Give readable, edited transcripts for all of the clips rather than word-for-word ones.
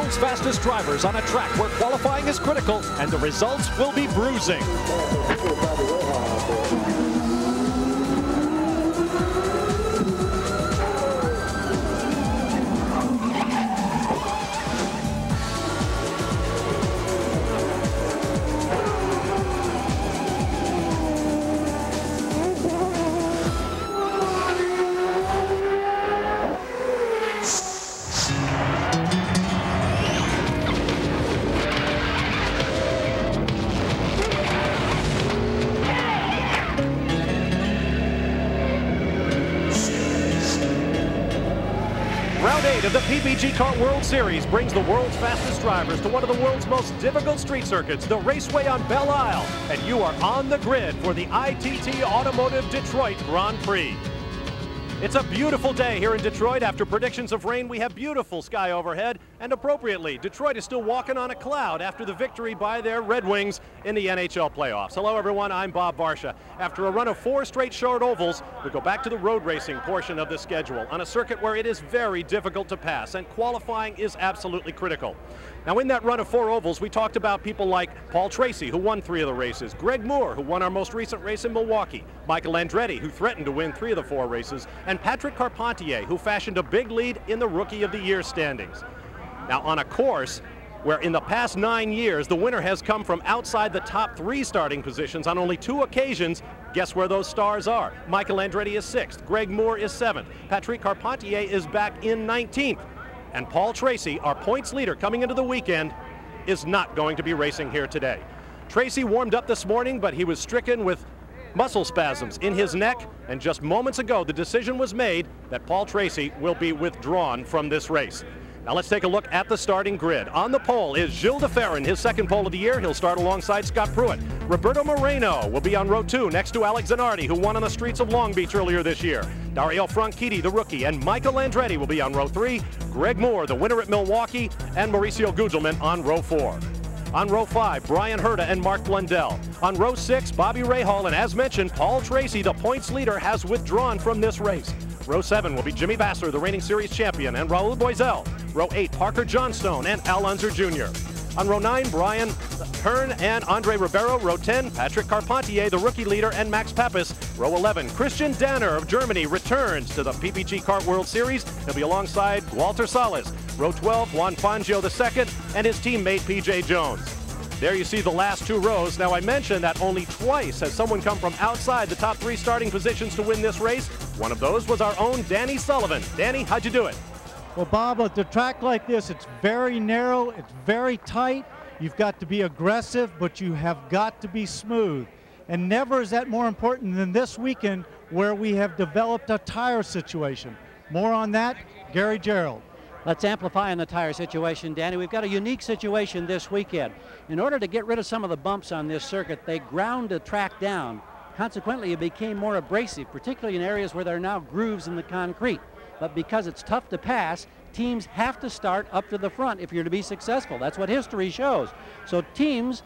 world's fastest drivers on a track where qualifying is critical and the results will be bruising. Round 8 of the PPG Kart World Series brings the world's fastest drivers to one of the world's most difficult street circuits, the Raceway on Belle. And you are on the grid for the ITT Automotive Detroit Grand Prix. It's a beautiful day here in Detroit. After predictions of rain, we have beautiful sky overhead, and appropriately, Detroit is still walking on a cloud after the victory by their Red Wings in the NHL playoffs. Hello everyone, I'm Bob Varsha. After a run of 4 straight short ovals, we go back to the road racing portion of the schedule on a circuit where it is very difficult to pass, and qualifying is absolutely critical. Now in that run of 4 ovals, we talked about people like Paul Tracy, who won 3 of the races, Greg Moore, who won our most recent race in Milwaukee, Michael Andretti, who threatened to win 3 of the 4 races, and Patrick Carpentier, who fashioned a big lead in the Rookie of the Year standings. Now on a course where in the past 9 years, the winner has come from outside the top 3 starting positions on only 2 occasions, guess where those stars are? Michael Andretti is 6th, Greg Moore is 7th, Patrick Carpentier is back in 19th. And Paul Tracy, our points leader coming into the weekend, is not going to be racing here today. Tracy warmed up this morning, but he was stricken with muscle spasms in his neck, and just moments ago the decision was made that Paul Tracy will be withdrawn from this race. Now let's take a look at the starting grid. On the pole is Gilles de Ferran, his 2nd pole of the year. He'll start alongside Scott Pruitt. Roberto Moreno will be on row 2 next to Alex Zanardi, who won on the streets of Long Beach earlier this year. Dario Franchitti, the rookie, and Michael Andretti will be on row 3. Greg Moore, the winner at Milwaukee, and Mauricio Gugelmin on row 4. On row 5, Brian Herta and Mark Blundell. On row 6, Bobby Rahal, and as mentioned, Paul Tracy, the points leader, has withdrawn from this race. Row 7 will be Jimmy Vassar, the reigning series champion, and Raul Boesel. Row 8, Parker Johnstone and Al Unser Jr. On row 9, Brian Hearn and Andre Ribeiro. Row 10, Patrick Carpentier, the rookie leader, and Max Pappas. Row 11, Christian Danner of Germany returns to the PPG Kart World Series. He'll be alongside Walter Salas. Row 12, Juan Fangio II and his teammate P.J. Jones. There you see the last 2 rows. Now I mentioned that only twice has someone come from outside the top 3 starting positions to win this race. One of those was our own Danny Sullivan. Danny, how'd you do it? Well, Bob, at the track like this, it's very narrow, it's very tight. You've got to be aggressive, but you have got to be smooth. And never is that more important than this weekend, where we have developed a tire situation. More on that, Gary Gerald. Let's amplify on the tire situation, Danny. We've got a unique situation this weekend. In order to get rid of some of the bumps on this circuit, they ground the track down. Consequently, it became more abrasive, particularly in areas where there are now grooves in the concrete. But because it's tough to pass, teams have to start up to the front if you're to be successful. That's what history shows. So teams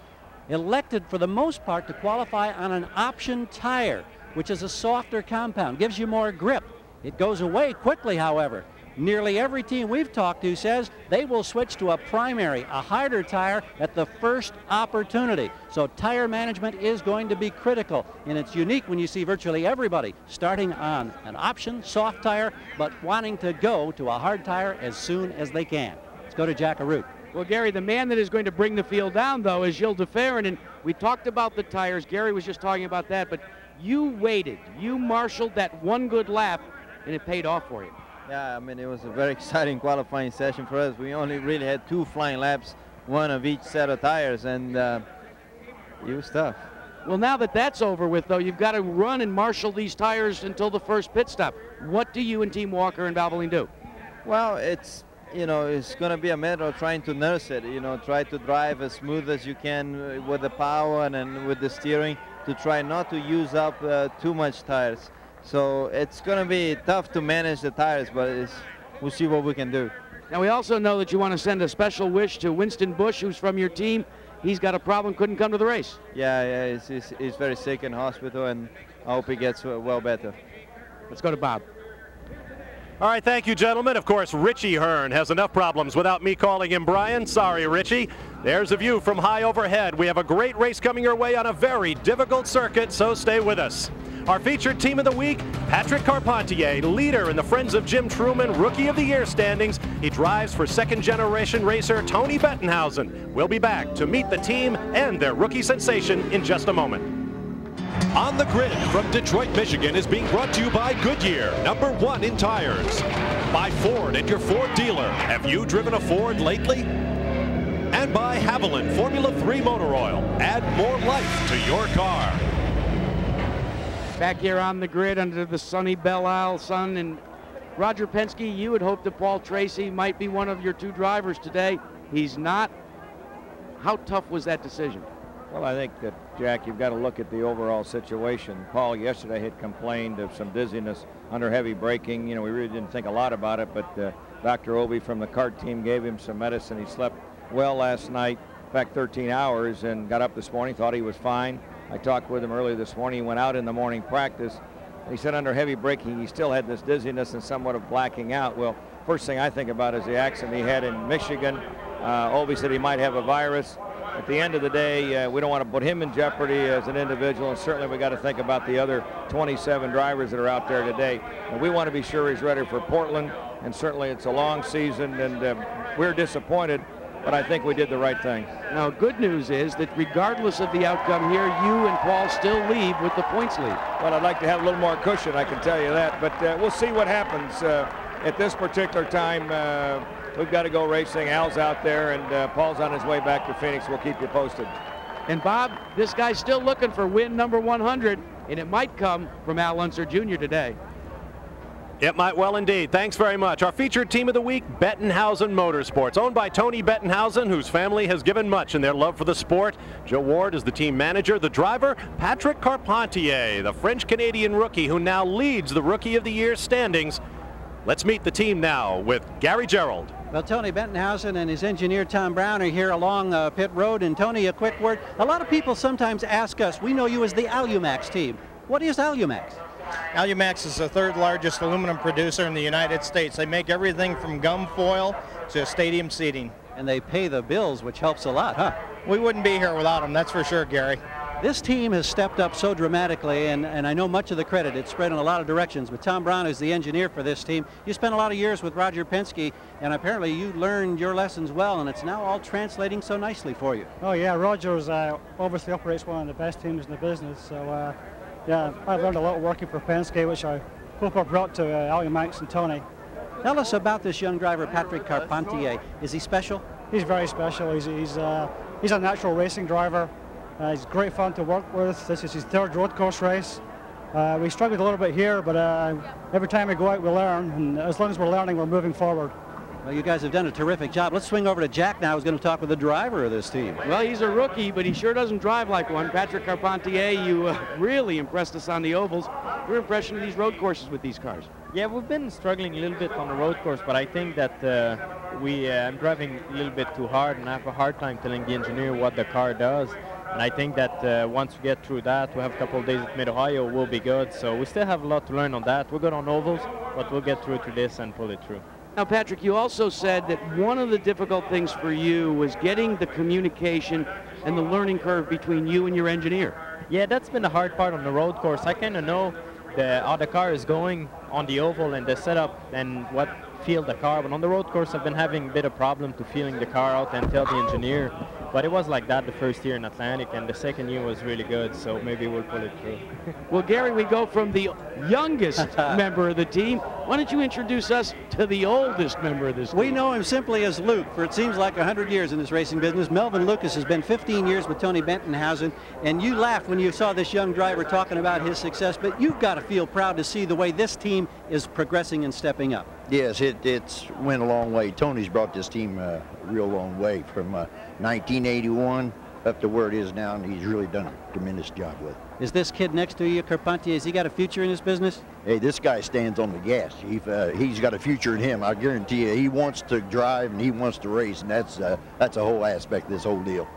elected, for the most part, to qualify on an option tire, which is a softer compound, gives you more grip. It goes away quickly, however. Nearly every team we've talked to says they will switch to a primary, a harder tire at the first opportunity. So tire management is going to be critical, and it's unique when you see virtually everybody starting on an option soft tire but wanting to go to a hard tire as soon as they can. Let's go to Jack Arute. Well, Gary, the man that is going to bring the field down, though, is Gilles de Ferran, and we talked about the tires. Gary was just talking about that, but you waited. You marshaled that one good lap, and it paid off for you. Yeah, I mean, it was a very exciting qualifying session for us. We only really had 2 flying laps, 1 of each set of tires, and it was tough. Well, now that that's over with, though, you've got to run and marshal these tires until the first pit stop. What do you and Team Walker and Valvoline do? Well, it's going to be a matter of trying to nurse it, try to drive as smooth as you can with the power and with the steering to try not to use up too much tires. So it's going to be tough to manage the tires, but we'll see what we can do. Now, we also know that you want to send a special wish to Winston Bush, who's from your team. He's got a problem, couldn't come to the race. Yeah, he's very sick in hospital, and I hope he gets well better. Let's go to Bob. All right, thank you, gentlemen. Of course, Richie Hearn has enough problems without me calling him Brian. Sorry, Richie. There's a view from high overhead. We have a great race coming your way on a very difficult circuit, so stay with us. Our featured team of the week, Patrick Carpentier, leader in the Friends of Jim Truman Rookie of the Year standings. He drives for second-generation racer Tony Bettenhausen. We'll be back to meet the team and their rookie sensation in just a moment. On the Grid from Detroit, Michigan is being brought to you by Goodyear, #1 in tires. By Ford at your Ford dealer. Have you driven a Ford lately? And by Haviland Formula 3 motor oil. Add more life to your car. Back here on the grid under the sunny Belle Isle sun, and Roger Penske, you would hope that Paul Tracy might be one of your two drivers today. He's not. How tough was that decision? Well, I think that, Jack, you've got to look at the overall situation. Paul yesterday had complained of some dizziness under heavy braking. You know, we really didn't think a lot about it, but Dr. Obi from the kart team gave him some medicine. He slept well last night, in fact 13 hours, and got up this morning, thought he was fine. I talked with him earlier this morning. He went out in the morning practice. He said under heavy braking he still had this dizziness and somewhat of blacking out. Well, first thing I think about is the accident he had in Michigan. Obi said he might have a virus. At the end of the day, we don't want to put him in jeopardy as an individual, and certainly we got to think about the other 27 drivers that are out there today. And we want to be sure he's ready for Portland, and certainly it's a long season, and we're disappointed, but I think we did the right thing. Now, good news is that regardless of the outcome here, you and Paul still lead with the points lead. Well, I'd like to have a little more cushion, I can tell you that, but we'll see what happens at this particular time. We've got to go racing. Al's out there, and Paul's on his way back to Phoenix. We'll keep you posted. And Bob, this guy's still looking for win number 100, and it might come from Al Unser Jr. today. It might well indeed. Thanks very much. Our featured team of the week, Bettenhausen Motorsports, owned by Tony Bettenhausen, whose family has given much in their love for the sport. Joe Ward is the team manager. The driver, Patrick Carpentier, the French-Canadian rookie who now leads the Rookie of the Year standings. Let's meet the team now with Gary Gerald. Well, Tony Bettenhausen and his engineer Tom Brown are here along pit road. And Tony, a quick word. A lot of people sometimes ask us, we know you as the Alumax team. What is Alumax? Alumax is the third largest aluminum producer in the United States. They make everything from gum foil to stadium seating. And they pay the bills, which helps a lot, huh? We wouldn't be here without them, that's for sure, Gary. This team has stepped up so dramatically, and I know much of the credit. It's spread in a lot of directions, but Tom Brown is the engineer for this team. You spent a lot of years with Roger Penske, and apparently you learned your lessons well, and it's now all translating so nicely for you. Oh yeah, Roger's obviously operates one of the best teams in the business, so yeah, I've learned a lot working for Penske, which I hope I brought to Alumax and Tony. Tell us about this young driver, Patrick Carpentier. Is he special? He's very special. He's a natural racing driver. He's great fun to work with. This is his third road course race. We struggled a little bit here, but every time we go out, we learn. And as long as we're learning, we're moving forward. Well, you guys have done a terrific job. Let's swing over to Jack now, who's going to talk with the driver of this team. Well, he's a rookie, but he sure doesn't drive like one. Patrick Carpentier, you really impressed us on the ovals. Your impression of these road courses with these cars? Yeah, we've been struggling a little bit on the road course, but I think that I'm driving a little bit too hard, and I have a hard time telling the engineer what the car does. And I think that once we get through that, we have a couple of days at Mid-Ohio, we'll be good. So we still have a lot to learn on that. We're good on ovals, but we'll get through to this and pull it through. Now, Patrick, you also said that one of the difficult things for you was getting the communication and the learning curve between you and your engineer. Yeah, that's been the hard part on the road course. I kind of know how the car is going on the oval and the setup and what feel the car. But on the road course, I've been having a bit of problem to feeling the car out and tell the engineer. But it was like that the first year in Atlantic, and the second year was really good, so maybe we'll pull it through. Well, Gary, we go from the youngest member of the team. Why don't you introduce us to the oldest member of this team? We know him simply as Luke, for it seems like 100 years in this racing business. Melvin Lucas has been 15 years with Tony Bettenhausen, and you laughed when you saw this young driver talking about his success, but you've got to feel proud to see the way this team is progressing and stepping up. Yes, it's went a long way. Tony's brought this team a real long way from 1981 up to where it is now, and he's really done a tremendous job with it. Is this kid next to you, Carpentier, has he got a future in this business? Hey, this guy stands on the gas. He's got a future in him. I guarantee you, he wants to drive and he wants to race, and that's a whole aspect of this whole deal.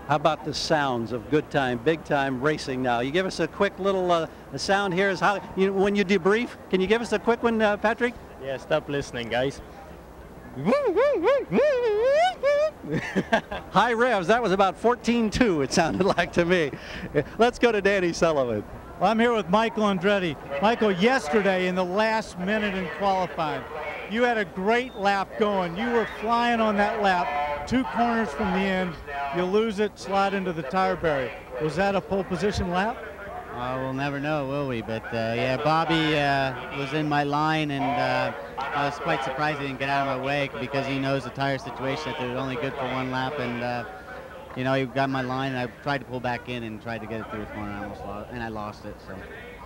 How about the sounds of good time, big time racing now? You give us a quick little sound here. Is how when you debrief. Can you give us a quick one, Patrick? Yeah, stop listening, guys. High revs, that was about 14.2, it sounded like to me. Let's go to Danny Sullivan. Well, I'm here with Michael Andretti. Michael, yesterday in the last minute in qualifying, you had a great lap going. You were flying on that lap, 2 corners from the end. You lose it, slide into the tire barrier. Was that a pole position lap? We'll never know, will we? But yeah, Bobby was in my line, and I was quite surprised he didn't get out of my way because he knows the tire situation, that they're only good for 1 lap, and you know, he got my line, and I tried to pull back in and tried to get it through the corner, and I lost it. So.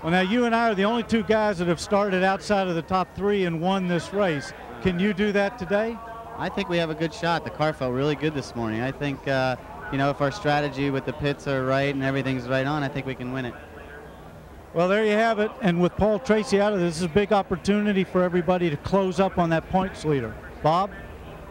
Well, now you and I are the only 2 guys that have started outside of the top 3 and won this race. Can you do that today? I think we have a good shot. The car felt really good this morning. I think, you know, if our strategy with the pits are right and everything's right on, I think we can win it. Well, there you have it. And with Paul Tracy out of this is a big opportunity for everybody to close up on that points leader. Bob?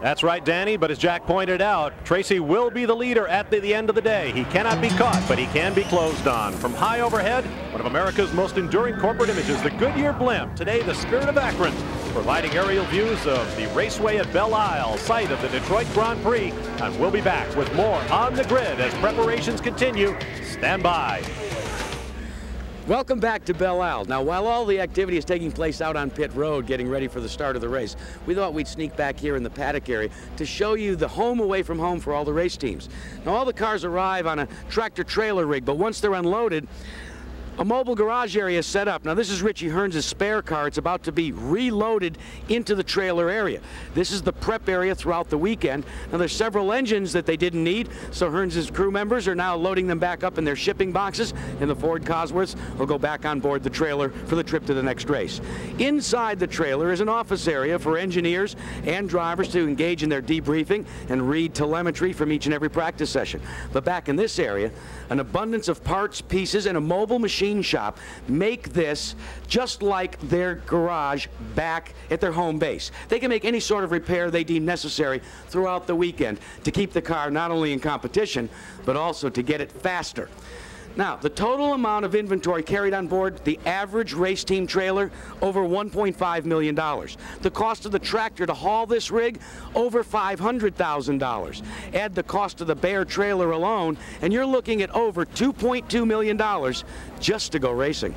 That's right, Danny, but as Jack pointed out, Tracy will be the leader at the end of the day. He cannot be caught, but he can be closed on. From high overhead, one of America's most enduring corporate images, the Goodyear blimp, today the Spirit of Akron, providing aerial views of the raceway at Belle Isle, site of the Detroit Grand Prix. And we'll be back with more On the Grid as preparations continue. Stand by. Welcome back to Belle Isle. Now, while all the activity is taking place out on pit road, getting ready for the start of the race, we thought we'd sneak back here in the paddock area to show you the home away from home for all the race teams. Now, all the cars arrive on a tractor trailer rig, but once they're unloaded, a mobile garage area is set up. Now, this is Richie Hearns' spare car. It's about to be reloaded into the trailer area. This is the prep area throughout the weekend. Now, there's several engines that they didn't need, so Hearns' crew members are now loading them back up in their shipping boxes, and the Ford Cosworths will go back on board the trailer for the trip to the next race. Inside the trailer is an office area for engineers and drivers to engage in their debriefing and read telemetry from each and every practice session. But back in this area, an abundance of parts, pieces, and a mobile machine shop make this just like their garage back at their home base. They can make any sort of repair they deem necessary throughout the weekend to keep the car not only in competition, but also to get it faster. Now, the total amount of inventory carried on board the average race team trailer, over $1.5 million. The cost of the tractor to haul this rig, over $500,000. Add the cost of the bare trailer alone, and you're looking at over $2.2 million just to go racing.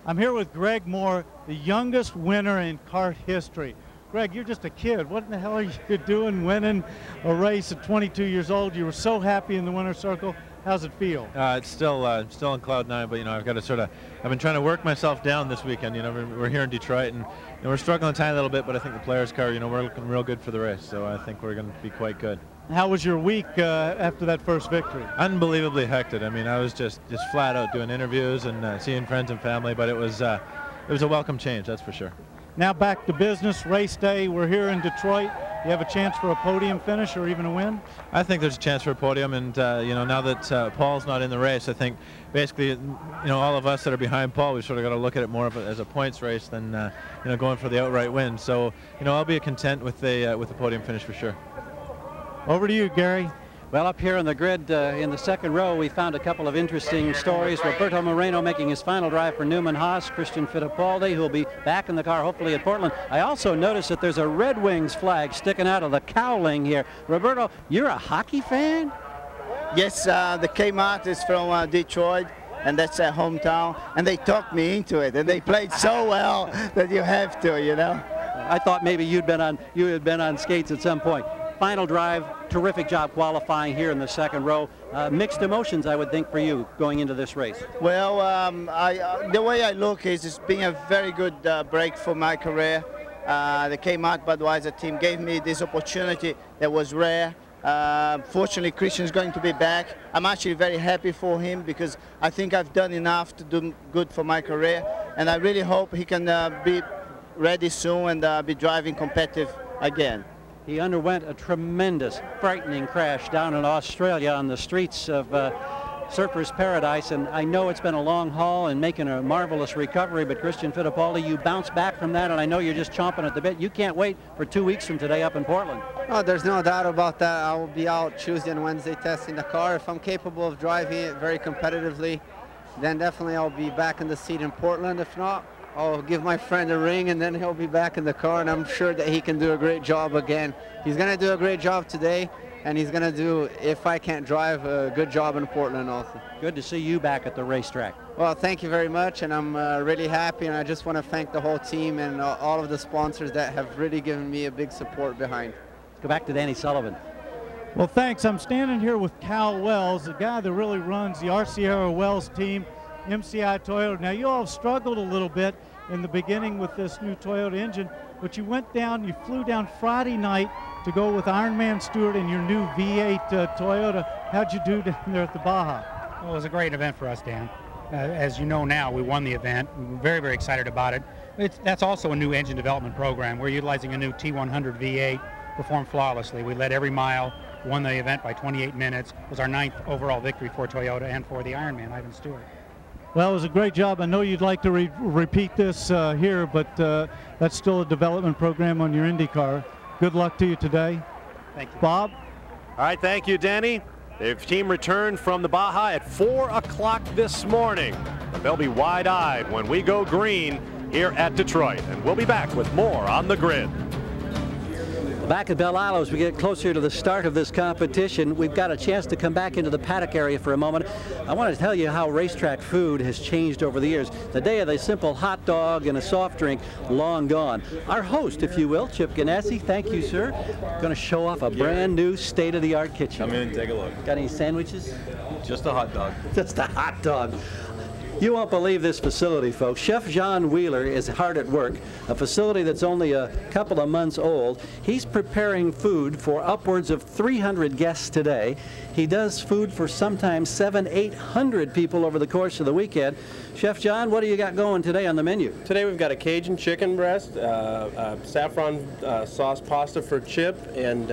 I'm here with Greg Moore, the youngest winner in kart history. Greg, you're just a kid. What in the hell are you doing winning a race at 22 years old? You were so happy in the winner's circle. How's it feel? It's still on cloud 9, but you know, I've got to I've been trying to work myself down this weekend. You know, we're here in Detroit, and you know, we're struggling a tiny little bit, but I think the players' car, you know, we're looking real good for the race, so I think we're going to be quite good. How was your week after that first victory? Unbelievably hectic. I mean, I was just flat out doing interviews and seeing friends and family, but it was a welcome change, that's for sure. Now back to business, race day. We're here in Detroit. You have a chance for a podium finish or even a win? I think there's a chance for a podium, and you know, now that Paul's not in the race, I think basically, you know, all of us that are behind Paul, we've sort of got to look at it more of as a points race than you know, going for the outright win. So you know, I'll be content with the podium finish for sure. Over to you, Gary. Well, up here on the grid in the second row, we found a couple of interesting stories. Roberto Moreno making his final drive for Newman Haas, Christian Fittipaldi, who will be back in the car hopefully at Portland. I also noticed that there's a Red Wings flag sticking out of the cowling here. Roberto, you're a hockey fan? Yes, the Kmart is from Detroit, and that's their hometown, and they talked me into it, and they played so well that you have to, you know. I thought maybe you had been on skates at some point. Final drive, terrific job qualifying here in the second row. Mixed emotions, I would think, for you going into this race. Well, the way I look is it's been a very good break for my career. The Kmart Budweiser team gave me this opportunity that was rare. Fortunately, Christian's going to be back. I'm actually very happy for him because I think I've done enough to do good for my career, and I really hope he can be ready soon and be driving competitive again. He underwent a tremendous, frightening crash down in Australia on the streets of Surfers Paradise, and I know it's been a long haul and making a marvelous recovery, but Christian Fittipaldi, you bounced back from that, and I know you're just chomping at the bit. You can't wait for 2 weeks from today up in Portland. Oh, there's no doubt about that. I will be out Tuesday and Wednesday testing the car. If I'm capable of driving it very competitively, then definitely I'll be back in the seat in Portland. If not, I'll give my friend a ring, and then he'll be back in the car, and I'm sure that he can do a great job again. He's going to do a great job today, and he's going to do, if I can't drive, a good job in Portland also. Good to see you back at the racetrack. Well, thank you very much, and I'm really happy, and I just want to thank the whole team and all of the sponsors that have really given me a big support behind. Let's go back to Danny Sullivan. Well, thanks. I'm standing here with Cal Wells, the guy that really runs the RCR Wells team, MCI Toyota. Now, you all have struggled a little bit in the beginning with this new Toyota engine, but you went down, you flew down Friday night to go with Ironman Stewart in your new V8 Toyota. How'd you do down there at the Baja? Well, it was a great event for us, Dan. As you know now, we won the event. We're very, very excited about it. That's also a new engine development program. We're utilizing a new T100 V8, performed flawlessly. We led every mile, won the event by 28 minutes. It was our 9th overall victory for Toyota and for the Ironman, Ivan Stewart. Well, it was a great job. I know you'd like to repeat this here, but that's still a development program on your IndyCar. Good luck to you today. Thank you. Bob? All right, thank you, Danny. The team returned from the Baja at 4 o'clock this morning. But they'll be wide-eyed when we go green here at Detroit. And we'll be back with more on the grid. Back at Belle Isle, as we get closer to the start of this competition, we've got a chance to come back into the paddock area for a moment. I want to tell you how racetrack food has changed over the years. The day of the simple hot dog and a soft drink, long gone. Our host, if you will, Chip Ganassi, thank you, sir, going to show off a brand new state-of-the-art kitchen. Come in and take a look. Got any sandwiches? Just a hot dog. Just a hot dog. You won't believe this facility, folks. Chef John Wheeler is hard at work, a facility that's only a couple of months old. He's preparing food for upwards of 300 guests today. He does food for sometimes 700-800 people over the course of the weekend. Chef John, what do you got going today on the menu? Today we've got a Cajun chicken breast, saffron sauce pasta for Chip, and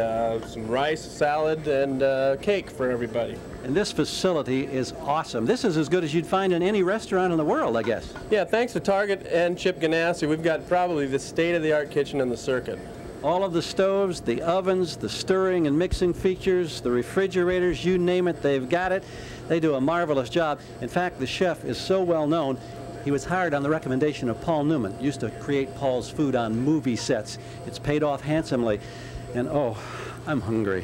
some rice, salad, and cake for everybody. And this facility is awesome. This is as good as you'd find in any restaurant in the world, I guess. Yeah, thanks to Target and Chip Ganassi, we've got probably the state-of-the-art kitchen in the circuit. All of the stoves, the ovens, the stirring and mixing features, the refrigerators, you name it, they've got it. They do a marvelous job. In fact, the chef is so well known, he was hired on the recommendation of Paul Newman. Used to create Paul's food on movie sets. It's paid off handsomely. And oh, I'm hungry.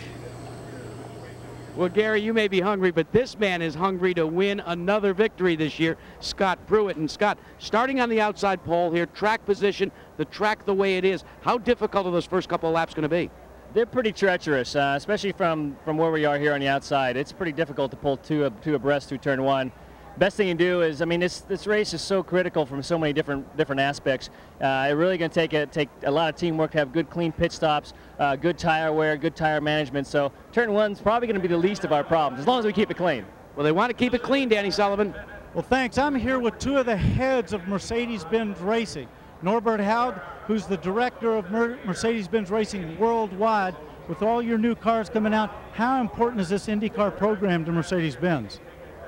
Well, Gary, you may be hungry, but this man is hungry to win another victory this year, Scott Pruitt. And Scott, starting on the outside pole here, track position, the track the way it is, how difficult are those first couple of laps going to be? They're pretty treacherous, especially from where we are here on the outside. It's pretty difficult to pull two abreast through turn one. Best thing you do is, I mean, this race is so critical from so many different aspects. It's really going to take a lot of teamwork to have good, clean pit stops, good tire wear, good tire management. So turn one's probably going to be the least of our problems, as long as we keep it clean. Well, they want to keep it clean, Danny Sullivan. Well, thanks. I'm here with two of the heads of Mercedes-Benz Racing. Norbert Haug, who's the director of Mercedes-Benz Racing worldwide. With all your new cars coming out, how important is this IndyCar program to Mercedes-Benz?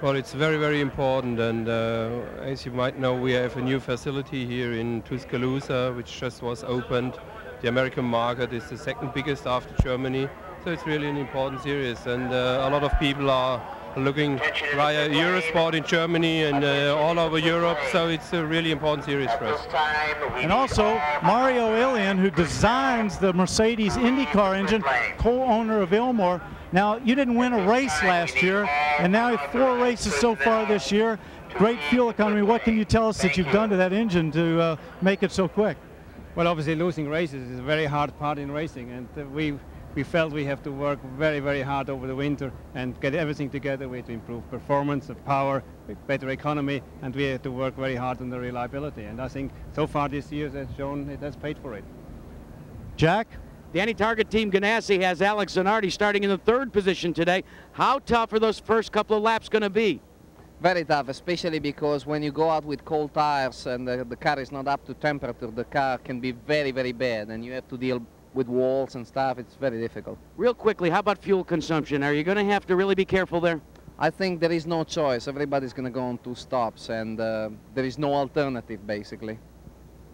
Well, it's very, very important, and as you might know, we have a new facility here in Tuscaloosa, which just was opened. The American market is the second biggest after Germany, so it's really an important series, and a lot of people are looking via Eurosport in Germany and all over Europe, so it's a really important series for us. And also, Mario Ilian, who designs the Mercedes IndyCar engine, co-owner of Ilmor. Now, you didn't win a race last year, and now 4 races so far this year. Great fuel economy. What can you tell us that you've done to that engine to make it so quick? Well, obviously losing races is a very hard part in racing, and we felt we have to work very, very hard over the winter and get everything together. We had to improve performance, power, better economy, and we had to work very hard on the reliability. And I think so far this year has shown it has paid for it. Jack? Danny Target Team Ganassi has Alex Zanardi starting in the 3rd position today. How tough are those first couple of laps going to be? Very tough, especially because when you go out with cold tires and the car is not up to temperature, the car can be very, very bad, and you have to deal with walls and stuff. It's very difficult. Real quickly, how about fuel consumption? Are you going to have to really be careful there? I think there is no choice. Everybody's going to go on 2 stops, and there is no alternative, basically.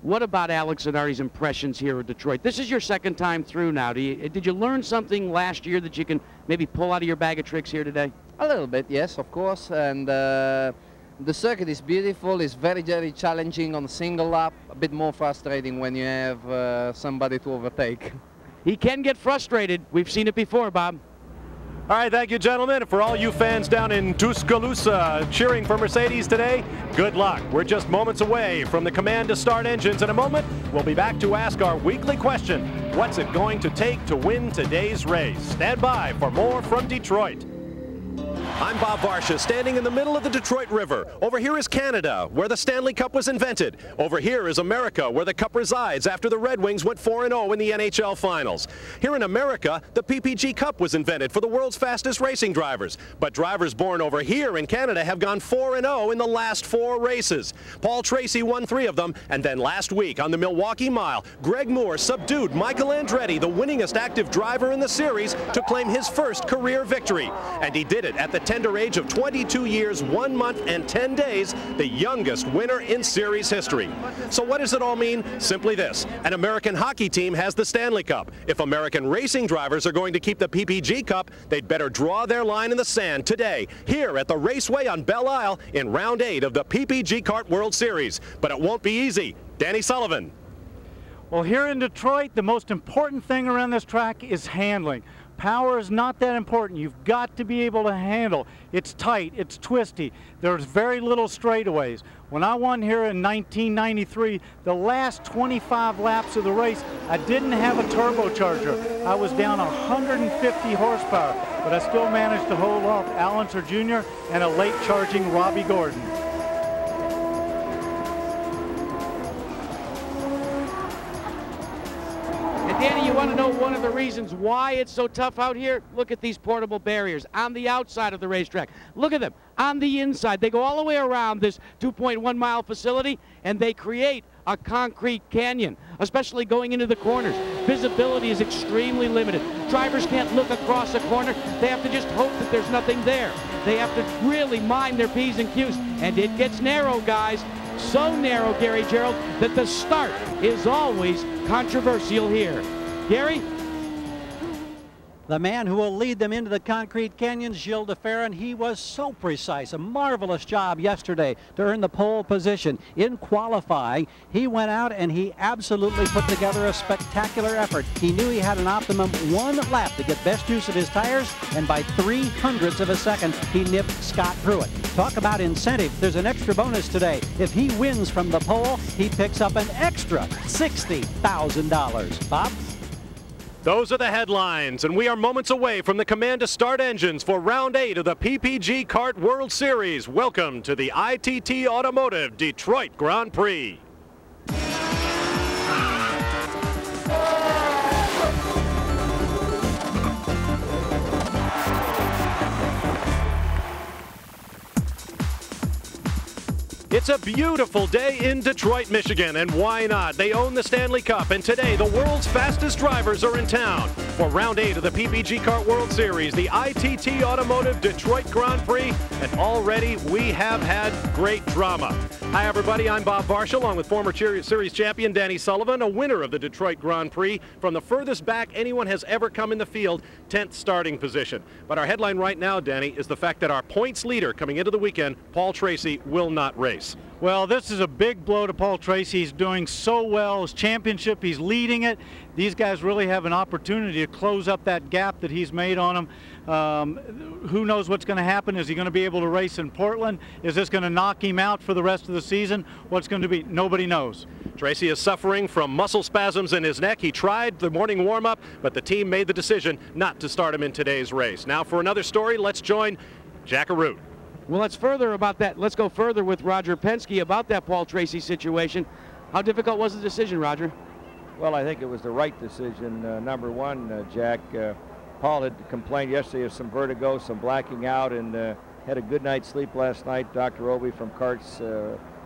What about Alex Zanardi's impressions here at Detroit? This is your 2nd time through now. Did you learn something last year that you can maybe pull out of your bag of tricks here today? A little bit, yes, of course. And The circuit is beautiful. It's very, very challenging on the single lap. A bit more frustrating when you have somebody to overtake. He can get frustrated. We've seen it before, Bob. All right, thank you, gentlemen. And for all you fans down in Tuscaloosa cheering for Mercedes today, good luck. We're just moments away from the command to start engines. In a moment, we'll be back to ask our weekly question: what's it going to take to win today's race? Stand by for more from Detroit. I'm Bob Varsha, standing in the middle of the Detroit River. Over here is Canada, where the Stanley Cup was invented. Over here is America, where the Cup resides after the Red Wings went 4-0 in the NHL Finals. Here in America, the PPG Cup was invented for the world's fastest racing drivers. But drivers born over here in Canada have gone 4-0 in the last 4 races. Paul Tracy won 3 of them, and then last week on the Milwaukee Mile, Greg Moore subdued Michael Andretti, the winningest active driver in the series, to claim his first career victory. And he did it at the tender age of 22 years, 1 month, and 10 days, the youngest winner in series history. So what does it all mean? Simply this: an American hockey team has the Stanley Cup. If American racing drivers are going to keep the PPG Cup, they'd better draw their line in the sand today, here at the Raceway on Belle Isle in round 8 of the PPG Kart World Series. But it won't be easy. Danny Sullivan. Well, here in Detroit, the most important thing around this track is handling. Power is not that important. You've got to be able to handle. It's tight, it's twisty. There's very little straightaways. When I won here in 1993, the last 25 laps of the race, I didn't have a turbocharger. I was down 150 horsepower, but I still managed to hold off Allenser Jr. and a late charging Robbie Gordon. Danny, you want to know one of the reasons why it's so tough out here? Look at these portable barriers on the outside of the racetrack. Look at them on the inside. They go all the way around this 2.1 mile facility, and they create a concrete canyon, especially going into the corners. Visibility is extremely limited. Drivers can't look across a corner. They have to just hope that there's nothing there. They have to really mind their P's and Q's, and it gets narrow, guys. So narrow, Gary Gerald, that the start is always controversial here. Gary? The man who will lead them into the concrete canyons, Gilles de Ferran, he was so precise. A marvelous job yesterday to earn the pole position. In qualifying, he went out and he absolutely put together a spectacular effort. He knew he had an optimum 1 lap to get best use of his tires, and by 3/100ths of a second, he nipped Scott Pruitt. Talk about incentive. There's an extra bonus today. If he wins from the pole, he picks up an extra $60,000. Bob? Those are the headlines, and we are moments away from the command to start engines for round 8 of the PPG Kart World Series. Welcome to the ITT Automotive Detroit Grand Prix. It's a beautiful day in Detroit, Michigan, and why not? They own the Stanley Cup, and today the world's fastest drivers are in town for round 8 of the PPG Kart World Series, the ITT Automotive Detroit Grand Prix, and already we have had great drama. Hi, everybody. I'm Bob Varsha, along with former series champion Danny Sullivan, a winner of the Detroit Grand Prix from the furthest back anyone has ever come in the field, 10th starting position. But our headline right now, Danny, is the fact that our points leader coming into the weekend, Paul Tracy, will not race. Well, this is a big blow to Paul Tracy. He's doing so well. His championship, he's leading it. These guys really have an opportunity to close up that gap that he's made on them. Who knows what's going to happen? Is he going to be able to race in Portland? Is this going to knock him out for the rest of the season? What's going to be? Nobody knows. Tracy is suffering from muscle spasms in his neck. He tried the morning warm-up, but the team made the decision not to start him in today's race. Now for another story, let's join Jack Arute. Well, let's go further with Roger Penske about that Paul Tracy situation. How difficult was the decision, Roger? Well, I think it was the right decision. Number one, Jack, Paul had complained yesterday of some vertigo, some blacking out, and had a good night's sleep last night. Dr. Obi from Kart's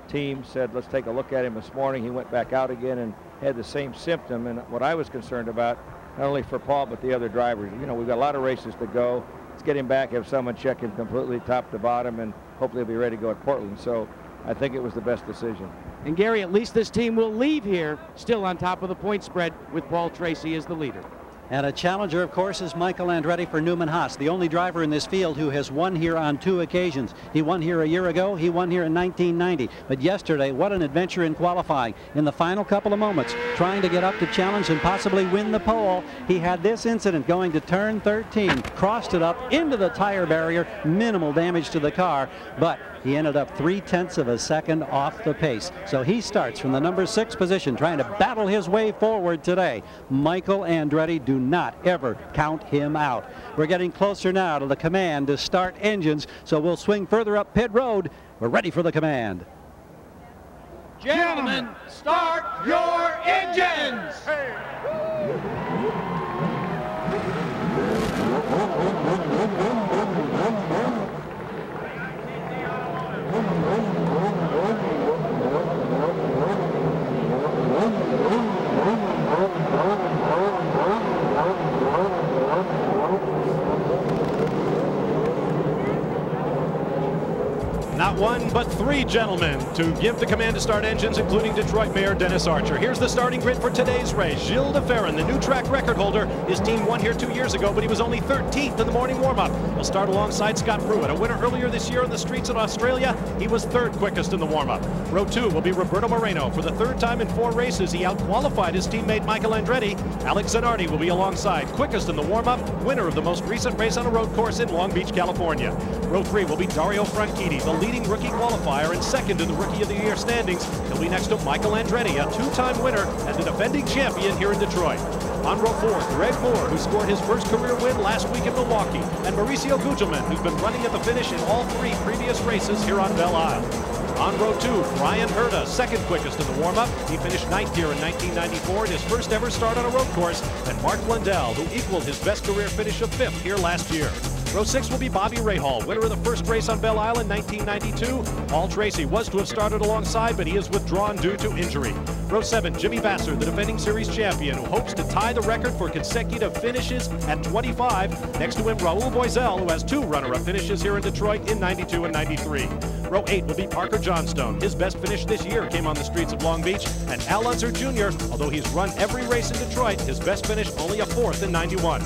team said, let's take a look at him this morning. He went back out again and had the same symptom. And what I was concerned about, not only for Paul, but the other drivers, you know, we've got a lot of races to go. Let's get him back, have someone check him completely top to bottom, and hopefully he'll be ready to go at Portland. So I think it was the best decision. And Gary, at least this team will leave here still on top of the point spread with Paul Tracy as the leader. And a challenger, of course, is Michael Andretti for Newman Haas, the only driver in this field who has won here on 2 occasions. He won here a year ago. He won here in 1990. But yesterday, what an adventure in qualifying. In the final couple of moments, trying to get up to challenge and possibly win the pole, he had this incident going to turn 13, crossed it up into the tire barrier, minimal damage to the car, but he ended up 0.3 of a second off the pace. So he starts from the number 6 position, trying to battle his way forward today. Michael Andretti, do not ever count him out. We're getting closer now to the command to start engines, so we'll swing further up pit road. We're ready for the command. Gentlemen, start your engines! Not one, but 3 gentlemen to give the command to start engines, including Detroit Mayor Dennis Archer. Here's the starting grid for today's race. Gilles de Ferran, the new track record holder. His team won here 2 years ago, but he was only 13th in the morning warm-up. He'll start alongside Scott Pruitt, a winner earlier this year on the streets in Australia. He was 3rd quickest in the warm-up. Row 2 will be Roberto Moreno. For the 3rd time in 4 races, he out-qualified his teammate Michael Andretti. Alex Zanardi will be alongside, quickest in the warm-up, winner of the most recent race on a road course in Long Beach, California. Row 3 will be Dario Franchitti, the leading rookie qualifier and 2nd in the Rookie of the Year standings. He'll be next to Michael Andretti, a 2-time winner and the defending champion here in Detroit. On row 4, Greg Moore, who scored his first career win last week in Milwaukee, and Mauricio Gugelmin, who's been running at the finish in all 3 previous races here on Belle Isle. On row 2, Brian Herta, 2nd quickest in the warm-up. He finished 9th here in 1994 in his first ever start on a road course, and Mark Blundell, who equaled his best career finish of 5th here last year. Row 6 will be Bobby Rahal, winner of the first race on Belle Isle in 1992. Paul Tracy was to have started alongside, but he is withdrawn due to injury. Row 7, Jimmy Vasser, the defending series champion, who hopes to tie the record for consecutive finishes at 25. Next to him, Raul Boisel, who has 2 runner-up finishes here in Detroit in 92 and 93. Row 8 will be Parker Johnstone. His best finish this year came on the streets of Long Beach. And Al Unser Jr., although he's run every race in Detroit, his best finish only a 4th in 91.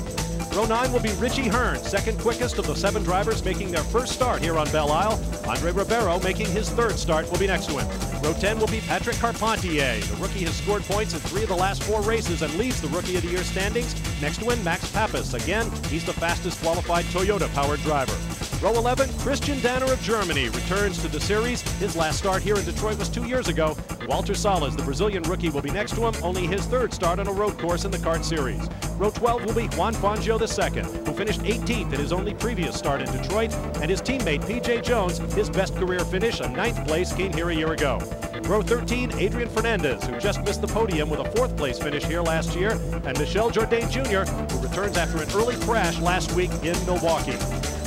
Row 9 will be Richie Hearn, 2nd quickest of the 7 drivers making their first start here on Belle Isle. Andre Ribeiro making his 3rd start will be next to him. Row 10 will be Patrick Carpentier. The rookie has scored points in 3 of the last 4 races and leads the Rookie of the Year standings. Next to him, Max Pappas. Again, he's the fastest qualified Toyota-powered driver. Row 11, Christian Danner of Germany returns to the series. His last start here in Detroit was 2 years ago. Walter Salles, the Brazilian rookie, will be next to him, only his 3rd start on a road course in the kart series. Row 12 will be Juan Fangio II, who finished 18th in his only previous start in Detroit, and his teammate P.J. Jones, his best career finish, a 9th place, came here a year ago. Row 13, Adrian Fernandez, who just missed the podium with a 4th place finish here last year, and Michel Jourdain Jr., who returns after an early crash last week in Milwaukee.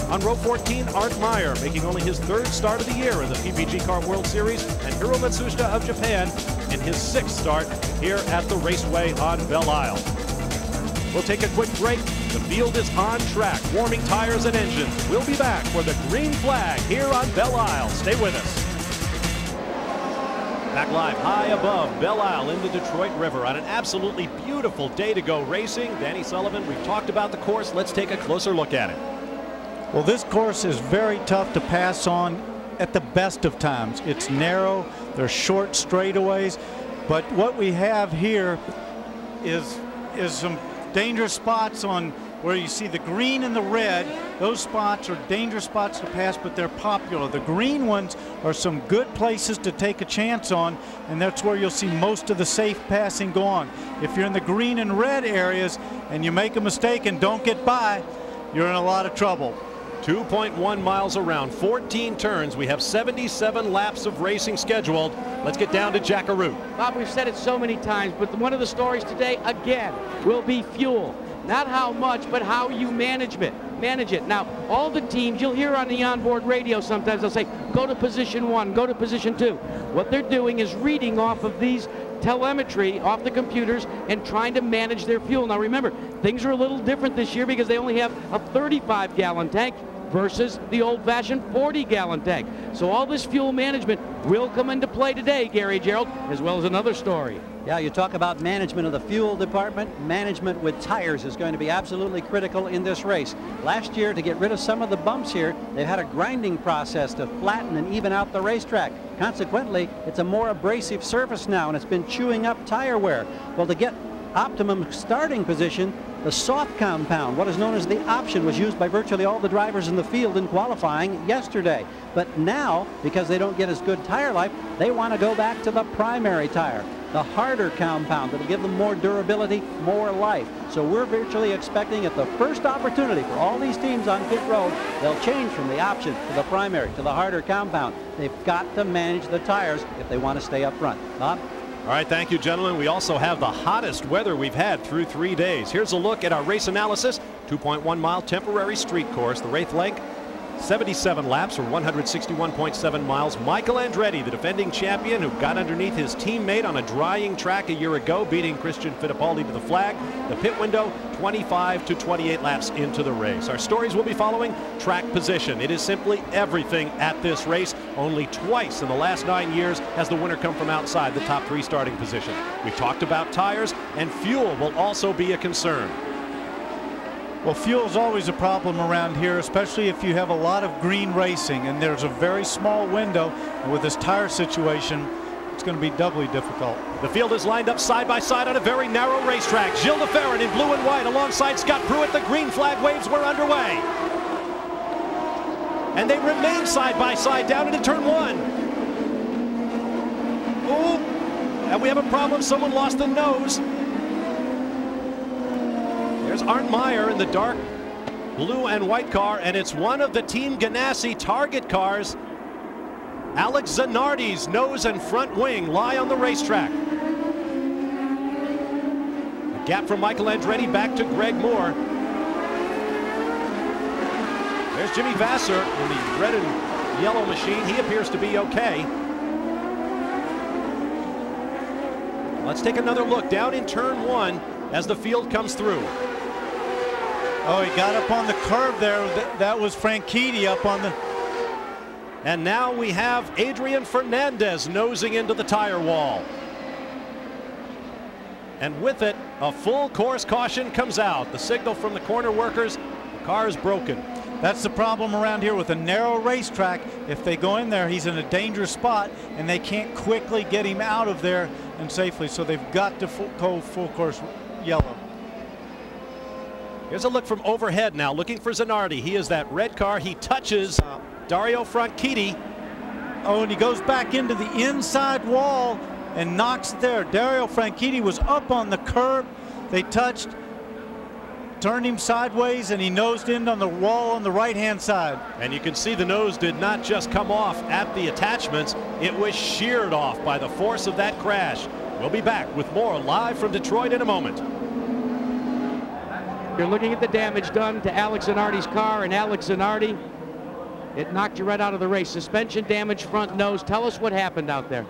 On row 14, Art Meyer, making only his 3rd start of the year in the PPG Kart World Series, and Hiro Matsushita of Japan in his 6th start here at the Raceway on Belle Isle. We'll take a quick break. The field is on track, warming tires and engines. We'll be back for the green flag here on Belle Isle. Stay with us. Back live high above Belle Isle in the Detroit River on an absolutely beautiful day to go racing. Danny Sullivan, we've talked about the course. Let's take a closer look at it. Well, this course is very tough to pass on at the best of times. It's narrow, there's short straightaways, but what we have here is some dangerous spots on where you see the green and the red. Those spots are dangerous spots to pass, but they're popular. The green ones are some good places to take a chance on, and that's where you'll see most of the safe passing go on. If you're in the green and red areas and you make a mistake and don't get by, you're in a lot of trouble. 2.1 miles around, 14 turns. We have 77 laps of racing scheduled. Let's get down to Jackaroo. Bob, we've said it so many times, but one of the stories today, again, will be fuel. Not how much, but how you manage it. Now, all the teams, you'll hear on the onboard radio sometimes, they'll say, go to position 1, go to position 2. What they're doing is reading off of these telemetry off the computers and trying to manage their fuel. Now remember, things are a little different this year because they only have a 35-gallon tank. versus the old-fashioned 40-gallon tank. So all this fuel management will come into play today, Gary Gerald, as well as another story. Yeah, you talk about management of the fuel department. Management with tires is going to be absolutely critical in this race. Last year, to get rid of some of the bumps here, they've had a grinding process to flatten and even out the racetrack. Consequently, it's a more abrasive surface now, and it's been chewing up tire wear. Well, to get optimum starting position, the soft compound, what is known as the option, was used by virtually all the drivers in the field in qualifying yesterday. But now, because they don't get as good tire life, they want to go back to the primary tire, the harder compound that'll give them more durability, more life. So we're virtually expecting at the first opportunity for all these teams on pit road, they'll change from the option to the primary, to the harder compound. They've got to manage the tires if they want to stay up front. Bob? All right, thank you, gentlemen. We also have the hottest weather we've had through 3 days. Here's a look at our race analysis. 2.1-mile temporary street course. The race length, 77 laps or 161.7 miles. Michael Andretti, the defending champion, who got underneath his teammate on a drying track a year ago, beating Christian Fittipaldi to the flag. The pit window, 25 to 28 laps into the race. Our stories will be following track position. It is simply everything at this race. Only twice in the last 9 years has the winner come from outside the top 3 starting position. We talked about tires, and fuel will also be a concern. Well, fuel is always a problem around here, especially if you have a lot of green racing and there's a very small window. And with this tire situation, it's going to be doubly difficult. The field is lined up side by side on a very narrow racetrack. Gilles de Ferran in blue and white alongside Scott Pruitt. The green flag waves were underway. And they remain side by side down into turn 1. Ooh, and we have a problem. Someone lost the nose. There's Arndt Meyer in the dark blue and white car, and it's one of the Team Ganassi target cars. Alex Zanardi's nose and front wing lie on the racetrack. A gap from Michael Andretti back to Greg Moore. There's Jimmy Vasser in the red and yellow machine. He appears to be okay. Let's take another look down in turn 1 as the field comes through. Oh, he got up on the curve there. That was Franchitti up on the... And now we have Adrian Fernandez nosing into the tire wall. And with it, a full course caution comes out. The signal from the corner workers, the car is broken. That's the problem around here with a narrow racetrack. If they go in there, he's in a dangerous spot, and they can't quickly get him out of there and safely. So they've got to go full course yellow. Here's a look from overhead now, looking for Zanardi. He is that red car. He touches Dario Franchitti. Oh, and he goes back into the inside wall and knocks it there. Dario Franchitti was up on the curb. They touched, turned him sideways, and he nosed in on the wall on the right-hand side. And you can see the nose did not just come off at the attachments. It was sheared off by the force of that crash. We'll be back with more live from Detroit in a moment. You're looking at the damage done to Alex Zanardi's car, and Alex Zanardi, it knocked you right out of the race. Suspension damage, front nose. Tell us what happened out there.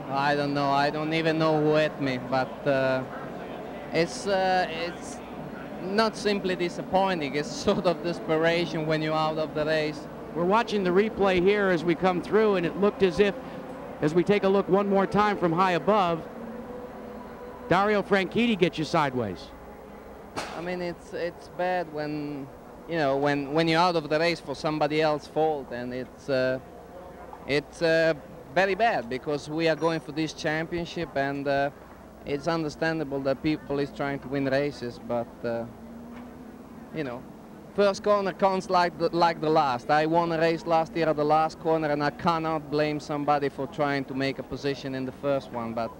I don't know. I don't even know who hit me, but it's not simply disappointing. It's sort of desperation when you're out of the race. We're watching the replay here as we come through, and it looked as if, as we take a look one more time from high above, Dario Franchitti gets you sideways. I mean, it's bad when, you know, when you're out of the race for somebody else's fault, and it's very bad because we are going for this championship, and it's understandable that people is trying to win races, but you know, first corner counts like the last. I won a race last year at the last corner, and I cannot blame somebody for trying to make a position in the first one, but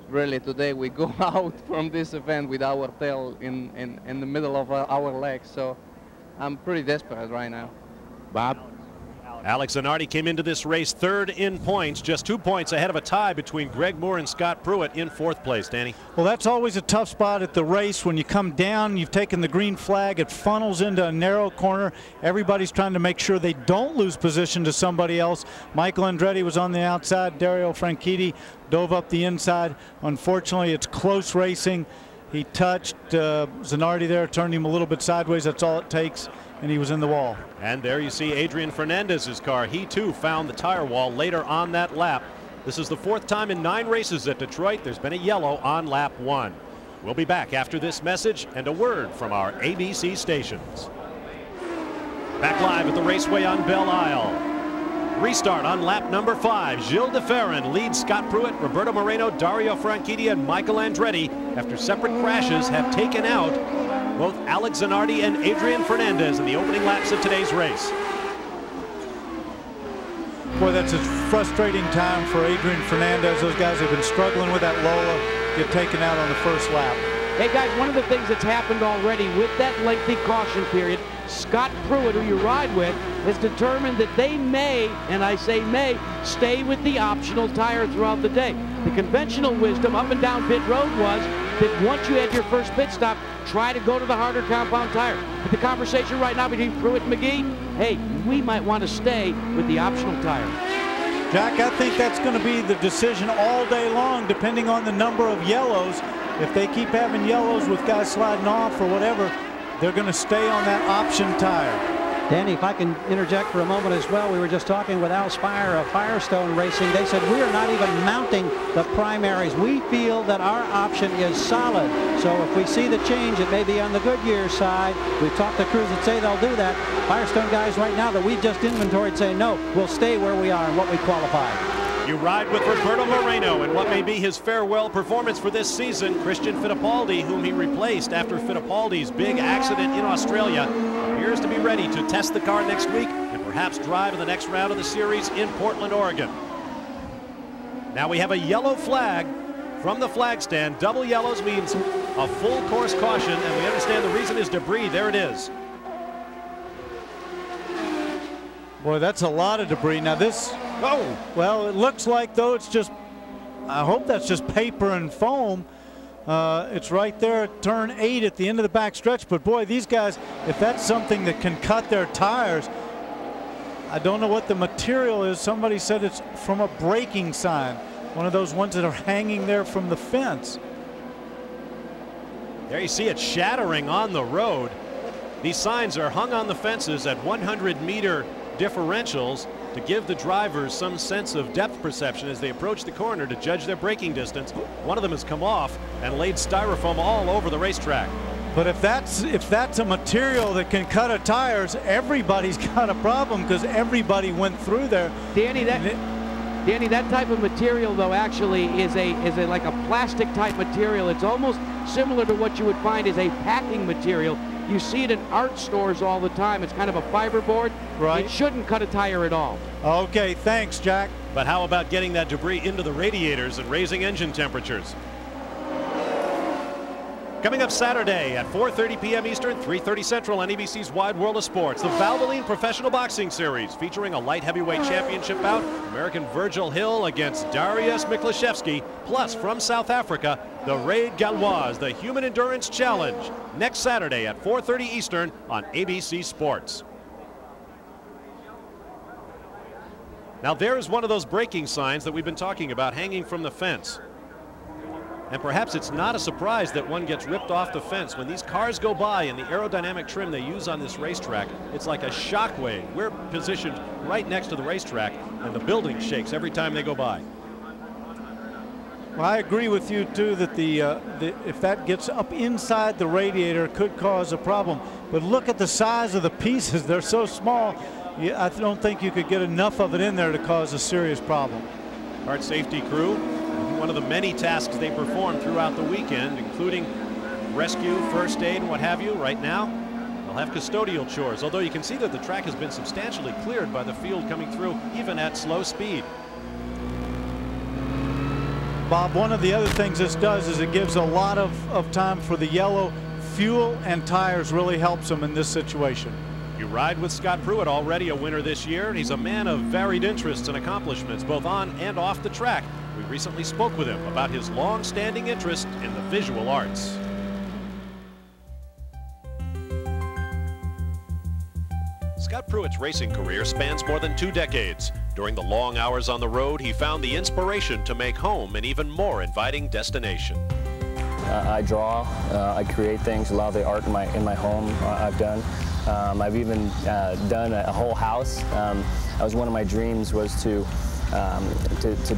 really today we go out from this event with our tail in the middle of our legs, so I'm pretty desperate right now. Bob? Alex Zanardi came into this race third in points, just 2 points ahead of a tie between Greg Moore and Scott Pruitt in fourth place. Danny? Well, that's always a tough spot at the race. When you come down, you've taken the green flag, it funnels into a narrow corner. Everybody's trying to make sure they don't lose position to somebody else. Michael Andretti was on the outside. Dario Franchitti dove up the inside. Unfortunately, it's close racing. He touched Zanardi there, turned him a little bit sideways. That's all it takes, and he was in the wall. And there you see Adrian Fernandez's car. He too found the tire wall later on that lap. This is the 4th time in 9 races at Detroit there's been a yellow on lap 1. We'll be back after this message and a word from our ABC stations. Back live at the raceway on Belle Isle. Restart on lap number 5. Gilles de Ferran leads Scott Pruitt, Roberto Moreno, Dario Franchitti, and Michael Andretti after separate crashes have taken out both Alex Zanardi and Adrian Fernandez in the opening laps of today's race. Boy, that's a frustrating time for Adrian Fernandez. Those guys have been struggling with that Lola, get taken out on the first lap. Hey guys, one of the things that's happened already with that lengthy caution period, Scott Pruitt, who you ride with, has determined that they may, and I say may, stay with the optional tire throughout the day. The conventional wisdom up and down pit road was that once you had your first pit stop, try to go to the harder compound tire. But the conversation right now between Pruitt and McGee, hey, we might want to stay with the optional tire. Jack, I think that's going to be the decision all day long, depending on the number of yellows. If they keep having yellows with guys sliding off or whatever, they're going to stay on that option tire. Danny, if I can interject for a moment as well, we were just talking with Al Spire of Firestone Racing. They said we are not even mounting the primaries. We feel that our option is solid. So if we see the change, it may be on the Goodyear side. We've talked to crews that say they'll do that. Firestone guys right now that we just inventoried say no, we'll stay where we are and what we qualified. You ride with Roberto Moreno in what may be his farewell performance for this season. Christian Fittipaldi, whom he replaced after Fittipaldi's big accident in Australia, appears to be ready to test the car next week and perhaps drive in the next round of the series in Portland, Oregon. Now we have a yellow flag from the flag stand. Double yellows means a full course caution, and we understand the reason is debris. There it is. Boy, that's a lot of debris. Now this, oh, well, it looks like though it's just, I hope that's just paper and foam. It's right there at turn 8 at the end of the back stretch. But boy, these guys, if that's something that can cut their tires, I don't know what the material is. Somebody said it's from a braking sign, one of those ones that are hanging there from the fence. There you see it shattering on the road. These signs are hung on the fences at 100-meter differentials to give the drivers some sense of depth perception as they approach the corner to judge their braking distance. One of them has come off and laid styrofoam all over the racetrack. But if that's a material that can cut a tires, everybody's got a problem because everybody went through there. Danny, that type of material though actually is like a plastic type material. It's almost similar to what you would find as a packing material. You see it in art stores all the time. It's kind of a fiberboard. Right. It shouldn't cut a tire at all. Okay, thanks, Jack. But how about getting that debris into the radiators and raising engine temperatures? Coming up Saturday at 4:30 p.m. Eastern, 3:30 Central on ABC's Wide World of Sports, the Valvoline Professional Boxing Series featuring a light heavyweight championship bout, American Virgil Hill against Darius Miklaszewski, plus from South Africa, the Raid Galloise, the Human Endurance Challenge, next Saturday at 4:30 Eastern on ABC Sports. Now there's one of those braking signs that we've been talking about hanging from the fence. And perhaps it's not a surprise that one gets ripped off the fence. When these cars go by in the aerodynamic trim they use on this racetrack, it's like a shockwave. We're positioned right next to the racetrack, and the building shakes every time they go by. Well, I agree with you too that if that gets up inside the radiator, it could cause a problem. But look at the size of the pieces. They're so small. I don't think you could get enough of it in there to cause a serious problem. Kart safety crew, one of the many tasks they perform throughout the weekend, including rescue, first aid, and what have you. Right now, they'll have custodial chores, although you can see that the track has been substantially cleared by the field coming through, even at slow speed. Bob, one of the other things this does is it gives a lot of time for the yellow. Fuel and tires really helps them in this situation. You ride with Scott Pruitt, already a winner this year. He's a man of varied interests and accomplishments, both on and off the track. We recently spoke with him about his long-standing interest in the visual arts. Scott Pruitt's racing career spans more than 2 decades. During the long hours on the road, he found the inspiration to make home an even more inviting destination. I draw, I create things. A lot of the art in my home I've done. I've even done a whole house. That was one of my dreams, was to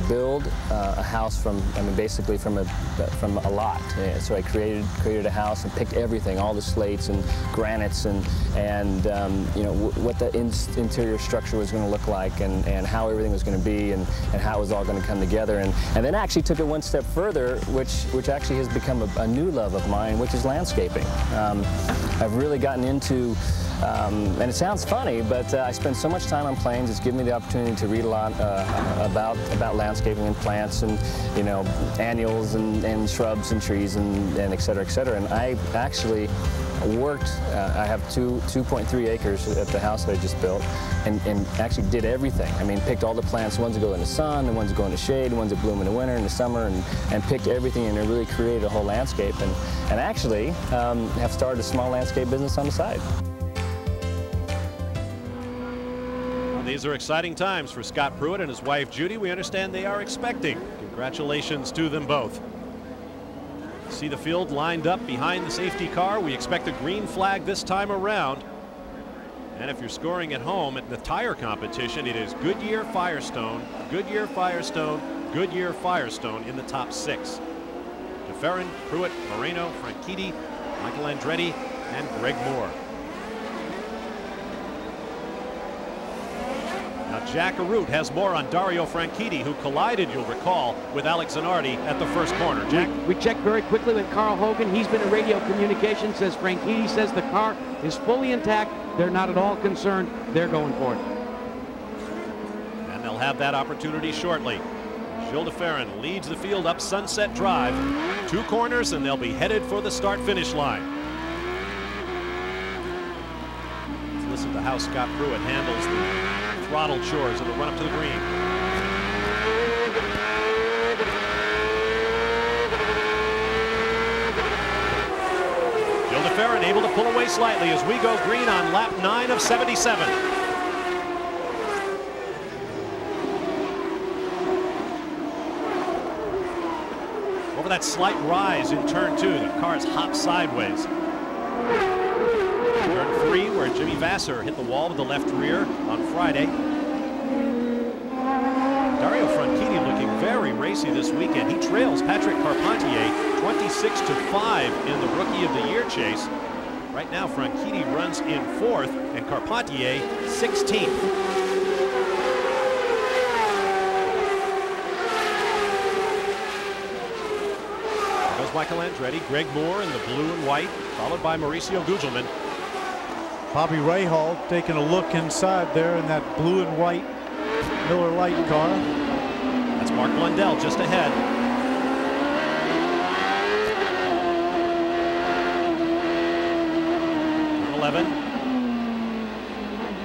build a house from, basically from a lot. So I created a house and picked everything, all the slates and granites and you know, what the interior structure was going to look like, and how everything was going to be, and how it was all going to come together, and then actually took it one step further, which actually has become a new love of mine, which is landscaping. I've really gotten into, and it sounds funny, but I spend so much time on planes. It's given me the opportunity to read a lot about landscaping and plants, and you know, annuals and shrubs and trees and et cetera, et cetera. And I actually worked, I have 2.3 acres at the house that I just built, and actually did everything. I mean, picked all the plants, the ones that go in the sun, the ones that go in the shade, the ones that bloom in the winter and the summer, and picked everything, and really created a whole landscape, and actually have started a small landscape business on the side. These are exciting times for Scott Pruitt and his wife Judy. We understand they are expecting. Congratulations to them both. See the field lined up behind the safety car. We expect a green flag this time around. And if you're scoring at home at the tire competition, it is Goodyear, Firestone, Goodyear, Firestone, Goodyear, Firestone in the top 6. DeFerrin, Pruitt, Moreno, Franchitti, Michael Andretti, and Greg Moore. Now Jack Arute has more on Dario Franchitti, who collided, you'll recall, with Alex Zanardi at the first corner. Jack? We checked very quickly with Carl Hogan. He's been in radio communication, says Franchitti says the car is fully intact. They're not at all concerned. They're going for it. And they'll have that opportunity shortly. Gilles DeFerrin leads the field up Sunset Drive. 2 corners, and they'll be headed for the start-finish line. Let's listen to how Scott Pruitt handles the throttle chores of the run up to the green. Gilles DeFerrin able to pull away slightly as we go green on lap 9 of 77. Over that slight rise in turn 2, the cars hop sideways. Turn 3, where Jimmy Vasser hit the wall with the left rear on Friday. Dario Franchitti looking very racy this weekend. He trails Patrick Carpentier 26-5 in the Rookie of the Year chase. Right now, Franchitti runs in 4th and Carpentier 16th. There goes Michael Andretti, Greg Moore in the blue and white, followed by Mauricio Gugelmin. Bobby Rahal taking a look inside there in that blue and white Miller Lite car. That's Mark Blundell just ahead. Turn 11.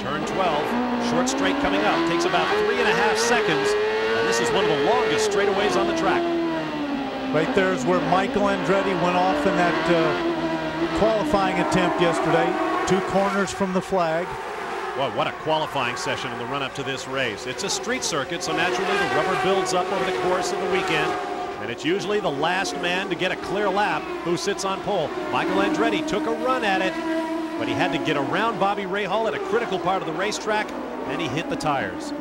Turn 12. Short straight coming up. Takes about 3.5 seconds. And this is one of the longest straightaways on the track. Right there is where Michael Andretti went off in that qualifying attempt yesterday. 2 corners from the flag. Well, what a qualifying session in the run-up to this race. It's a street circuit, so naturally the rubber builds up over the course of the weekend. And it's usually the last man to get a clear lap who sits on pole. Michael Andretti took a run at it, but he had to get around Bobby Rahal at a critical part of the racetrack, and he hit the tires.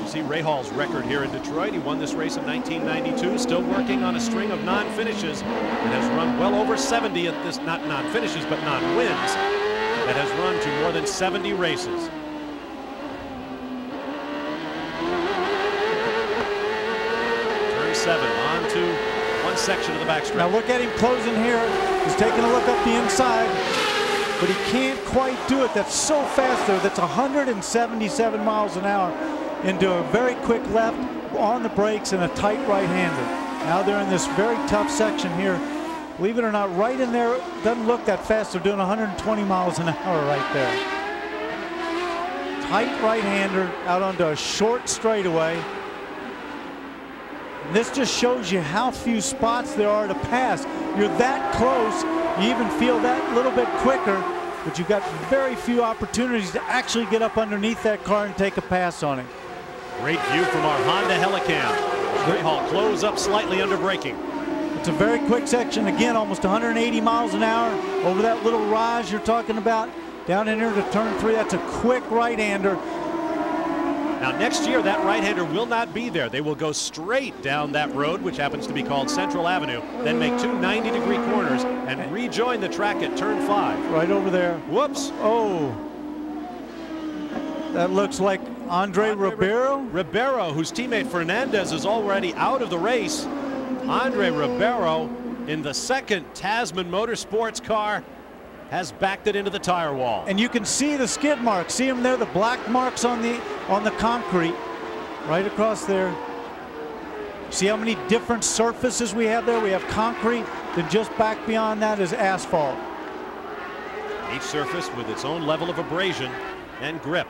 See Rahal's record here in Detroit. He won this race in 1992, still working on a string of non-finishes, and has run well over 70 at this, not non-finishes, but non-wins, that has run to more than 70 races. Turn 7, on to one section of the backstretch. Now look at him closing here. He's taking a look up the inside, but he can't quite do it. That's so fast there. That's 177 miles an hour. Into a very quick left on the brakes and a tight right-hander. Now they're in this very tough section here. Believe it or not, right in there, doesn't look that fast. They're doing 120 miles an hour right there. Tight right-hander out onto a short straightaway. And this just shows you how few spots there are to pass. You're that close, you even feel that little bit quicker, but you've got very few opportunities to actually get up underneath that car and take a pass on it. Great view from our Honda Helicam. Hall close up slightly under braking. It's a very quick section. Again, almost 180 miles an hour over that little rise you're talking about. Down in here to turn 3. That's a quick right-hander. Now next year that right-hander will not be there. They will go straight down that road, which happens to be called Central Avenue, then make 2 90-degree corners and rejoin the track at turn 5. Right over there. Whoops. Oh. That looks like Andre Ribeiro. Ribeiro, whose teammate Fernandez is already out of the race. Andre Ribeiro in the second Tasman Motorsports car has backed it into the tire wall. And you can see the skid marks. See them there, the black marks on the concrete, right across there. See how many different surfaces we have there? We have concrete, then just back beyond that is asphalt. Each surface with its own level of abrasion and grip.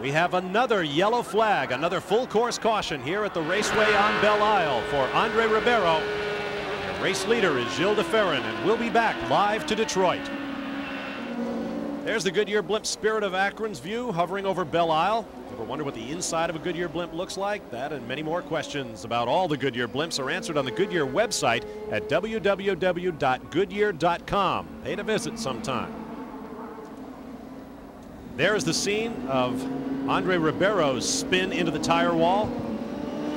We have another yellow flag, another full course caution here at the raceway on Belle Isle for Andre Ribeiro. The race leader is Gilles de Ferran, and we'll be back live to Detroit. There's the Goodyear blimp Spirit of Akron's view hovering over Belle Isle. Ever wonder what the inside of a Goodyear blimp looks like? That and many more questions about all the Goodyear blimps are answered on the Goodyear website at www.goodyear.com. Pay to visit sometime. There's the scene of Andre Ribeiro's spin into the tire wall.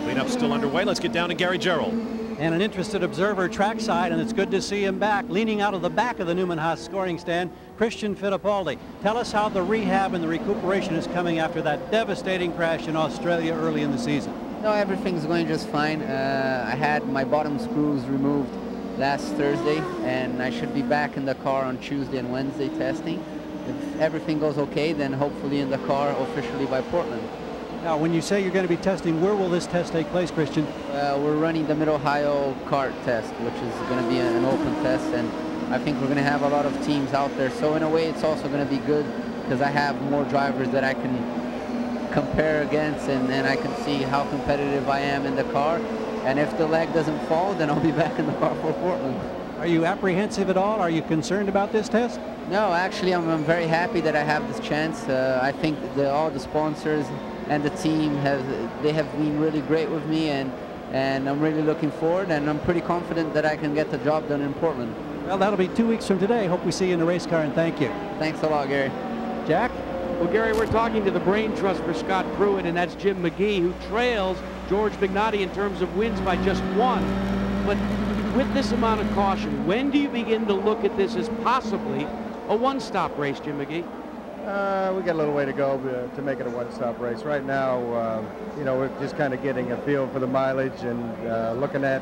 Cleanup still underway. Let's get down to Gary Gerald. And an interested observer trackside, and it's good to see him back. Leaning out of the back of the Newman Haas scoring stand, Christian Fittipaldi. Tell us how the rehab and the recuperation is coming after that devastating crash in Australia early in the season. No, everything's going just fine. I had my bottom screws removed last Thursday, and I should be back in the car on Tuesday and Wednesday testing. If everything goes okay, then hopefully in the car officially by Portland. Now, when you say you're going to be testing, where will this test take place, Christian? We're running the Mid-Ohio kart test, which is going to be an open test, and I think we're going to have a lot of teams out there. So in a way, it's also going to be good because I have more drivers that I can compare against, and then I can see how competitive I am in the car. And if the leg doesn't fall, then I'll be back in the car for Portland. Are you apprehensive at all? Are you concerned about this test? No, actually, I'm very happy that I have this chance. I think all the sponsors and the team have been really great with me, and I'm really looking forward, and I'm pretty confident that I can get the job done in Portland. Well, that'll be 2 weeks from today. Hope we see you in the race car, and thank you. Thanks a lot, Gary. Jack? Well, Gary, we're talking to the brain trust for Scott Pruitt, and that's Jim McGee, who trails George Bignotti in terms of wins by just 1. But with this amount of caution, when do you begin to look at this as possibly a one-stop race, Jim McGee? We got a little way to go to make it a one-stop race. Right now, you know, we're just kind of getting a feel for the mileage and looking at,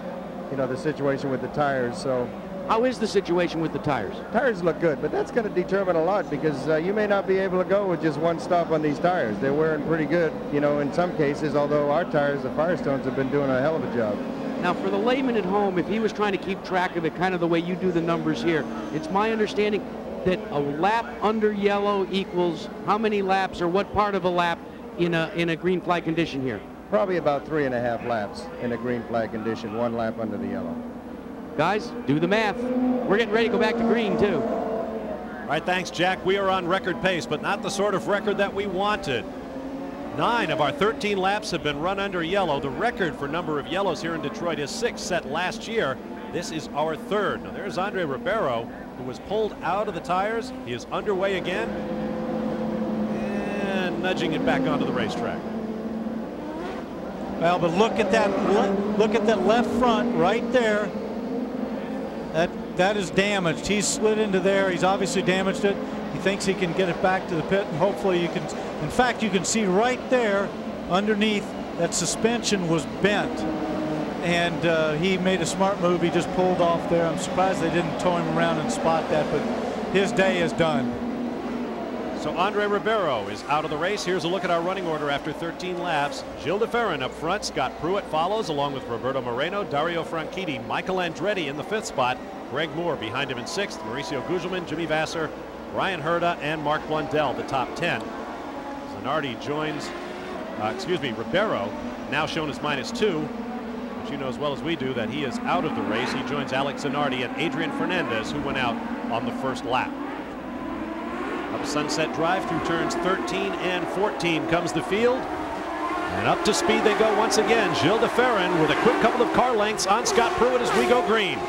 you know, the situation with the tires. So, how is the situation with the tires? Tires look good, but that's going to determine a lot because you may not be able to go with just one stop on these tires. They're wearing pretty good, you know, in some cases, although our tires, the Firestones, have been doing a hell of a job. Now, for the layman at home, if he was trying to keep track of it kind of the way you do the numbers here, it's my understanding that a lap under yellow equals how many laps or what part of a lap in a green flag condition here? Probably about 3.5 laps in a green flag condition, 1 lap under the yellow. Guys, do the math. We're getting ready to go back to green, too. All right, thanks, Jack. We are on record pace, but not the sort of record that we wanted. 9 of our 13 laps have been run under yellow. The record for number of yellows here in Detroit is 6, set last year. This is our 3rd. Now, there's Andre Ribeiro, who was pulled out of the tires. He is underway again and nudging it back onto the racetrack. Well, but look at that left front right there. That is damaged. He's slid into there. He's obviously damaged it. He thinks he can get it back to the pit, and hopefully you can. In fact, you can see right there underneath that suspension was bent, and he made a smart move. He just pulled off there. I'm surprised they didn't tow him around and spot that, but his day is done. So Andre Ribeiro is out of the race. Here's a look at our running order after 13 laps. Gilles de Ferran up front. Scott Pruitt follows along with Roberto Moreno, Dario Franchitti, Michael Andretti in the 5th spot. Greg Moore behind him in 6th. Mauricio Gugelmin, Jimmy Vasser, Ryan Herda, and Mark Blundell, the top 10. Zanardi joins, Ribeiro, now shown as -2. But you know as well as we do that he is out of the race. He joins Alex Zanardi and Adrian Fernandez, who went out on the 1st lap. Up Sunset Drive through turns 13 and 14 comes the field. And up to speed they go once again. Gilles de Ferran with a quick couple of car lengths on Scott Pruitt as we go green.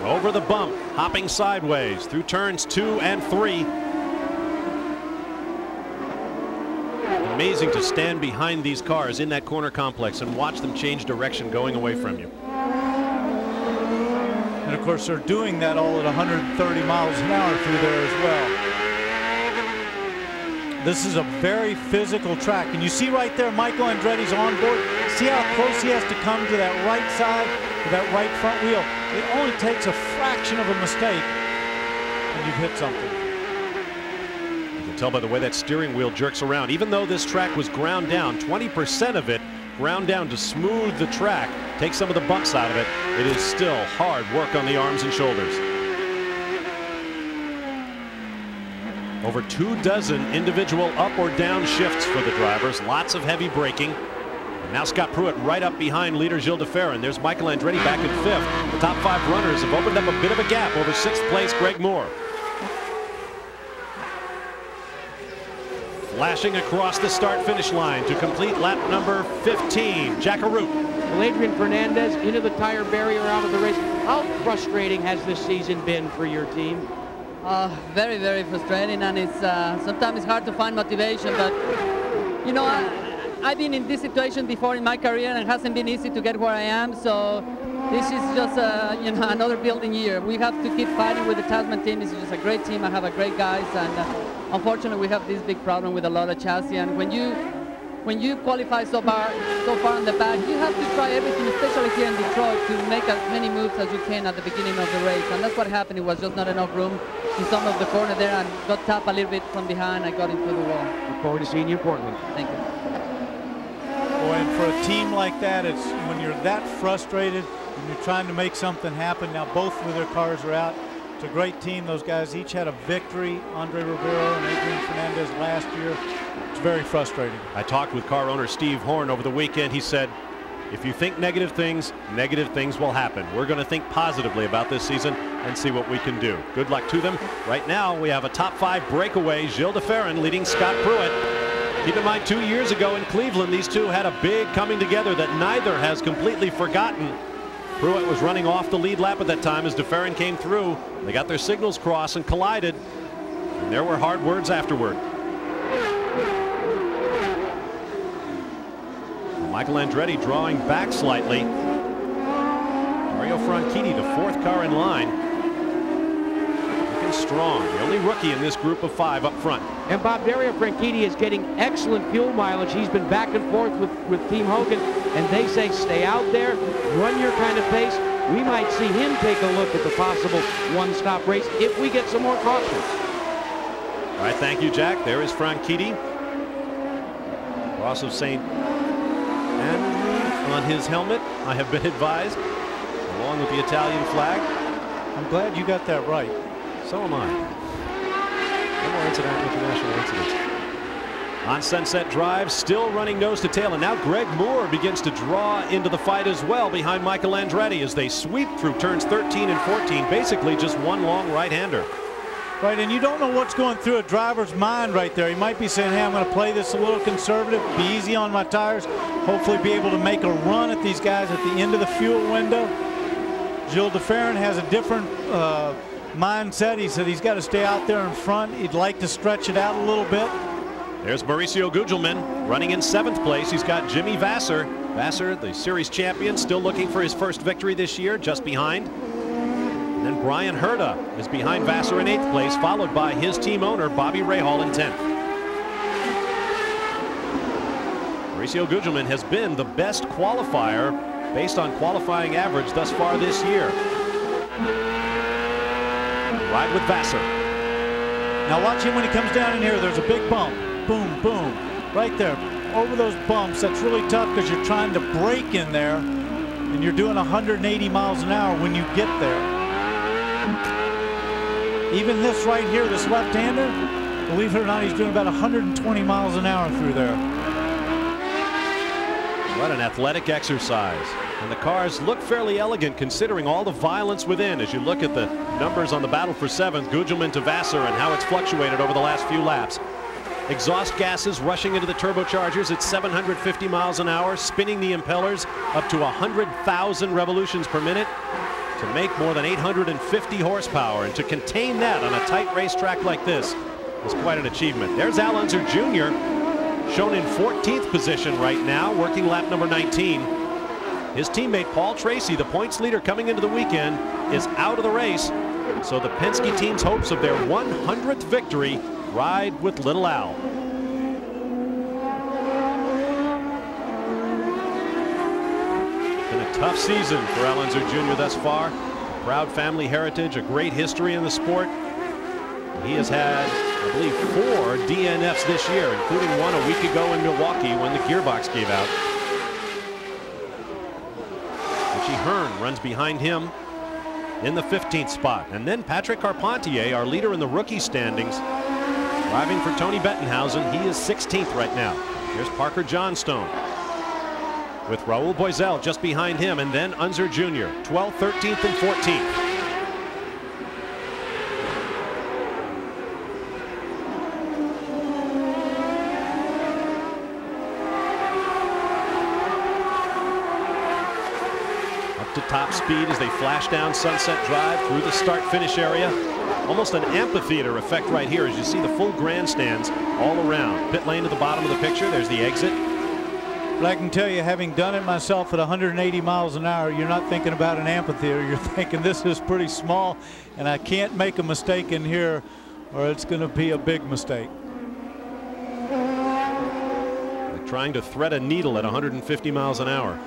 Over the bump, hopping sideways through turns 2 and 3. Amazing to stand behind these cars in that corner complex and watch them change direction going away from you. And of course, they're doing that all at 130 miles an hour through there as well. This is a very physical track. And you see right there, Michael Andretti's on board. See how close he has to come to that right side, to that right front wheel. It only takes a fraction of a mistake and you've hit something. You can tell by the way that steering wheel jerks around. Even though this track was ground down, 20% of it ground down to smooth the track, take some of the bumps out of it, it is still hard work on the arms and shoulders. Over 24 individual up or down shifts for the drivers, lots of heavy braking. Now Scott Pruitt right up behind leader Gilles de Ferran. There's Michael Andretti back in 5th. The top 5 runners have opened up a bit of a gap over 6th place Greg Moore. Flashing across the start-finish line to complete lap number 15, Jack Arute. Well, Adrian Fernandez into the tire barrier out of the race. How frustrating has this season been for your team? Very, very frustrating, and it's sometimes it's hard to find motivation, but you know, I've been in this situation before in my career, and it hasn't been easy to get where I am. So this is just you know, another building year. We have to keep fighting with the Tasman team. It's just a great team. I have a great guys, and unfortunately, we have this big problem with a lot of chassis. And when you qualify so far in the back, you have to try everything, especially here in Detroit, to make as many moves as you can at the beginning of the race. And that's what happened. It was just not enough room in some of the corner there, and got tapped a little bit from behind. I got into the wall. Look forward to seeing you in Portland. Thank you. Boy, and for a team like that, it's when you're that frustrated and you're trying to make something happen. Now both of their cars are out. It's a great team. Those guys each had a victory. Andre Rivera and Adrian Fernandez last year. It's very frustrating. I talked with car owner Steve Horn over the weekend. He said, if you think negative things will happen. We're going to think positively about this season and see what we can do. Good luck to them. Right now, we have a top 5 breakaway. Gilles de Ferran leading Scott Pruitt. Keep in mind, 2 years ago in Cleveland, these two had a big coming together that neither has completely forgotten. Pruitt was running off the lead lap at that time as de Ferran came through. They got their signals crossed and collided, and there were hard words afterward. Michael Andretti drawing back slightly. Mario Franchitti, the 4th car in line. Looking strong. The only rookie in this group of 5 up front. And Bob, Dario Franchitti is getting excellent fuel mileage. He's been back and forth with Team Hogan, and they say stay out there, run your kind of pace. We might see him take a look at the possible one-stop race if we get some more cautions. All right, thank you, Jack. There is Franchitti. Cross of St. Andrew on his helmet, I have been advised, along with the Italian flag. I'm glad you got that right. So am I. No more international incidents. On Sunset Drive, still running nose to tail, and now Greg Moore begins to draw into the fight as well behind Michael Andretti as they sweep through turns 13 and 14, basically just one long right-hander. Right, and you don't know what's going through a driver's mind right there. He might be saying, hey, I'm going to play this a little conservative, be easy on my tires, hopefully be able to make a run at these guys at the end of the fuel window. Gilles de Ferran has a different mindset. He said he's got to stay out there in front. He'd like to stretch it out a little bit. There's Mauricio Gugelmin running in 7th place. He's got Jimmy Vasser. Vasser, the series champion, still looking for his first victory this year, just behind. And then Brian Herta is behind Vasser in 8th place, followed by his team owner, Bobby Rahal, in 10th. Mauricio Gugelmin has been the best qualifier based on qualifying average thus far this year. Ride with Vasser. Now watch him when he comes down in here. There's a big bump. Boom, boom. Right there. Over those bumps. That's really tough because you're trying to brake in there and you're doing 180 miles an hour when you get there. Even this right here, this left-hander, believe it or not, he's doing about 120 miles an hour through there. What an athletic exercise. And the cars look fairly elegant considering all the violence within. As you look at the numbers on the battle for 7th, Gugelmin to Vassar, and how it's fluctuated over the last few laps. Exhaust gases rushing into the turbochargers at 750 miles an hour, spinning the impellers up to 100,000 revolutions per minute to make more than 850 horsepower. And to contain that on a tight racetrack like this is quite an achievement. There's Al Unser Jr. shown in 14th position right now, working lap number 19. His teammate Paul Tracy, the points leader coming into the weekend, is out of the race. So the Penske team's hopes of their 100th victory ride with Little Al. Been a tough season for Al Unser Jr. thus far. A proud family heritage, a great history in the sport. He has had, I believe, 4 DNFs this year, including one a week ago in Milwaukee when the gearbox gave out. Richie Hearn runs behind him in the 15th spot. And then Patrick Carpentier, our leader in the rookie standings, driving for Tony Bettenhausen. He is 16th right now. Here's Parker Johnstone with Raul Boesel just behind him, and then Unser Jr. 12th, 13th, and 14th. To top speed as they flash down Sunset Drive through the start-finish area. Almost an amphitheater effect right here as you see the full grandstands all around. Pit lane to the bottom of the picture. There's the exit. But I can tell you, having done it myself at 180 miles an hour, you're not thinking about an amphitheater. You're thinking this is pretty small, and I can't make a mistake in here or it's going to be a big mistake. Like trying to thread a needle at 150 miles an hour.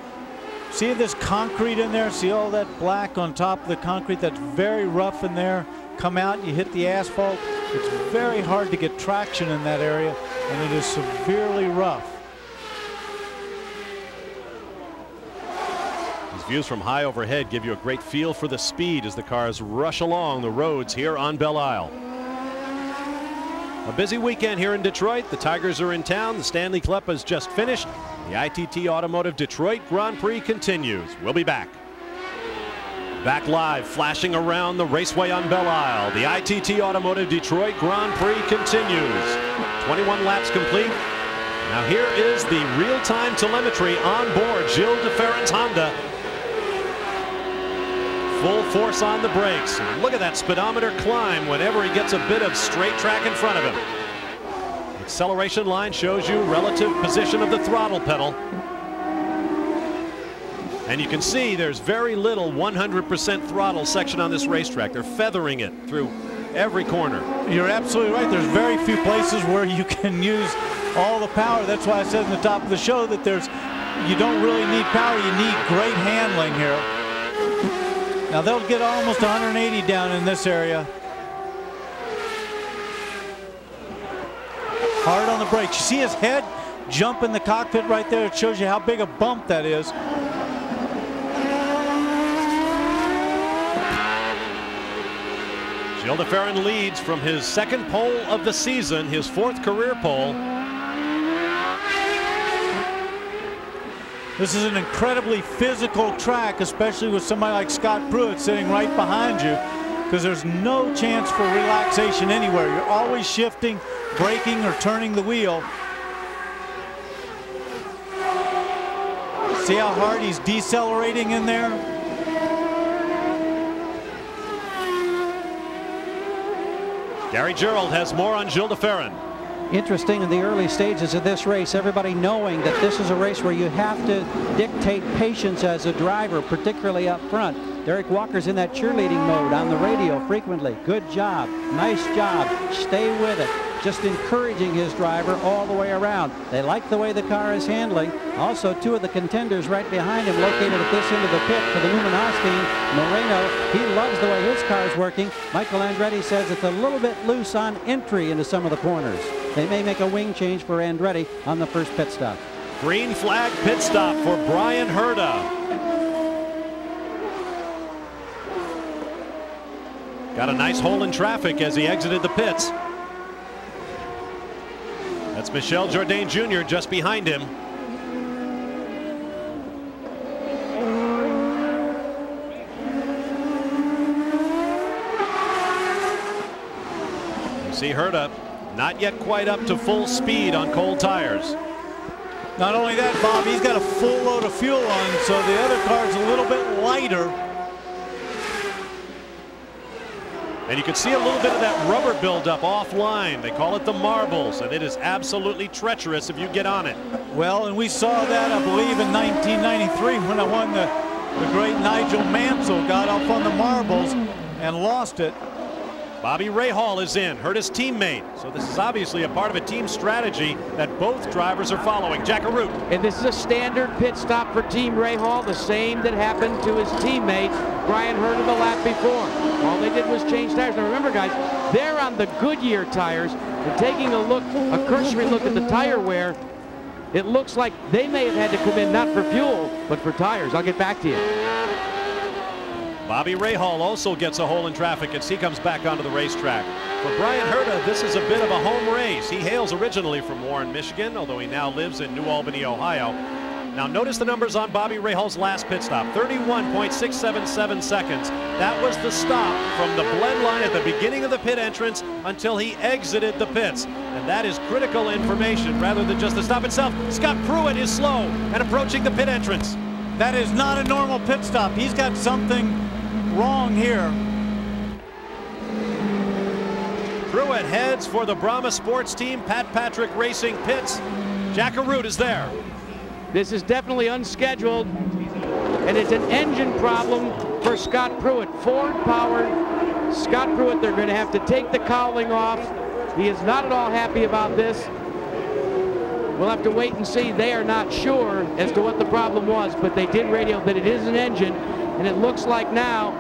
See this concrete in there? See all that black on top of the concrete? That's very rough in there. Come out, you hit the asphalt. It's very hard to get traction in that area, and it is severely rough. These views from high overhead give you a great feel for the speed as the cars rush along the roads here on Belle Isle. A busy weekend here in Detroit. The Tigers are in town. The Stanley Cup has just finished. The ITT Automotive Detroit Grand Prix continues. We'll be back. Back live, flashing around the raceway on Belle Isle. The ITT Automotive Detroit Grand Prix continues. 21 laps complete. Now here is the real-time telemetry on board Gilles de Ferran's Honda. Full force on the brakes. And look at that speedometer climb whenever he gets a bit of straight track in front of him. Acceleration line shows you relative position of the throttle pedal. And you can see there's very little 100% throttle section on this racetrack. They're feathering it through every corner. You're absolutely right. There's very few places where you can use all the power. That's why I said in the top of the show that you don't really need power. You need great handling here. Now they'll get almost 180 down in this area. Hard on the brakes. You see his head jump in the cockpit right there. It shows you how big a bump that is. Gilles de Ferran leads from his second pole of the season, his 4th career pole. This is an incredibly physical track, especially with somebody like Scott Pruitt sitting right behind you, because there's no chance for relaxation anywhere. You're always shifting, braking, or turning the wheel. See how hard he's decelerating in there? Gary Gerald has more on Gilles de Ferran. Interesting in the early stages of this race, everybody knowing that this is a race where you have to dictate patience as a driver, particularly up front. Derek Walker's in that cheerleading mode on the radio frequently. Good job, nice job, stay with it. Just encouraging his driver all the way around. They like the way the car is handling. Also, 2 of the contenders right behind him located at this end of the pit for the Newman Austin. Moreno, he loves the way his car is working. Michael Andretti says it's a little bit loose on entry into some of the corners. They may make a wing change for Andretti on the first pit stop. Green flag pit stop for Brian Herta. Got a nice hole in traffic as he exited the pits. That's Michel Jourdain Jr. just behind him. See Herta not yet quite up to full speed on cold tires. Not only that, Bob, he's got a full load of fuel on, so the other car's a little bit lighter. And you can see a little bit of that rubber buildup offline. They call it the marbles, and it is absolutely treacherous if you get on it. Well, and we saw that, I believe, in 1993 when I won the great Nigel Mansell got up on the marbles and lost it. Bobby Rahal is in, Herta's teammate. So this is obviously a part of a team strategy that both drivers are following. Jack Arute. And this is a standard pit stop for Team Rahal, the same that happened to his teammate Brian Herta the lap before. All they did was change tires. Now remember, guys, they're on the Goodyear tires. And taking a cursory look at the tire wear, it looks like they may have had to come in not for fuel, but for tires. I'll get back to you. Bobby Rahal also gets a hole in traffic as he comes back onto the racetrack. For Brian Herta, this is a bit of a home race. He hails originally from Warren, Michigan, although he now lives in New Albany, Ohio. Now notice the numbers on Bobby Rahal's last pit stop, 31.677 seconds. That was the stop from the blend line at the beginning of the pit entrance until he exited the pits. And that is critical information rather than just the stop itself. Scott Pruitt is slow and approaching the pit entrance. That is not a normal pit stop. He's got something wrong here. Pruitt heads for the Brahma Sports Team, Pat Patrick Racing pits. Jack Arute is there. This is definitely unscheduled, and it's an engine problem for Scott Pruitt. Ford-powered Scott Pruitt, they're going to have to take the cowling off. He is not at all happy about this. We'll have to wait and see. They are not sure as to what the problem was, but they did radio that it is an engine, and it looks like now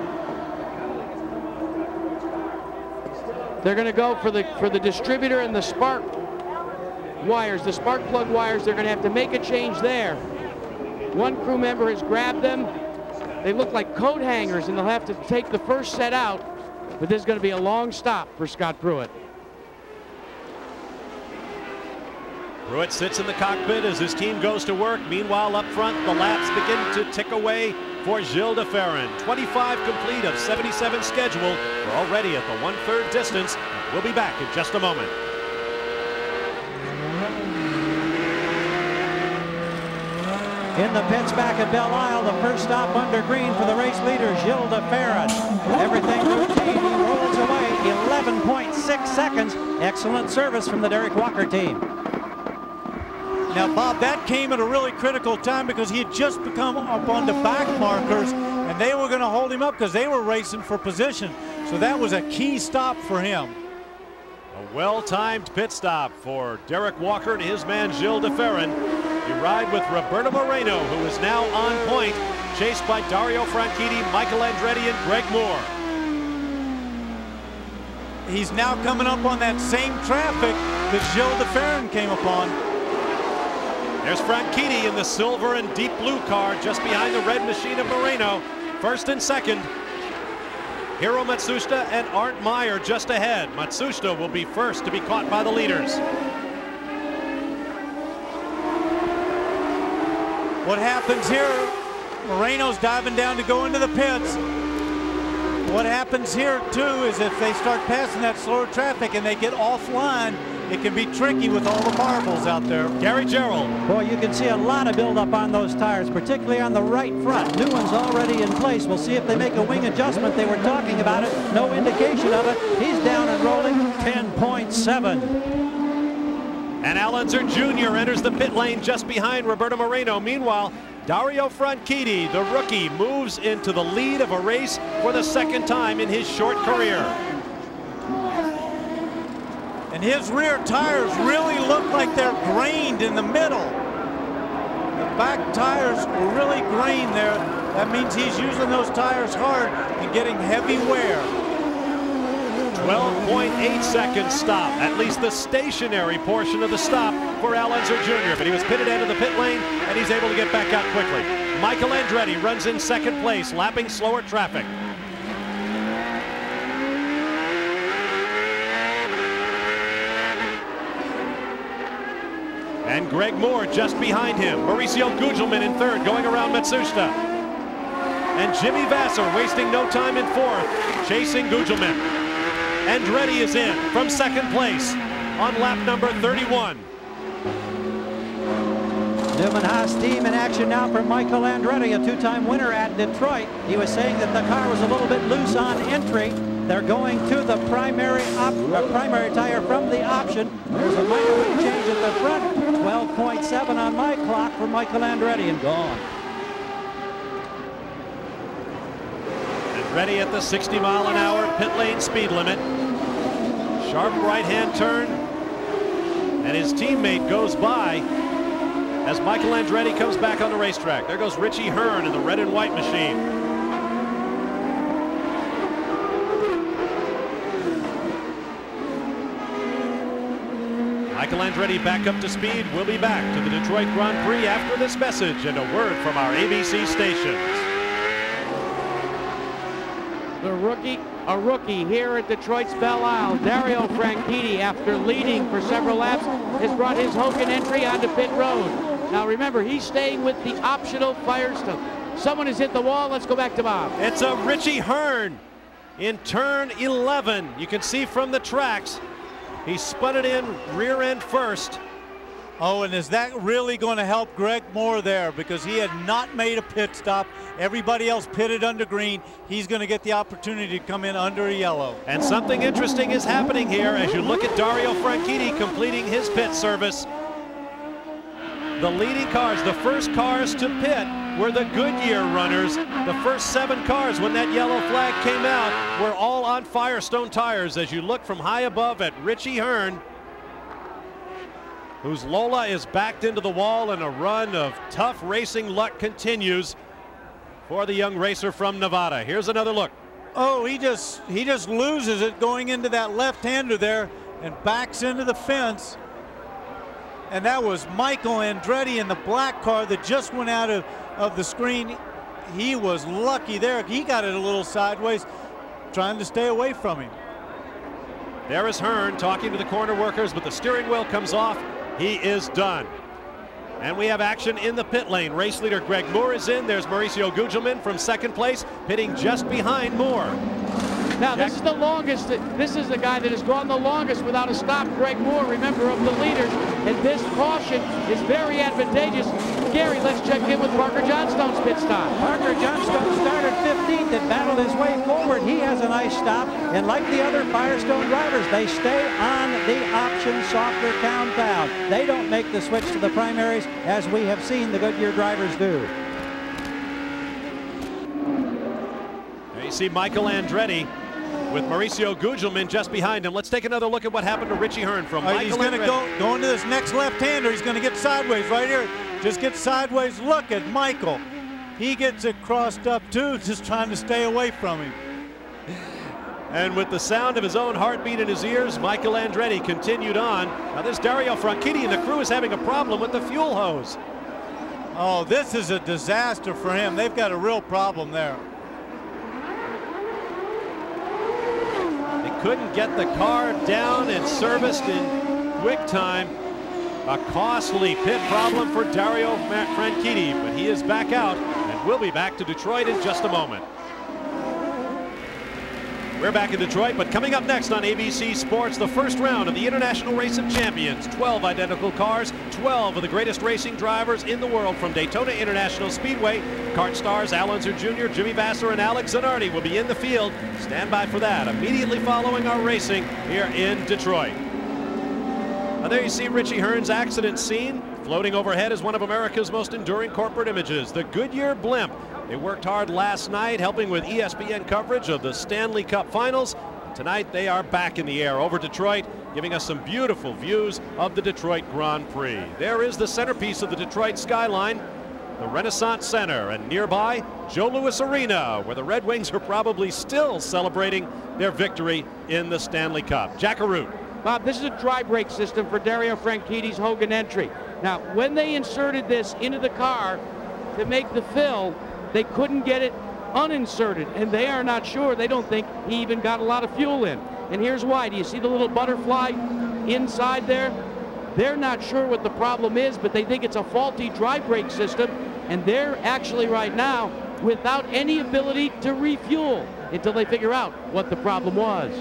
they're going to go for the distributor and the spark wires, the spark plug wires. They're going to have to make a change there. One crew member has grabbed them. They look like coat hangers, and they'll have to take the first set out, but this is going to be a long stop for Scott Pruitt. Pruitt sits in the cockpit as his team goes to work. Meanwhile, up front, the laps begin to tick away for Gilles de Ferran. 25 complete of 77 scheduled. We're already at the 1/3 distance. We'll be back in just a moment. In the pits back at Belle Isle, the first stop under green for the race leader, Gilles de Ferran. Everything routine, he rolls away, 11.6 seconds. Excellent service from the Derek Walker team. Now, Bob, that came at a really critical time because he had just become up on the back markers, and they were going to hold him up because they were racing for position. So that was a key stop for him. A well-timed pit stop for Derek Walker and his man Gilles de Ferran. You ride with Roberto Moreno, who is now on point, chased by Dario Franchitti, Michael Andretti, and Greg Moore. He's now coming up on that same traffic that Gilles de Ferran came upon. There's Franchitti in the silver and deep blue car just behind the red machine of Moreno. First and second. Hiro Matsushita and Art Meyer just ahead. Matsushita will be first to be caught by the leaders. What happens here? Moreno's diving down to go into the pits. What happens here too is if they start passing that slower traffic and they get offline, it can be tricky with all the marbles out there. Gary Gerald. Boy, you can see a lot of buildup on those tires, particularly on the right front. New one's already in place. We'll see if they make a wing adjustment. They were talking about it. No indication of it. He's down and rolling 10.7. And Al Unser Jr. enters the pit lane just behind Roberto Moreno. Meanwhile, Dario Franchitti, the rookie, moves into the lead of a race for the second time in his short career. And his rear tires really look like they're grained in the middle. The back tires were really grained there. That means he's using those tires hard and getting heavy wear. 12.8 seconds stop, at least the stationary portion of the stop for Al Unser Jr. But he was pitted into the pit lane, and he's able to get back out quickly. Michael Andretti runs in second place, lapping slower traffic. And Greg Moore just behind him. Mauricio Gugelmin in third, going around Matsushita. And Jimmy Vasser wasting no time in fourth, chasing Gugelmin. Andretti is in from second place on lap number 31. Newman Haas team in action now for Michael Andretti, a two-time winner at Detroit. He was saying that the car was a little bit loose on entry. They're going to the primary tire from the option. There's a minor wing change at the front. 12.7 on my clock for Michael Andretti, and gone. Andretti at the 60-mile-an-hour pit lane speed limit. Sharp right-hand turn, and his teammate goes by as Michael Andretti comes back on the racetrack. There goes Richie Hearn in the red and white machine. Michael Andretti back up to speed. We'll be back to the Detroit Grand Prix after this message and a word from our ABC stations. A rookie here at Detroit's Belle Isle, Dario Franchitti, after leading for several laps, has brought his Hogan entry onto pit road. Now remember, he's staying with the optional Firestone. Someone has hit the wall. Let's go back to Bob. It's a Richie Hearn in turn 11. You can see from the tracks, he spun it in rear end first. Oh, and is that really going to help Greg Moore there? Because he had not made a pit stop. Everybody else pitted under green. He's going to get the opportunity to come in under a yellow. And something interesting is happening here as you look at Dario Franchitti completing his pit service. The leading cars, the first cars to pit, were the Goodyear runners. The first 7 cars when that yellow flag came out were all on Firestone tires. As you look from high above at Richie Hearn, whose Lola is backed into the wall, and a run of tough racing luck continues for the young racer from Nevada. Here's another look. Oh, he just loses it going into that left-hander there and backs into the fence. And that was Michael Andretti in the black car that just went out of the screen. He was lucky there. He got it a little sideways, trying to stay away from him. There is Hearn talking to the corner workers, but the steering wheel comes off. He is done. And we have action in the pit lane. Race leader Greg Moore is in. There's Mauricio Gugelmin from second place, pitting just behind Moore. Now, this is the longest. This is the guy that has gone the longest without a stop. Greg Moore, remember, of the leaders. And this caution is very advantageous. Gary, let's check in with Parker Johnstone's pit stop. Parker Johnstone started 15th and battled his way forward. He has a nice stop. And like the other Firestone drivers, they stay on the option softer countdown. They don't make the switch to the primaries, as we have seen the Goodyear drivers do. There you see Michael Andretti with Mauricio Gugelmin just behind him. Let's take another look at what happened to Richie Hearn from Michael He's going to go into this next left-hander. He's going to get sideways right here. Just get sideways. Look at Michael. He gets it crossed up too, just trying to stay away from him. And with the sound of his own heartbeat in his ears, Michael Andretti continued on. Now there's Dario Franchitti, and the crew is having a problem with the fuel hose. Oh, this is a disaster for him. They've got a real problem there. Couldn't get the car down and serviced in quick time. A costly pit problem for Dario Franchitti, but he is back out, and we'll be back to Detroit in just a moment. We're back in Detroit, but coming up next on ABC Sports, the first round of the International Race of Champions. 12 identical cars, 12 of the greatest racing drivers in the world from Daytona International Speedway. Kart stars Al Unser Jr., Jimmy Vasser, and Alex Zanardi will be in the field. Stand by for that immediately following our racing here in Detroit. Now there you see Richie Hearn's accident scene. Floating overhead is one of America's most enduring corporate images, the Goodyear blimp. They worked hard last night helping with ESPN coverage of the Stanley Cup Finals. Tonight they are back in the air over Detroit, giving us some beautiful views of the Detroit Grand Prix. There is the centerpiece of the Detroit skyline, the Renaissance Center, and nearby Joe Louis Arena, where the Red Wings are probably still celebrating their victory in the Stanley Cup. Jack Arute. Bob, this is a dry brake system for Dario Franchitti's Hogan entry. Now, when they inserted this into the car to make the fill, they couldn't get it uninserted, and they are not sure. They don't think he even got a lot of fuel in. And here's why. Do you see the little butterfly inside there? They're not sure what the problem is, but they think it's a faulty dry brake system, and they're actually right now without any ability to refuel until they figure out what the problem was.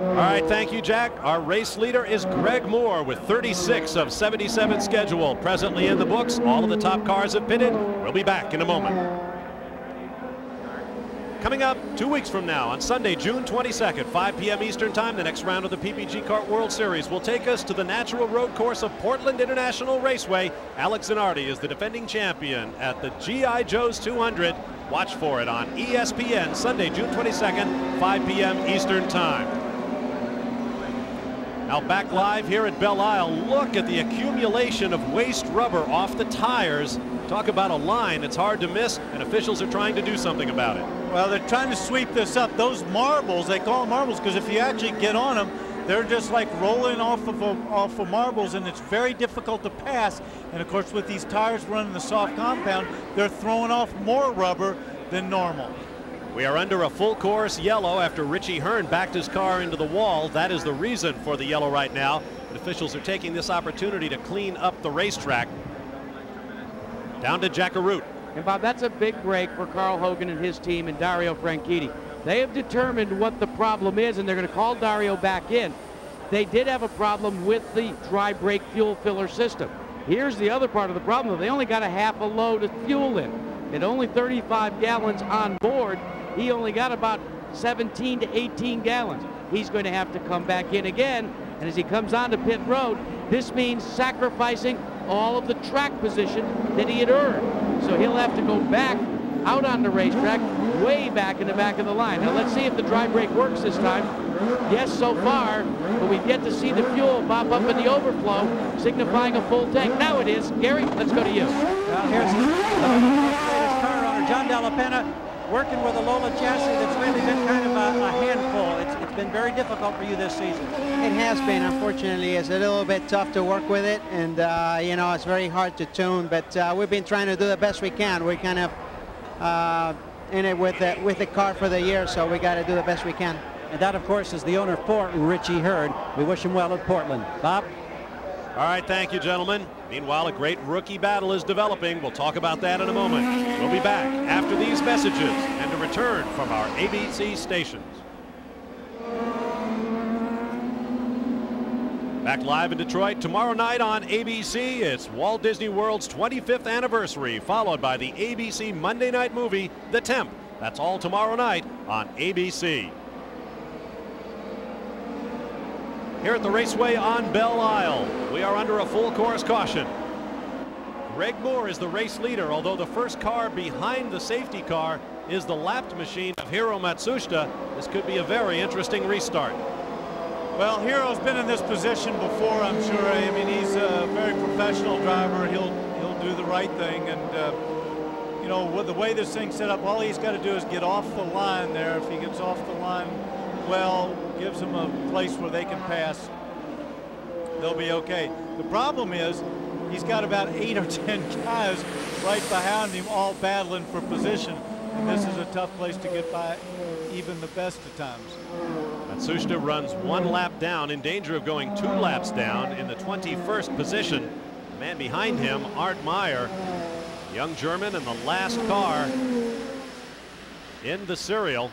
All right, thank you, Jack. Our race leader is Greg Moore with 36 of 77 scheduled. Presently in the books, all of the top cars have pitted. We'll be back in a moment. Coming up 2 weeks from now on Sunday, June 22nd, 5 p.m. Eastern Time, the next round of the PPG Kart World Series will take us to the natural road course of Portland International Raceway. Alex Zanardi is the defending champion at the G.I. Joe's 200. Watch for it on ESPN Sunday, June 22nd, 5 p.m. Eastern Time. Now back live here at Belle Isle. Look at the accumulation of waste rubber off the tires. Talk about a line it's hard to miss, and officials are trying to do something about it. Well, they're trying to sweep this up. Those marbles, they call them marbles because if you actually get on them, they're just like rolling off of marbles, and it's very difficult to pass. And of course, with these tires running the soft compound, they're throwing off more rubber than normal. We are under a full course yellow after Richie Hearn backed his car into the wall. That is the reason for the yellow right now. And officials are taking this opportunity to clean up the racetrack. Down to Jackaroot. And Bob, that's a big break for Carl Hogan and his team and Dario Franchitti. They have determined what the problem is, and they're going to call Dario back in. They did have a problem with the dry brake fuel filler system. Here's the other part of the problem. They only got a half a load of fuel in. At only 35 gallons on board, he only got about 17 to 18 gallons. He's going to have to come back in again, and as he comes onto pit road, this means sacrificing all of the track position that he had earned. So he'll have to go back out on the racetrack, way back in the back of the line. Now let's see if the dry brake works this time. Yes, so far, but we've yet to see the fuel pop up in the overflow, signifying a full tank. Now it is. Gary, let's go to you. Well, here's the car owner, John Della Penna, working with a Lola chassis that's really been kind of a handful. It's been very difficult for you this season. It has been, unfortunately. It's a little bit tough to work with it, and you know, it's very hard to tune, but we've been trying to do the best we can. We're kind of in it with the car for the year, so we got to do the best we can. And that, of course, is the owner for Richie Hearn. We wish him well at Portland. Bob? All right, thank you, gentlemen. Meanwhile, a great rookie battle is developing. We'll talk about that in a moment. We'll be back after these messages and a return from our ABC stations. Back live in Detroit tomorrow night on ABC. It's Walt Disney World's 25th anniversary, followed by the ABC Monday night movie, The Temp. That's all tomorrow night on ABC. Here at the raceway on Belle Isle, we are under a full course caution. Greg Moore is the race leader, although the first car behind the safety car is the lapped machine of Hiro Matsushita. This could be a very interesting restart. Well, Hiro's been in this position before, I'm sure. I mean, he's a very professional driver. He'll do the right thing, and you know, with the way this thing's set up, all he's got to do is get off the line there. If he gets off the line, well, gives them a place where they can pass, they'll be okay. The problem is he's got about 8 or 10 guys right behind him, all battling for position, and this is a tough place to get by even the best of times. Matsushita runs 1 lap down, in danger of going 2 laps down in the 21st position. The man behind him, Art Meyer, young German, and the last car in the serial.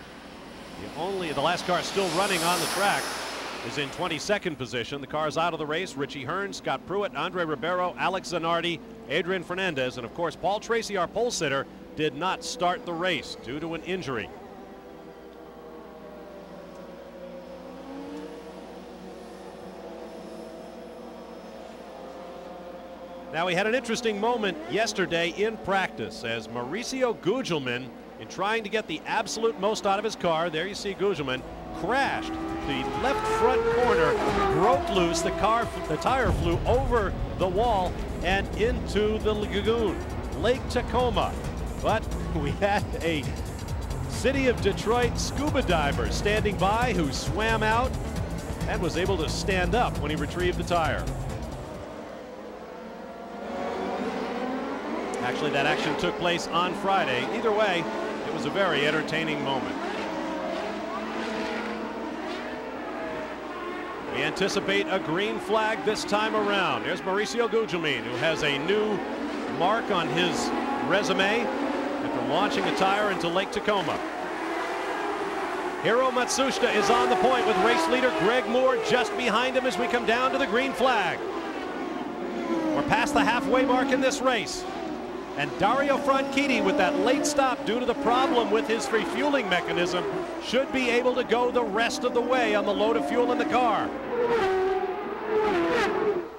The last car still running on the track is in 22nd position. The car's out of the race. Richie Hearn, Scott Pruitt, Andre Ribeiro, Alex Zanardi, Adrian Fernandez, and of course Paul Tracy, our pole sitter, did not start the race due to an injury. Now, we had an interesting moment yesterday in practice as Mauricio Gugelmin, in trying to get the absolute most out of his car, there you see Gugelmin, crashed. The left front corner broke loose. The tire flew over the wall and into the lagoon, Lake Tacoma. But we had a City of Detroit scuba diver standing by who swam out and was able to stand up when he retrieved the tire. Actually, that action took place on Friday. Either way, it was a very entertaining moment. We anticipate a green flag this time around. There's Mauricio Gugelmin, who has a new mark on his resume after launching a tire into Lake Tacoma. Hiro Matsushita is on the point with race leader Greg Moore just behind him as we come down to the green flag. We're past the halfway mark in this race. And Dario Franchitti, with that late stop due to the problem with his refueling mechanism, should be able to go the rest of the way on the load of fuel in the car.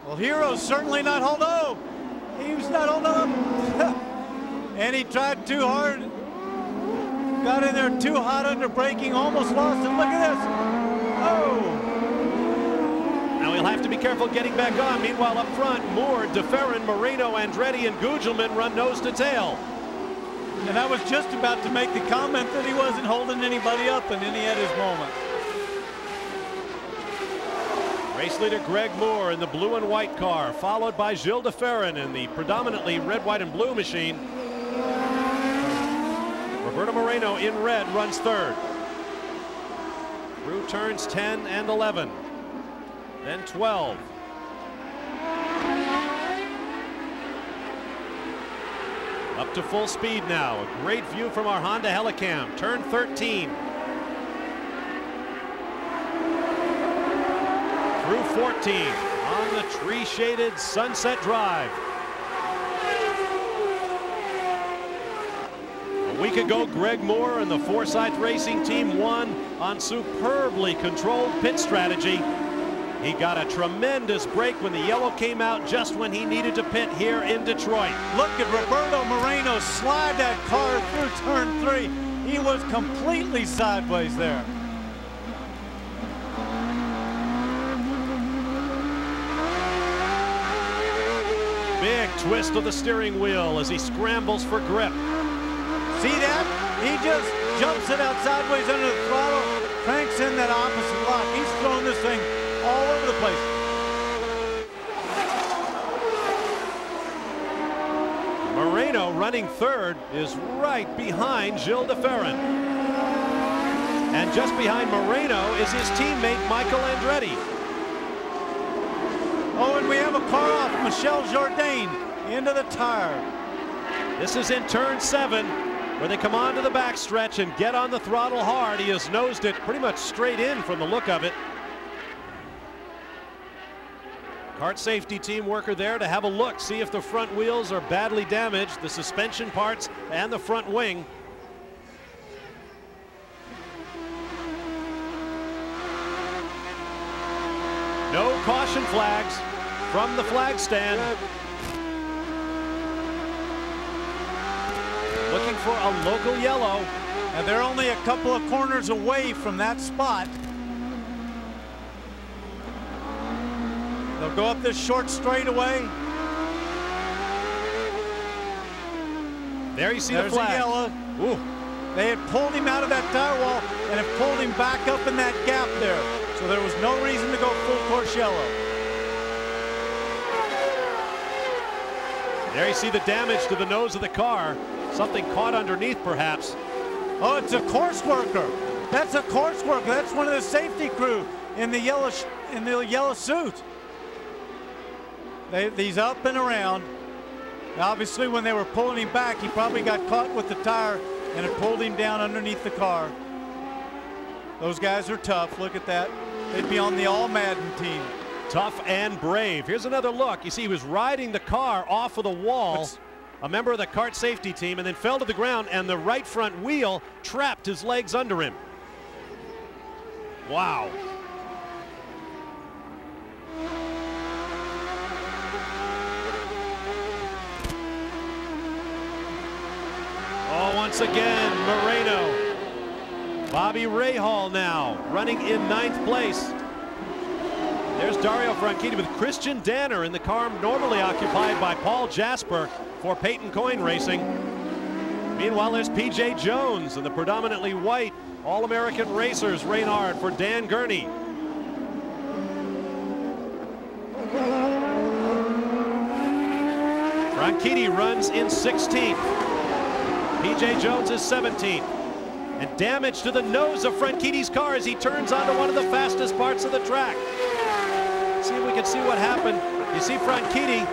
Well, Hiro's certainly not holding up. He was not holding up. And he tried too hard. Got in there too hot under braking, almost lost it. Look at this. Oh. Now he'll have to be careful getting back on. Meanwhile, up front, Moore, DeFerrin, Moreno, Andretti, and Gugelmin run nose to tail. And I was just about to make the comment that he wasn't holding anybody up, and then he had his moment. Race leader Greg Moore in the blue and white car, followed by Gilles DeFerrin in the predominantly red, white, and blue machine. Roberto Moreno in red runs third. Through turns 10 and 11. Then 12. Up to full speed now. A great view from our Honda Helicam. Turn 13. Through 14 on the tree-shaded Sunset Drive. A week ago, Greg Moore and the Forsyth Racing Team won on superbly controlled pit strategy. He got a tremendous break when the yellow came out just when he needed to pit here in Detroit. Look at Roberto Moreno slide that car through turn 3. He was completely sideways there. Big twist of the steering wheel as he scrambles for grip. See that? He just jumps it out sideways under the throttle, cranks in that opposite lock. He's throwing this thing all over the place. Moreno, running third, is right behind Gilles DeFerrin. And just behind Moreno is his teammate Michael Andretti. Oh, and we have a car off Michel Jourdain into the tire. This is in turn 7, where they come onto the backstretch and get on the throttle hard. He has nosed it pretty much straight in from the look of it. Kart safety team worker there to have a look, see if the front wheels are badly damaged, the suspension parts and the front wing. No caution flags from the flag stand. Looking for a local yellow. And they're only a couple of corners away from that spot. They'll go up this short straightaway. There you see There's the flag. A yellow. Ooh. They had pulled him out of that tire wall and have pulled him back up in that gap there. So there was no reason to go full course yellow. There you see the damage to the nose of the car. Something caught underneath, perhaps. Oh, it's a course worker. That's a course worker. That's one of the safety crew in the yellow suit. He's up and around. Obviously, when they were pulling him back, he probably got caught with the tire and it pulled him down underneath the car. Those guys are tough. Look at that. They'd be on the all-Madden team. Tough and brave. Here's another look. You see he was riding the car off of the wall, a member of the kart safety team, and then fell to the ground, and the right front wheel trapped his legs under him. Wow. Oh, once again, Moreno. Bobby Rahal now running in 9th place. There's Dario Franchitti with Christian Danner in the car normally occupied by Paul Jasper for Peyton Coyne Racing. Meanwhile, there's P.J. Jones and the predominantly white All-American Racers Reynard for Dan Gurney. Franchitti runs in 16th. P.J. Jones is 17th. And damage to the nose of Franchitti's car as he turns onto one of the fastest parts of the track. See if we can see what happened. You see Franchitti.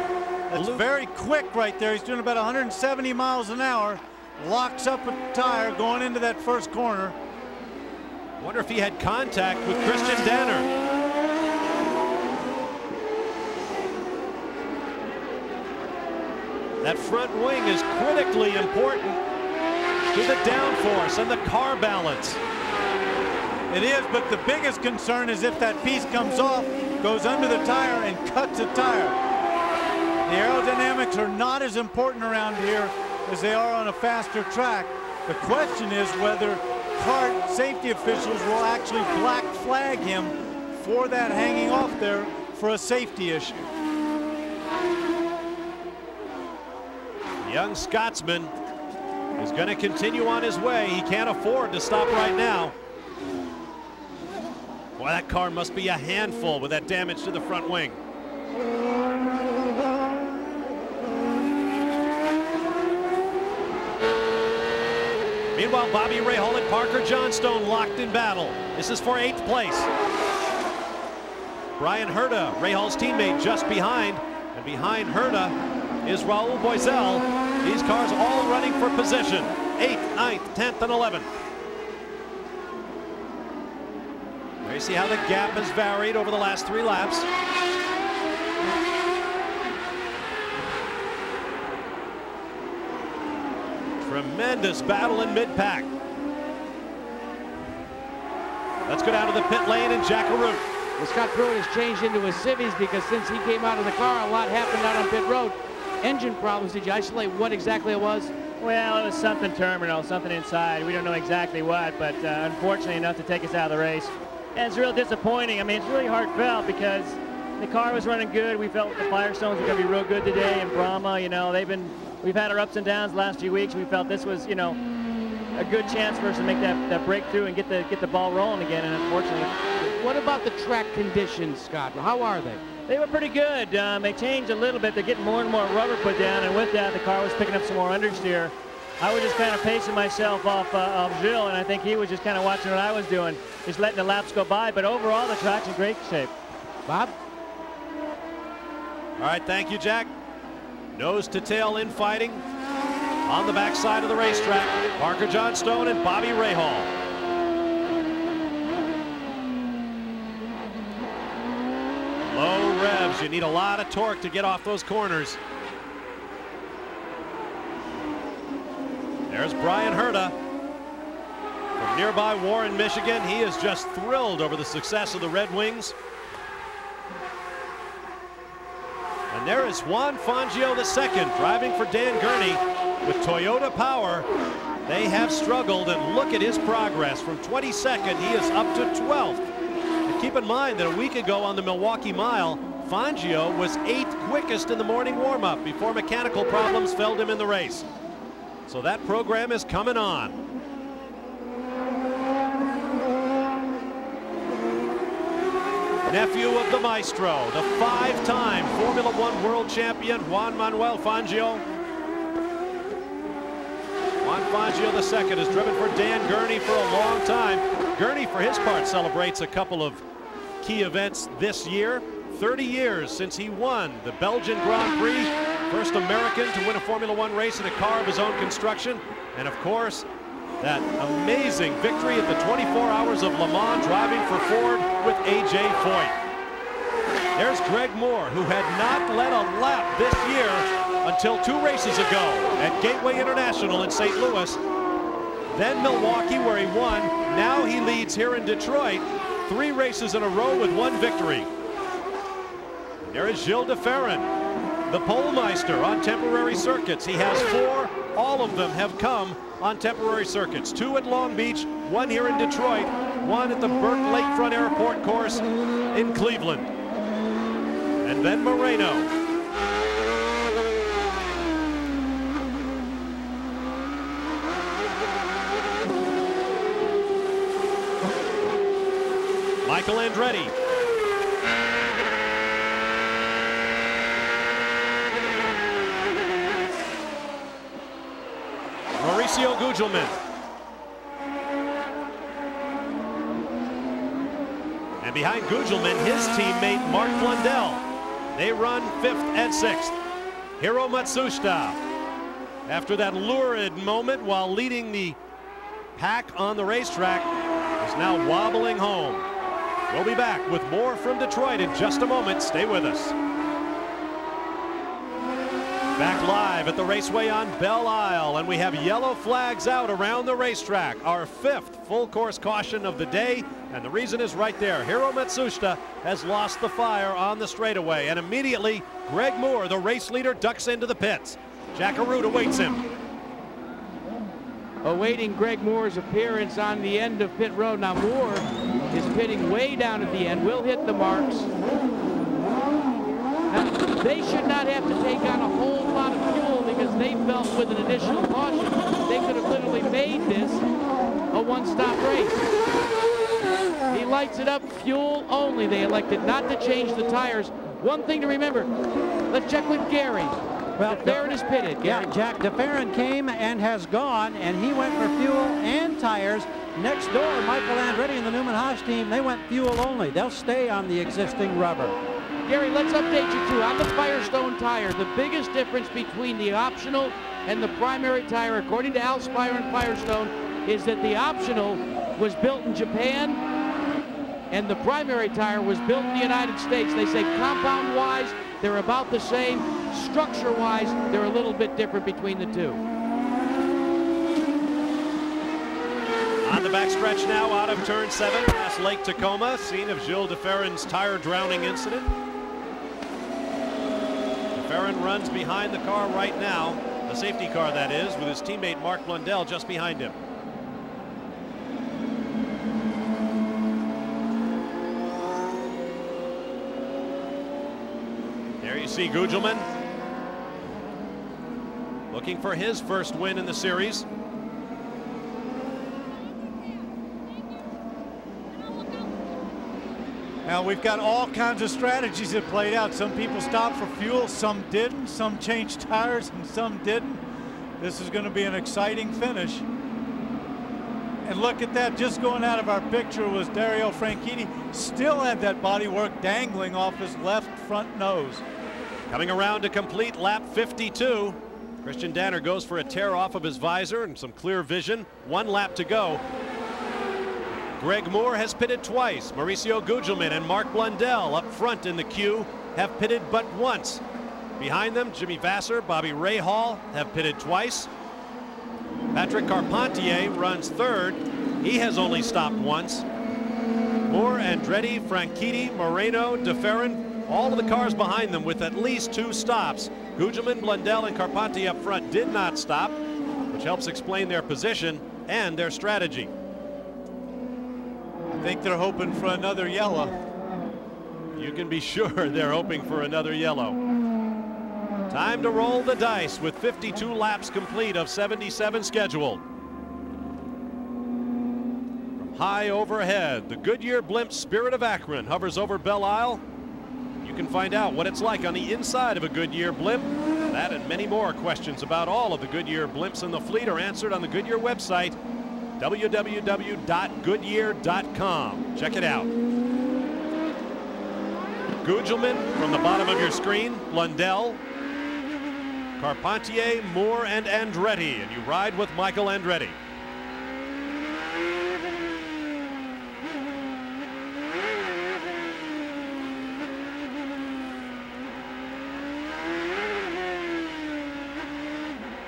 That's very quick right there. He's doing about 170 miles an hour. Locks up a tire going into that first corner. Wonder if he had contact with Christian Danner. That front wing is critically important to the downforce and the car balance. It is, but the biggest concern is if that piece comes off, goes under the tire and cuts a tire. The aerodynamics are not as important around here as they are on a faster track. The question is whether kart safety officials will actually black flag him for that hanging off there for a safety issue. The young Scotsman is going to continue on his way. He can't afford to stop right now. Boy, that car must be a handful with that damage to the front wing. Meanwhile, Bobby Rahal and Parker Johnstone locked in battle. This is for 8th place. Brian Herta, Rahal's teammate, just behind. And behind Herta is Raul Boisel. These cars all running for position. 8th, 9th, 10th, and 11th. There you see how the gap has varied over the last 3 laps. Tremendous battle in mid-pack. Let's go down to the pit lane in Jackaroo. Well, Scott Pruitt has changed into his civvies because since he came out of the car, a lot happened out on pit road. Engine problems. Did you isolate what exactly it was? Well, it was something terminal, something inside. We don't know exactly what, but unfortunately enough to take us out of the race. And it's real disappointing. I mean, it's really heartfelt because the car was running good. We felt the Firestones were going to be real good today, and Brahma, you know, we've had our ups and downs the last few weeks. We felt this was, you know, a good chance for us to make that breakthrough and get the ball rolling again, and unfortunately. What about the track conditions, Scott? How are they? They were pretty good. They changed a little bit. They're getting more and more rubber put down, and with that, the car was picking up some more understeer. I was just kind of pacing myself off Gilles, and I think he was just kind of watching what I was doing, just letting the laps go by. But overall, the track's in great shape. Bob? All right, thank you, Jack. Nose to tail infighting on the backside of the racetrack. Parker Johnstone and Bobby Rahal. Low revs, you need a lot of torque to get off those corners. There's Brian Herta from nearby Warren, Michigan. He is just thrilled over the success of the Red Wings. And there is Juan Fangio II driving for Dan Gurney with Toyota power. They have struggled, and look at his progress. From 22nd, he is up to 12th. And keep in mind that a week ago on the Milwaukee Mile, Fangio was 8th quickest in the morning warm-up before mechanical problems felled him in the race. So that program is coming on. Nephew of the maestro, the 5-time Formula One world champion, Juan Manuel Fangio. Juan Fangio II has driven for Dan Gurney for a long time. Gurney, for his part, celebrates a couple of key events this year. 30 years since he won the Belgian Grand Prix, first American to win a Formula One race in a car of his own construction. And of course, that amazing victory at the 24 Hours of Le Mans driving for Ford with A.J. Foyt. There's Greg Moore, who had not led a lap this year until 2 races ago at Gateway International in St. Louis. Then Milwaukee, where he won. Now he leads here in Detroit, 3 races in a row with 1 victory. There is Gilles de Ferran, the pole meister on temporary circuits. He has 4. All of them have come on temporary circuits. 2 at Long Beach, 1 here in Detroit, 1 at the Burke Lakefront Airport course in Cleveland. And Ben Moreno. Michael Andretti. Mauricio Gugelmin. And behind Gugelmin, his teammate Mark Blundell. They run 5th and 6th. Hiro Matsushita, after that lurid moment while leading the pack on the racetrack, is now wobbling home. We'll be back with more from Detroit in just a moment. Stay with us. Back live at the raceway on Belle Isle, and we have yellow flags out around the racetrack. Our 5th full course caution of the day, and the reason is right there. Hiro Matsushita has lost the fire on the straightaway, and immediately Greg Moore, the race leader, ducks into the pits. Jack Arute awaits him. Awaiting Greg Moore's appearance on the end of pit road. Now Moore is pitting way down at the end, will hit the marks. Now, they should not have to take on a whole lot of fuel because they felt with an additional caution they could have literally made this a one-stop race. He lights it up, fuel only. They elected not to change the tires. One thing to remember, let's check with Gary. Well, DeFerrin is pitted. Yeah, Jack DeFerrin came and has gone, and he went for fuel and tires. Next door, Michael Andretti and the Newman Haas team, they went fuel only. They'll stay on the existing rubber. Gary, let's update you too. On the Firestone tire, the biggest difference between the optional and the primary tire, according to Al Spire and Firestone, is that the optional was built in Japan and the primary tire was built in the United States. They say compound-wise, they're about the same. Structure-wise, they're a little bit different between the two. On the backstretch now, out of turn 7, past Lake Tacoma, scene of Gilles DeFerrin's tire drowning incident. DeFerrin runs behind the car right now, the safety car that is, with his teammate Mark Blundell just behind him. There you see Gugelmin looking for his first win in the series. Now we've got all kinds of strategies that played out. Some people stopped for fuel, some didn't, some changed tires, and some didn't. This is going to be an exciting finish. And look at that, just going out of our picture was Dario Franchitti. Still had that bodywork dangling off his left front nose. Coming around to complete lap 52. Christian Danner goes for a tear off of his visor and some clear vision. 1 lap to go. Greg Moore has pitted twice. Mauricio Gugelmin and Mark Blundell up front in the queue have pitted but once. Behind them, Jimmy Vasser, Bobby Rahal have pitted twice. Patrick Carpentier runs third. He has only stopped once. Moore, Andretti, Franchitti, Moreno, DeFerrin, all of the cars behind them with at least 2 stops. Gugelmin, Blundell, and Carpentier up front did not stop, which helps explain their position and their strategy. I think they're hoping for another yellow. You can be sure they're hoping for another yellow. Time to roll the dice with 52 laps complete of 77 scheduled. From high overhead, the Goodyear blimp Spirit of Akron hovers over Belle Isle. You can find out what it's like on the inside of a Goodyear blimp. That and many more questions about all of the Goodyear blimps in the fleet are answered on the Goodyear website, www.goodyear.com. Check it out. Gugelmin from the bottom of your screen, Blundell, Carpentier, Moore, and Andretti, and you ride with Michael Andretti.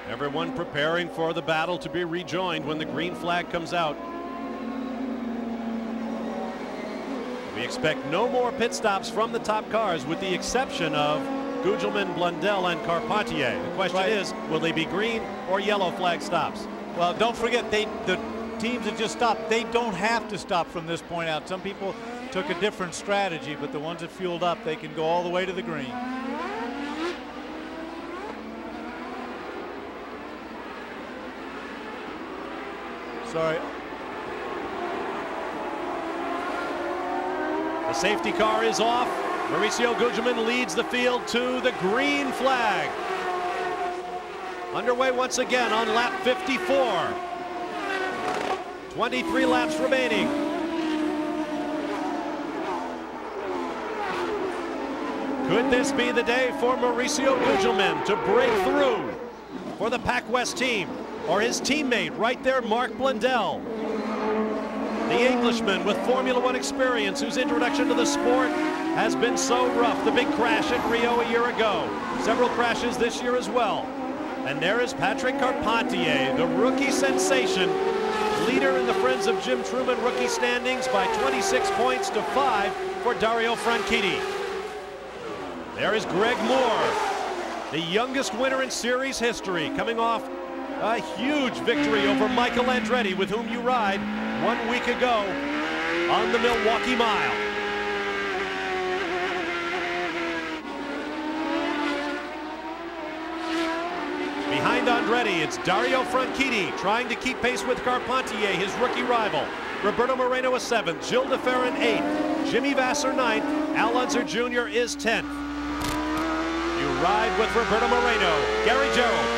Everyone preparing for the battle to be rejoined when the green flag comes out. We expect no more pit stops from the top cars with the exception of Gugelmin, Blundell, and Carpentier. The question is, will they be green or yellow flag stops? Well, don't forget, the teams that just stopped, they don't have to stop from this point out. Some people took a different strategy, but the ones that fueled up, they can go all the way to the green. Sorry. The safety car is off. Mauricio Gugelmin leads the field to the green flag. Underway once again on lap 54. 23 laps remaining. Could this be the day for Mauricio Gugelmin to break through for the Pac West team, or his teammate right there, Mark Blundell? The Englishman with Formula One experience, whose introduction to the sport has been so rough. The big crash at Rio a year ago. Several crashes this year as well. And there is Patrick Carpentier, the rookie sensation, leader in the Friends of Jim Truman rookie standings by 26 points to 5 for Dario Franchitti. There is Greg Moore, the youngest winner in series history, coming off a huge victory over Michael Andretti, with whom you ride 1 week ago on the Milwaukee Mile. Behind Andretti, it's Dario Franchitti trying to keep pace with Carpentier, his rookie rival. Roberto Moreno is 7th, Gilles de Ferran 8th, Jimmy Vasser 9th, Al Unser Jr. is 10th. You ride with Roberto Moreno, Gary Gerould.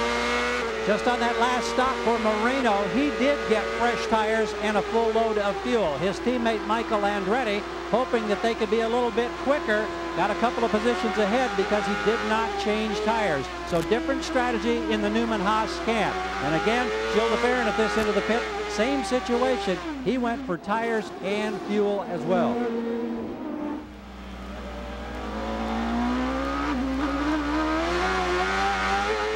Just on that last stop for Moreno, he did get fresh tires and a full load of fuel. His teammate Michael Andretti, hoping that they could be a little bit quicker, got a couple of positions ahead because he did not change tires. So different strategy in the Newman-Haas camp. And again, Gilles de Ferran at this end of the pit, same situation. He went for tires and fuel as well.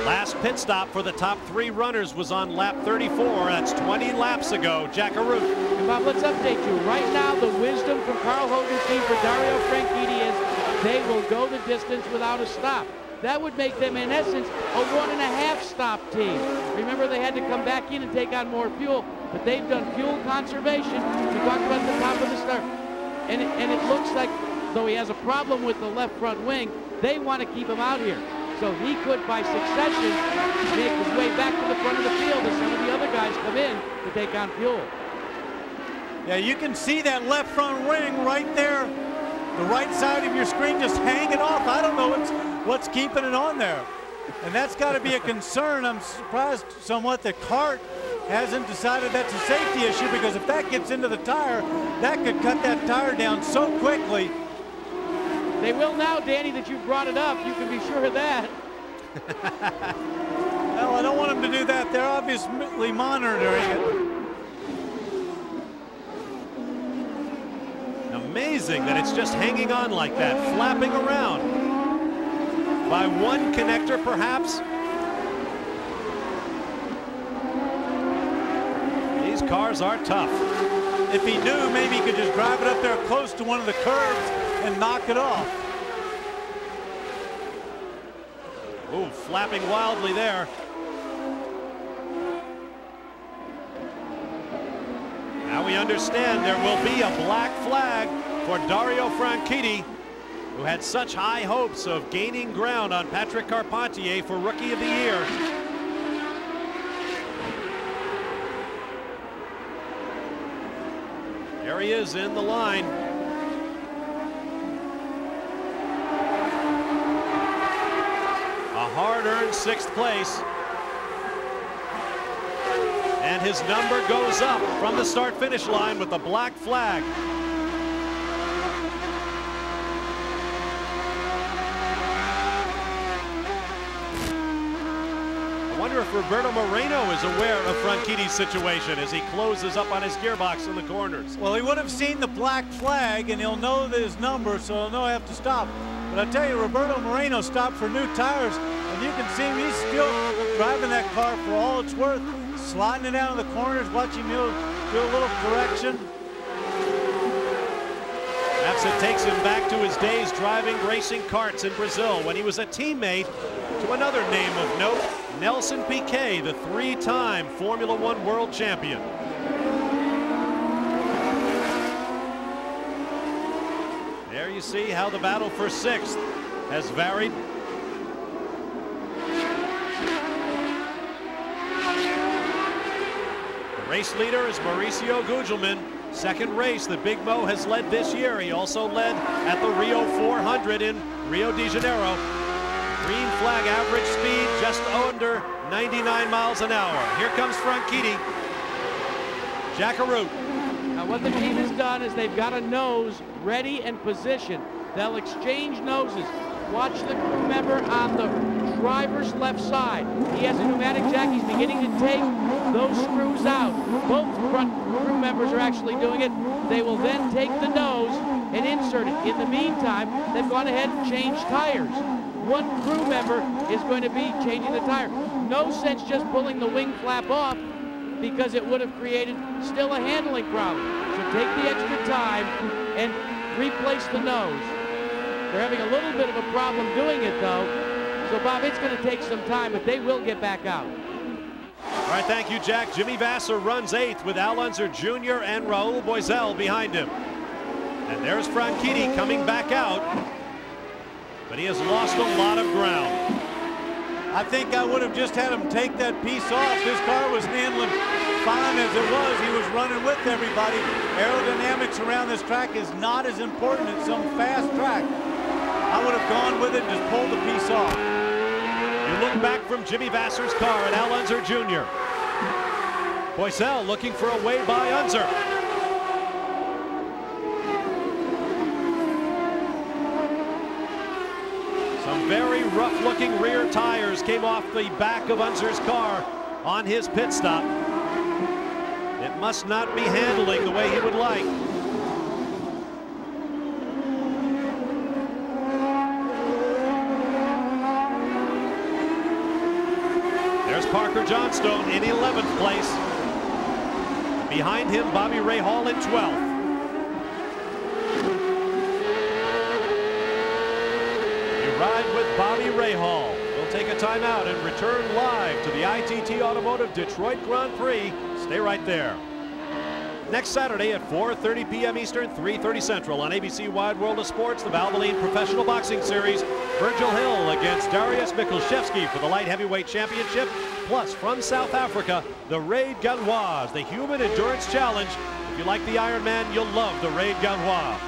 Last pit stop for the top 3 runners was on lap 34. That's 20 laps ago. Jack Arute. And Bob, let's update you. Right now, the wisdom from Carl Hogan's team for Dario Franchitti is they will go the distance without a stop. That would make them, in essence, a 1.5 stop team. Remember, they had to come back in and take on more fuel, but they've done fuel conservation. We talked about the top of the start. And it looks like, though he has a problem with the left front wing, they want to keep him out here. So he could, by succession, make his way back to the front of the field as some of the other guys come in to take on fuel. Yeah, you can see that left front wing right there, the right side of your screen just hanging off. I don't know what's keeping it on there. And that's got to be a concern. I'm surprised somewhat that CART hasn't decided that's a safety issue, because if that gets into the tire, that could cut that tire down so quickly. They will now, Danny, that you brought it up. You can be sure of that. Well, I don't want them to do that. They're obviously monitoring it. Amazing that it's just hanging on like that, flapping around. By one connector, perhaps. These cars are tough. If he knew, maybe he could just drive it up there close to one of the curves and knock it off. Ooh, flapping wildly there. Now we understand there will be a black flag for Dario Franchitti, who had such high hopes of gaining ground on Patrick Carpentier for Rookie of the Year. There he is in the line. A hard-earned 6th place. And his number goes up from the start-finish line with the black flag. I wonder if Roberto Moreno is aware of Franchitti's situation as he closes up on his gearbox in the corners. Well, he would have seen the black flag, and he'll know his number, so he'll know he have to stop. But I tell you, Roberto Moreno stopped for new tires, and you can see him, he's still driving that car for all it's worth, sliding it down in the corners, watching him do a little correction. Perhaps it takes him back to his days driving racing karts in Brazil when he was a teammate to another name of note, Nelson Piquet, the 3-time Formula One world champion. There you see how the battle for 6th has varied. The race leader is Mauricio Gugelmin. 2nd race that Big Mo has led this year. He also led at the Rio 400 in Rio de Janeiro. Green flag average speed just under 99 miles an hour. Here comes Franchitti. Jack Arute. Now what the team has done is they've got a nose ready and positioned. They'll exchange noses. Watch the crew member on the driver's left side. He has a pneumatic jack. He's beginning to take those screws out. Both front crew members are actually doing it. They will then take the nose and insert it. In the meantime, they've gone ahead and changed tires. One crew member is going to be changing the tire. No sense just pulling the wing flap off, because it would have created still a handling problem. So take the extra time and replace the nose. They're having a little bit of a problem doing it, though. So, Bob, it's going to take some time, but they will get back out. All right, thank you, Jack. Jimmy Vasser runs 8th with Al Unser Jr. and Raul Boisel behind him. And there's Franchitti coming back out, but he has lost a lot of ground. I think I would have just had him take that piece off. This car was handling fine as it was. He was running with everybody. Aerodynamics around this track is not as important as some fast track. I would have gone with it and just pulled the piece off. You look back from Jimmy Vasser's car at Al Unser Jr. Boisel looking for a way by Unser. Some very rough-looking rear tires came off the back of Unser's car on his pit stop. It must not be handling the way he would like. There's Parker Johnstone in 11th place. Behind him, Bobby Ray Hall in 12th. Ride with Bobby Rahal. We'll take a timeout and return live to the ITT Automotive Detroit Grand Prix. Stay right there. Next Saturday at 4:30 p.m. Eastern, 3:30 Central on ABC Wide World of Sports, the Valvoline Professional Boxing Series. Virgil Hill against Darius Mikulszewski for the light heavyweight championship. Plus, from South Africa, the Raid Ganoise, the Human Endurance Challenge. If you like the Ironman, you'll love the Raid Ganoise.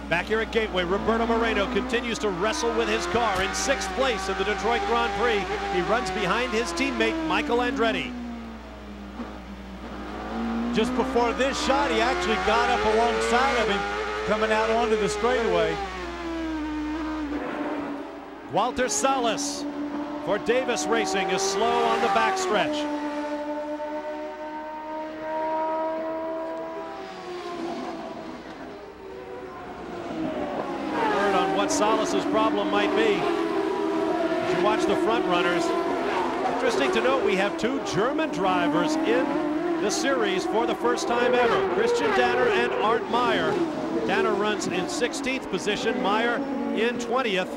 Back here at Gateway, Roberto Moreno continues to wrestle with his car in 6th place in the Detroit Grand Prix. He runs behind his teammate, Michael Andretti. Just before this shot, he actually got up alongside of him, coming out onto the straightaway. Walter Salas for Davis Racing is slow on the backstretch. What Salas's problem might be. As you watch the front runners, interesting to note we have 2 German drivers in the series for the first time ever. Christian Danner and Arndt Meyer. Danner runs in 16th position, Meyer in 20th,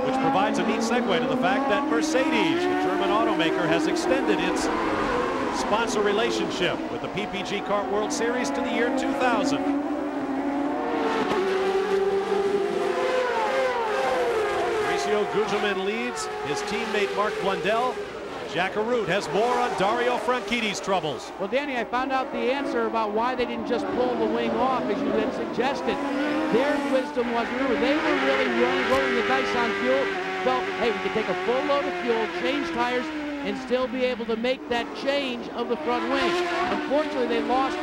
which provides a neat segue to the fact that Mercedes, the German automaker, has extended its sponsor relationship with the PPG Kart World Series to the year 2000. Gugelmin leads his teammate Mark Blundell. Jack Arute has more on Dario Franchitti's troubles. Well, Danny, I found out the answer about why they didn't just pull the wing off, as you had suggested. Their wisdom was, remember, they were really rolling the dice on fuel. Felt, hey, we can take a full load of fuel, change tires, and still be able to make that change of the front wing. Unfortunately, they lost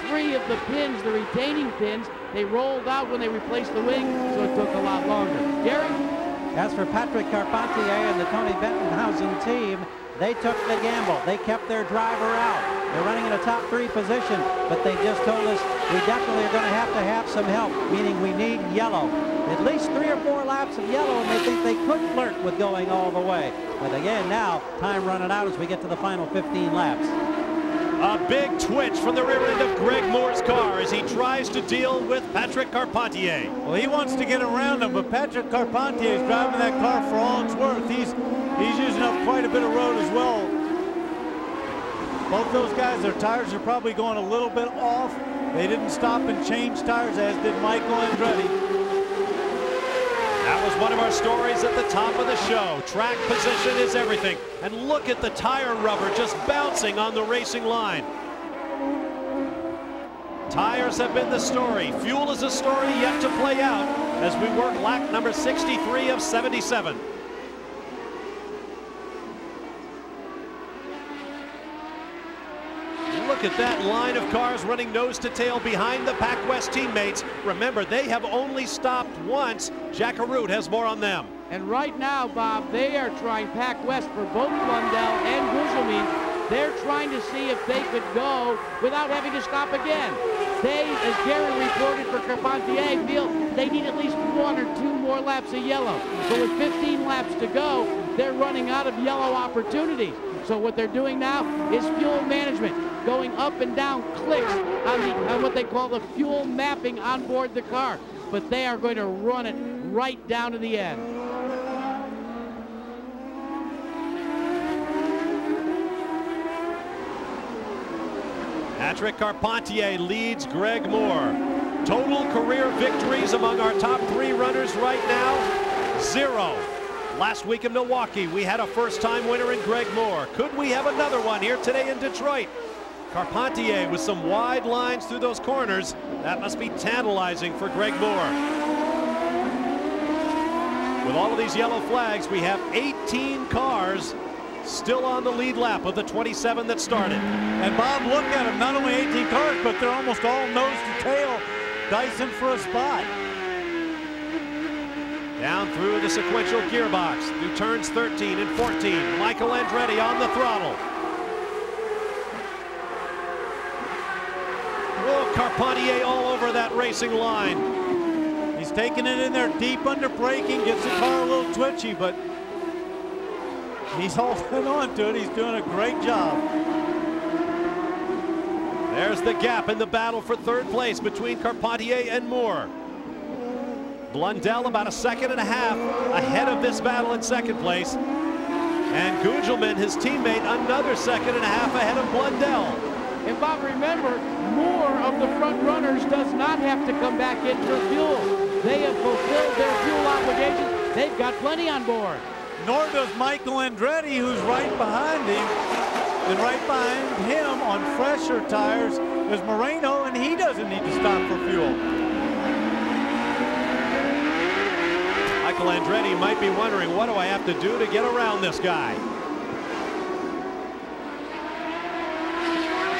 3 of the pins, the retaining pins. They rolled out when they replaced the wing, so it took a lot longer. Gary? As for Patrick Carpentier and the Tony Bettenhausen team, they took the gamble. They kept their driver out. They're running in a top 3 position, but they just told us we definitely are going to have some help, meaning we need yellow. At least 3 or 4 laps of yellow, and they think they could flirt with going all the way. But again, now, time running out as we get to the final 15 laps. A big twitch from the rear end of Greg Moore's car as he tries to deal with Patrick Carpentier. Well, he wants to get around him, but Patrick Carpentier is driving that car for all it's worth. He's using up quite a bit of road as well. Both those guys, their tires are probably going a little bit off. They didn't stop and change tires, as did Michael Andretti. That was one of our stories at the top of the show. Track position is everything. And look at the tire rubber just bouncing on the racing line. Tires have been the story. Fuel is a story yet to play out as we work lap number 63 of 77. look at that line of cars running nose to tail behind the Pac West teammates. Remember, they have only stopped once. Jack Arute has more on them. And right now, Bob, they are trying, Pac West, for both Blundell and Gugelmin, they're trying to see if they could go without having to stop again. They, as Gary reported for Carpentier, feel they need at least 1 or 2 more laps of yellow. But with 15 laps to go, they're running out of yellow opportunities. So what they're doing now is fuel management, going up and down clicks on what they call the fuel mapping on board the car. But they are going to run it right down to the end. Patrick Carpentier leads Greg Moore. Total career victories among our top 3 runners right now, 0. Last week in Milwaukee, we had a first-time winner in Greg Moore. Could we have another one here today in Detroit? Carpentier with some wide lines through those corners. That must be tantalizing for Greg Moore. With all of these yellow flags, we have 18 cars still on the lead lap of the 27 that started. And Bob, look at them, not only 18 cars, but they're almost all nose to tail, dicing for a spot. Down through the sequential gearbox, through turns 13 and 14. Michael Andretti on the throttle. Oh, Carpentier all over that racing line. He's taking it in there deep under braking, gets the car a little twitchy, but he's holding on to it. He's doing a great job. There's the gap in the battle for third place between Carpentier and Moore. Blundell about a second and a half ahead of this battle in second place. And Gugelmin, his teammate, another second and a half ahead of Blundell. And Bob, remember, Moore of the front runners does not have to come back in for fuel. They have fulfilled their fuel obligations. They've got plenty on board. Nor does Michael Andretti, who's right behind him. And right behind him on fresher tires is Moreno, and he doesn't need to stop for fuel. Michael Andretti might be wondering, what do I have to do to get around this guy?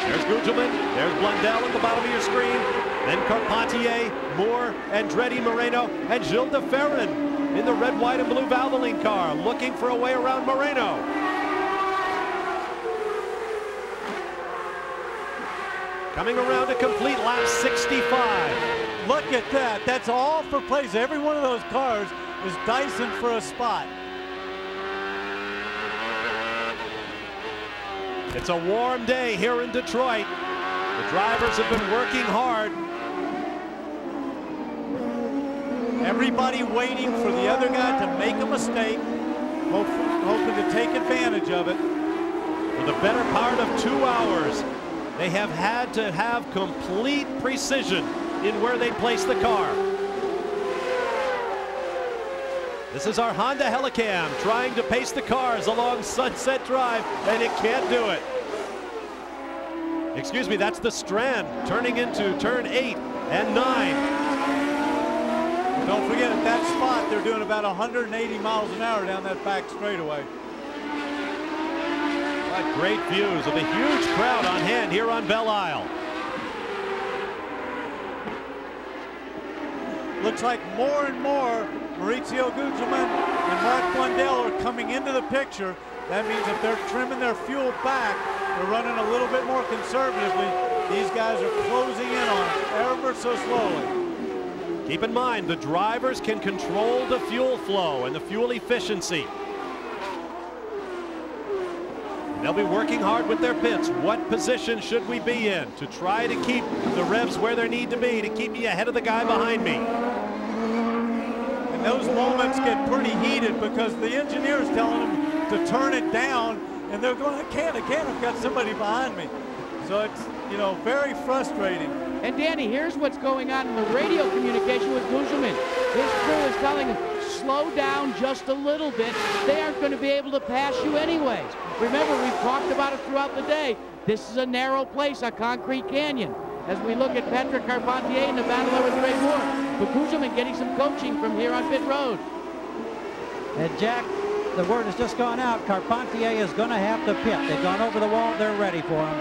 There's Gugelmin, there's Blundell at the bottom of your screen, then Carpentier, Moore, Andretti, Moreno, and Gilles de Ferran in the red, white, and blue Valvoline car, looking for a way around Moreno. Coming around to complete lap 65. Look at that. That's all for place. Every one of those cars is dicing for a spot. It's a warm day here in Detroit. The drivers have been working hard. Everybody waiting for the other guy to make a mistake, hoping to take advantage of it. For the better part of 2 hours, they have had to have complete precision in where they place the car. This is our Honda Helicam trying to pace the cars along Sunset Drive, and it can't do it. Excuse me, that's the Strand turning into turn 8 and 9. Don't forget, at that spot, they're doing about 180 miles an hour down that back straightaway. What great views of a huge crowd on hand here on Belle Isle. Looks like more and more Maurizio Gugelmin and Mark Blundell are coming into the picture. That means if they're trimming their fuel back, they're running a little bit more conservatively. These guys are closing in on it ever so slowly. Keep in mind, the drivers can control the fuel flow and the fuel efficiency. And they'll be working hard with their pits. What position should we be in to try to keep the revs where they need to be to keep me ahead of the guy behind me? And those moments get pretty heated because the engineer's telling them to turn it down, and they're going, I can't, I've got somebody behind me. So it's, you know, very frustrating. And Danny, here's what's going on in the radio communication with Gugelmin. His crew is telling him, slow down just a little bit. They aren't going to be able to pass you anyways. Remember, we've talked about it throughout the day. This is a narrow place, a concrete canyon. As we look at Patrick Carpentier in the battle over Greg Moore. But Gugelmin getting some coaching from here on pit road. And Jack, the word has just gone out. Carpentier is going to have to pit. They've gone over the wall. They're ready for him.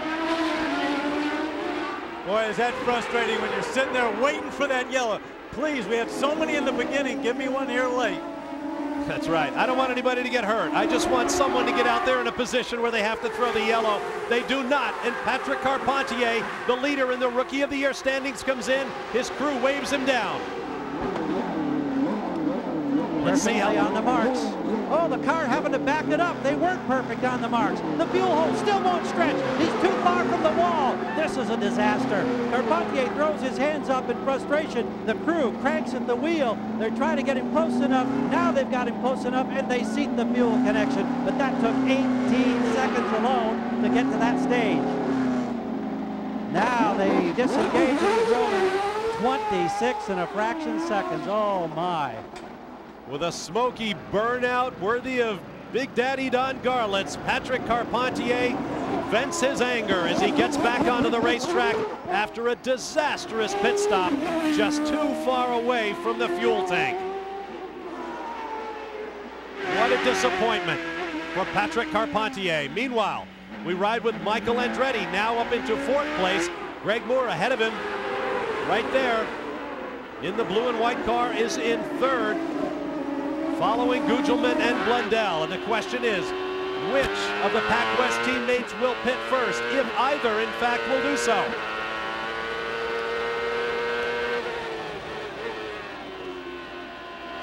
Boy, is that frustrating when you're sitting there waiting for that yellow. Please, we had so many in the beginning. Give me one here late. That's right. I don't want anybody to get hurt. I just want someone to get out there in a position where they have to throw the yellow. They do not. And Patrick Carpentier, the leader in the Rookie of the Year standings, comes in. His crew waves him down. Let's see how on the marks. Oh, the car having to back it up. They weren't perfect on the marks. The fuel hole still won't stretch. He's too far from the wall. This is a disaster. Carpentier throws his hands up in frustration. The crew cranks at the wheel. They're trying to get him close enough. Now they've got him close enough, and they seat the fuel connection. But that took 18 seconds alone to get to that stage. Now they disengage, and he's rolling 26 and a fraction seconds. Oh, my. With a smoky burnout worthy of Big Daddy Don Garlits, Patrick Carpentier vents his anger as he gets back onto the racetrack after a disastrous pit stop just too far away from the fuel tank. What a disappointment for Patrick Carpentier. Meanwhile, we ride with Michael Andretti now up into 4th place. Greg Moore ahead of him right there in the blue and white car is in 3rd. Following Gugelmin and Blundell, and the question is, which of the Pac West teammates will pit first, if either, in fact, will do so?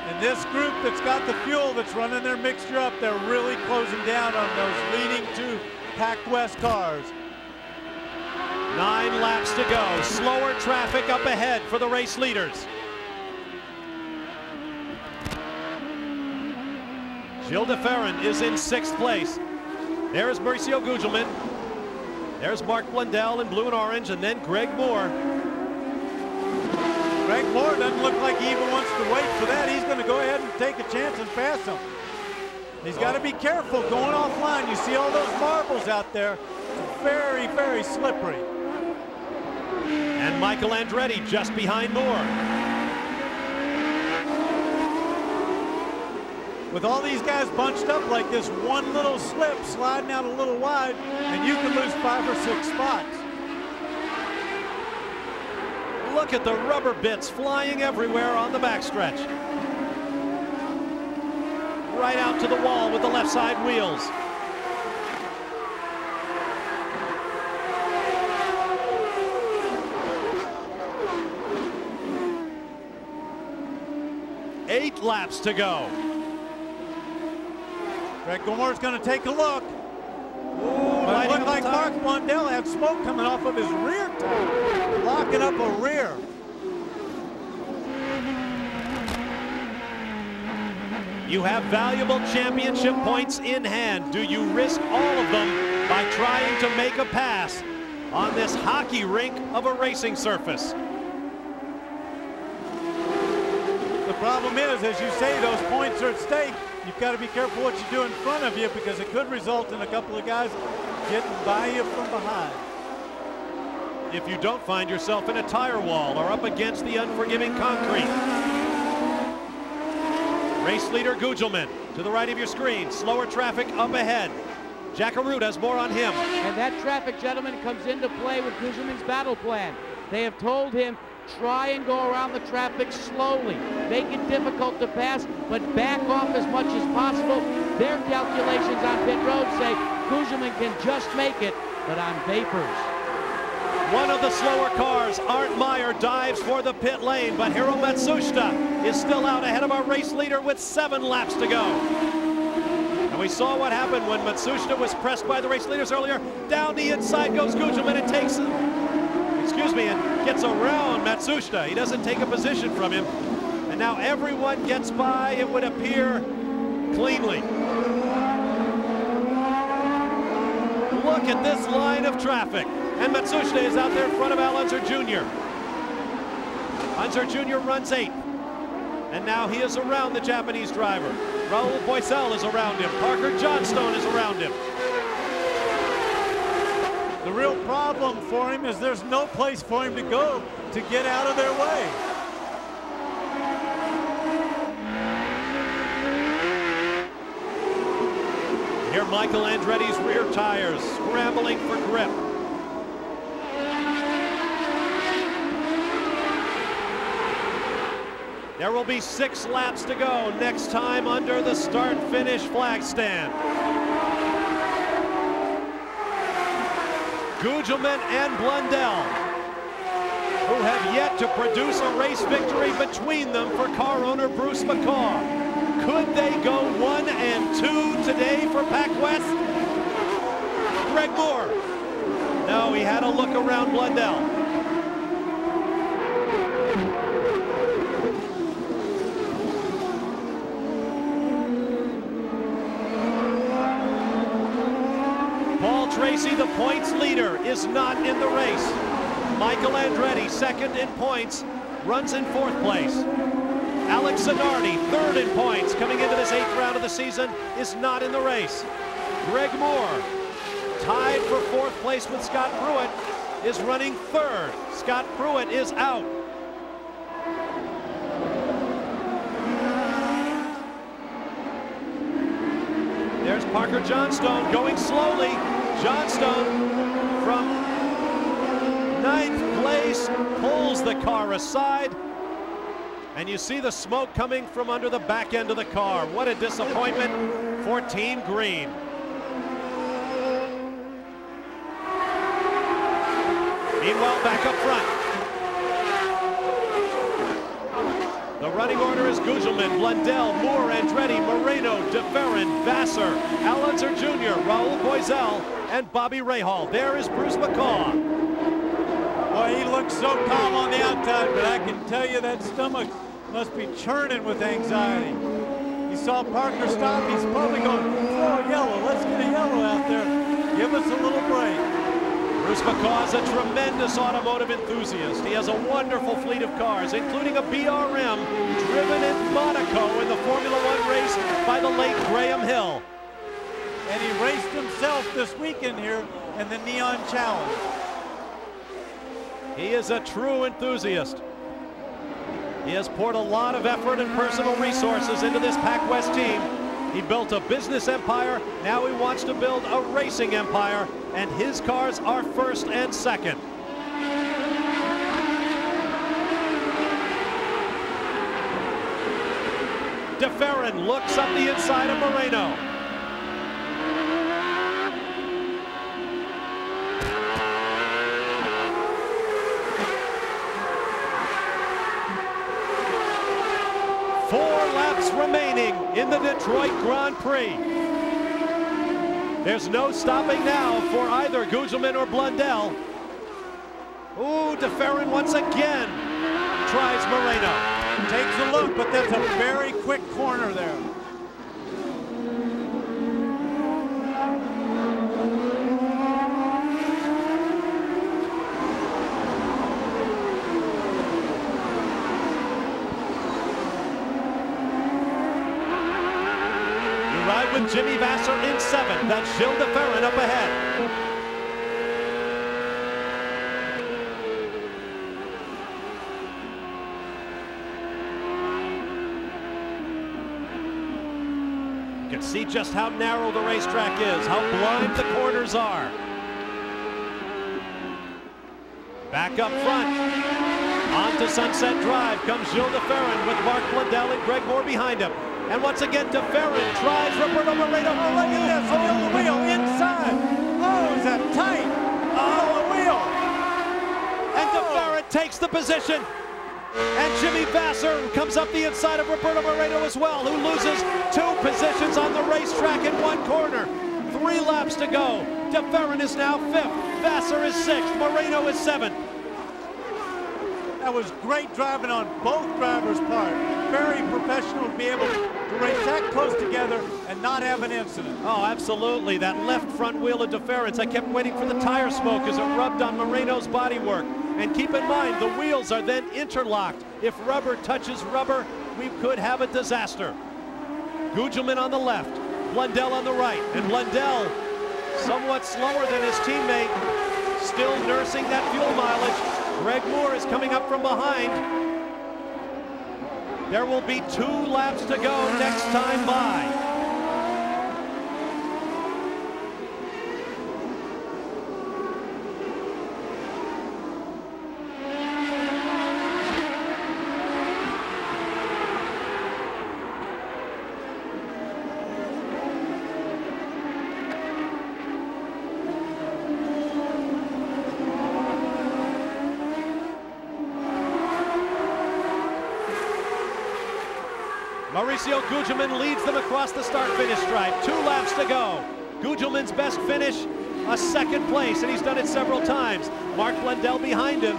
And this group that's got the fuel that's running their mixture up, they're really closing down on those leading 2 Pac West cars. 9 laps to go. Slower traffic up ahead for the race leaders. Gilles de Ferran is in 6th place. There's Mauricio Gugelmin. There's Mark Blundell in blue and orange, and then Greg Moore. Greg Moore doesn't look like he even wants to wait for that. He's going to go ahead and take a chance and pass him. He's got to be careful going offline. You see all those marbles out there. It's very, very slippery. And Michael Andretti just behind Moore. With all these guys bunched up like this, one little slip, sliding out a little wide, and you can lose 5 or 6 spots. Look at the rubber bits flying everywhere on the backstretch. Right out to the wall with the left side wheels. Eight laps to go. Greg Moore's going to take a look. It looked like Mark Blundell had smoke coming off of his rear tire, locking up a rear. You have valuable championship points in hand. Do you risk all of them by trying to make a pass on this hockey rink of a racing surface? The problem is, as you say, those points are at stake. You've got to be careful what you do in front of you, because it could result in a couple of guys getting by you from behind. If you don't find yourself in a tire wall or up against the unforgiving concrete. Race leader Gugelmin to the right of your screen. Slower traffic up ahead. Jack Arute has more on him. And that traffic, gentlemen, comes into play with Gugelmin's battle plan. They have told him, try and go around the traffic slowly. Make it difficult to pass, but back off as much as possible. Their calculations on pit road say Gugelmin can just make it, but on vapors. One of the slower cars, Arndt Meyer, dives for the pit lane, but Hiro Matsushita is still out ahead of our race leader with 7 laps to go. And we saw what happened when Matsushita was pressed by the race leaders earlier. Down the inside goes Gugelmin and takes it. And gets around Matsushita. He doesn't take a position from him. And now everyone gets by, it would appear, cleanly. Look at this line of traffic. And Matsushita is out there in front of Al Unser Jr. Unser Jr. runs 8th. And now he is around the Japanese driver. Raul Boisel is around him. Parker Johnstone is around him. The real problem for him is there's no place for him to go to get out of their way. Here Michael Andretti's rear tires scrambling for grip. There will be 6 laps to go next time under the start-finish flag stand. Gugelmin and Blundell, who have yet to produce a race victory between them for car owner Bruce McCaw. Could they go 1 and 2 today for Pac West? Greg Moore. No, he had a look around Blundell. Paul Tracy, the points leader, is not in the race. Michael Andretti, second in points, runs in 4th place. Alex Zanardi, 3rd in points, coming into this 8th round of the season, is not in the race. Greg Moore, tied for 4th place with Scott Pruitt, is running 3rd. Scott Pruitt is out. There's Parker Johnstone going slowly. Johnstone from 9th place pulls the car aside. And you see the smoke coming from under the back end of the car. What a disappointment for Team Green. Meanwhile, back up front. The running order is Gugelmin, Blundell, Moore, Andretti, Moreno, DeFerrin, Vassar, Alonso Jr., Raul Boisel, and Bobby Rahal. There is Bruce McCaw. Well, he looks so calm on the outside, but I can tell you that stomach must be churning with anxiety. He saw Parker stop. He's probably going, throw a yellow. Let's get a yellow out there. Give us a little break. Bruce McCaw is a tremendous automotive enthusiast. He has a wonderful fleet of cars, including a BRM driven in Monaco in the Formula One race by the late Graham Hill. And he raced himself this weekend here in the Neon Challenge. He is a true enthusiast. He has poured a lot of effort and personal resources into this Pac West team. He built a business empire. Now he wants to build a racing empire, and his cars are 1st and 2nd. DeFerrin looks up the inside of Moreno. Remaining in the Detroit Grand Prix. There's no stopping now for either Gugelmin or Blundell. Ooh, DeFerrin once again tries Moreno. Takes a look, but that's a very quick corner there. With Jimmy Vassar in 7th. That's Gilles DeFerrin up ahead. You can see just how narrow the racetrack is, how blind the corners are. Back up front. Onto Sunset Drive comes Gilles DeFerrin with Mark Blundell and Greg Moore behind him. And once again, DeFerrin tries Roberto Moreno. Oh, look at this, on the wheel, inside. Oh, is that tight? Oh, the wheel. And DeFerrin takes the position. And Jimmy Vassar comes up the inside of Roberto Moreno as well, who loses 2 positions on the racetrack in 1 corner. 3 laps to go. DeFerrin is now 5th. Vassar is 6th. Moreno is 7th. That was great driving on both drivers' part. Very professional to be able to race that close together and not have an incident. Oh, absolutely. That left front wheel of DeFerrin's. I kept waiting for the tire smoke as it rubbed on Moreno's bodywork. And keep in mind, the wheels are then interlocked. If rubber touches rubber, we could have a disaster. Gugelmin on the left, Blundell on the right. And Blundell, somewhat slower than his teammate, still nursing that fuel mileage. Greg Moore is coming up from behind. There will be 2 laps to go next time by. Mauricio Gugelmin leads them across the start-finish stripe. 2 laps to go. Gugelmin's best finish, a second place, and he's done it several times. Mark Blundell behind him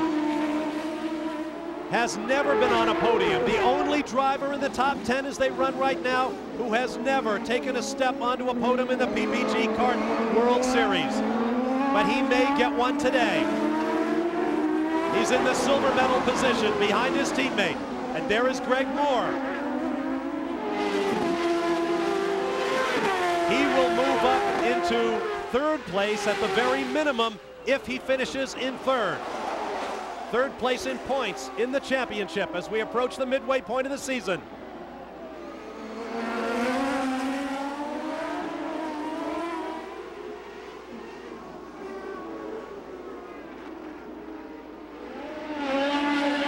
has never been on a podium. The only driver in the top 10 as they run right now who has never taken a step onto a podium in the PPG Kart World Series. But he may get one today. He's in the silver medal position behind his teammate. And there is Greg Moore. He will move up into 3rd place at the very minimum if he finishes in 3rd. 3rd place in points in the championship as we approach the midway point of the season.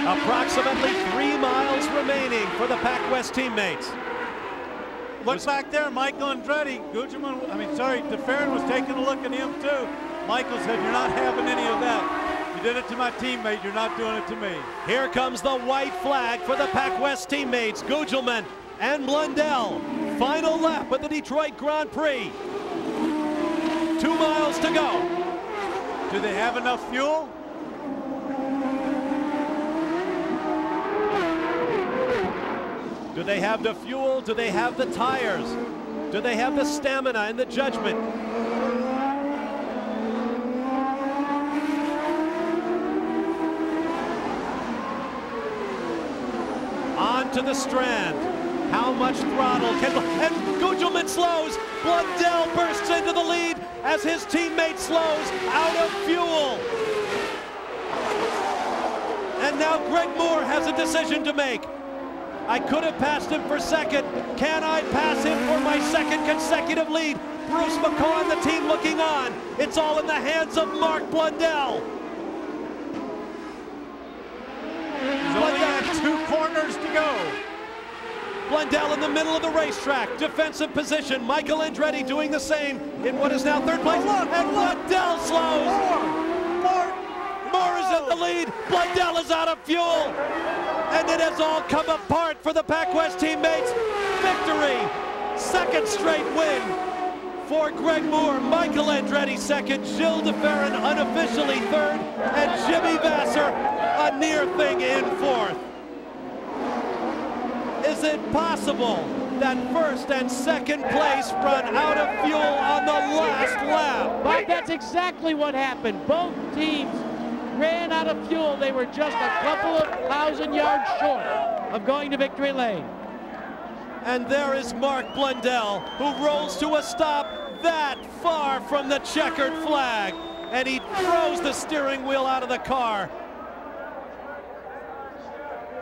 Approximately 3 miles remaining for the PacWest teammates. Look back there, Michael Andretti. Gugelmin, DeFerrin was taking a look at him too. Michael said, "You're not having any of that. You did it to my teammate, you're not doing it to me." Here comes the white flag for the PacWest teammates, Gugelmin and Blundell. Final lap of the Detroit Grand Prix. 2 miles to go. Do they have enough fuel? Do they have the fuel? Do they have the tires? Do they have the stamina and the judgment? To the strand. How much throttle can... And Gugelmin slows. Blundell bursts into the lead as his teammate slows out of fuel. And now Greg Moore has a decision to make. I could have passed him for 2nd. Can I pass him for my 2nd consecutive lead? Bruce McCaw and the team looking on. It's all in the hands of Mark Blundell. He's only got 2 corners to go. Blundell in the middle of the racetrack, defensive position. Michael Andretti doing the same in what is now 3rd place. And Blundell slows. Moore is in the lead. Blundell is out of fuel. And it has all come apart for the PacWest teammates. Victory, 2nd straight win for Greg Moore. Michael Andretti 2nd, Gilles DeFerrin unofficially 3rd, and Jimmy Vasser a near thing in 4th. Is it possible that 1st and 2nd place run out of fuel on the last lap? Mike, that's exactly what happened. Both teams ran out of fuel. They were just a couple of 1,000 yards short of going to victory lane. And there is Mark Blundell, who rolls to a stop that far from the checkered flag. And he throws the steering wheel out of the car.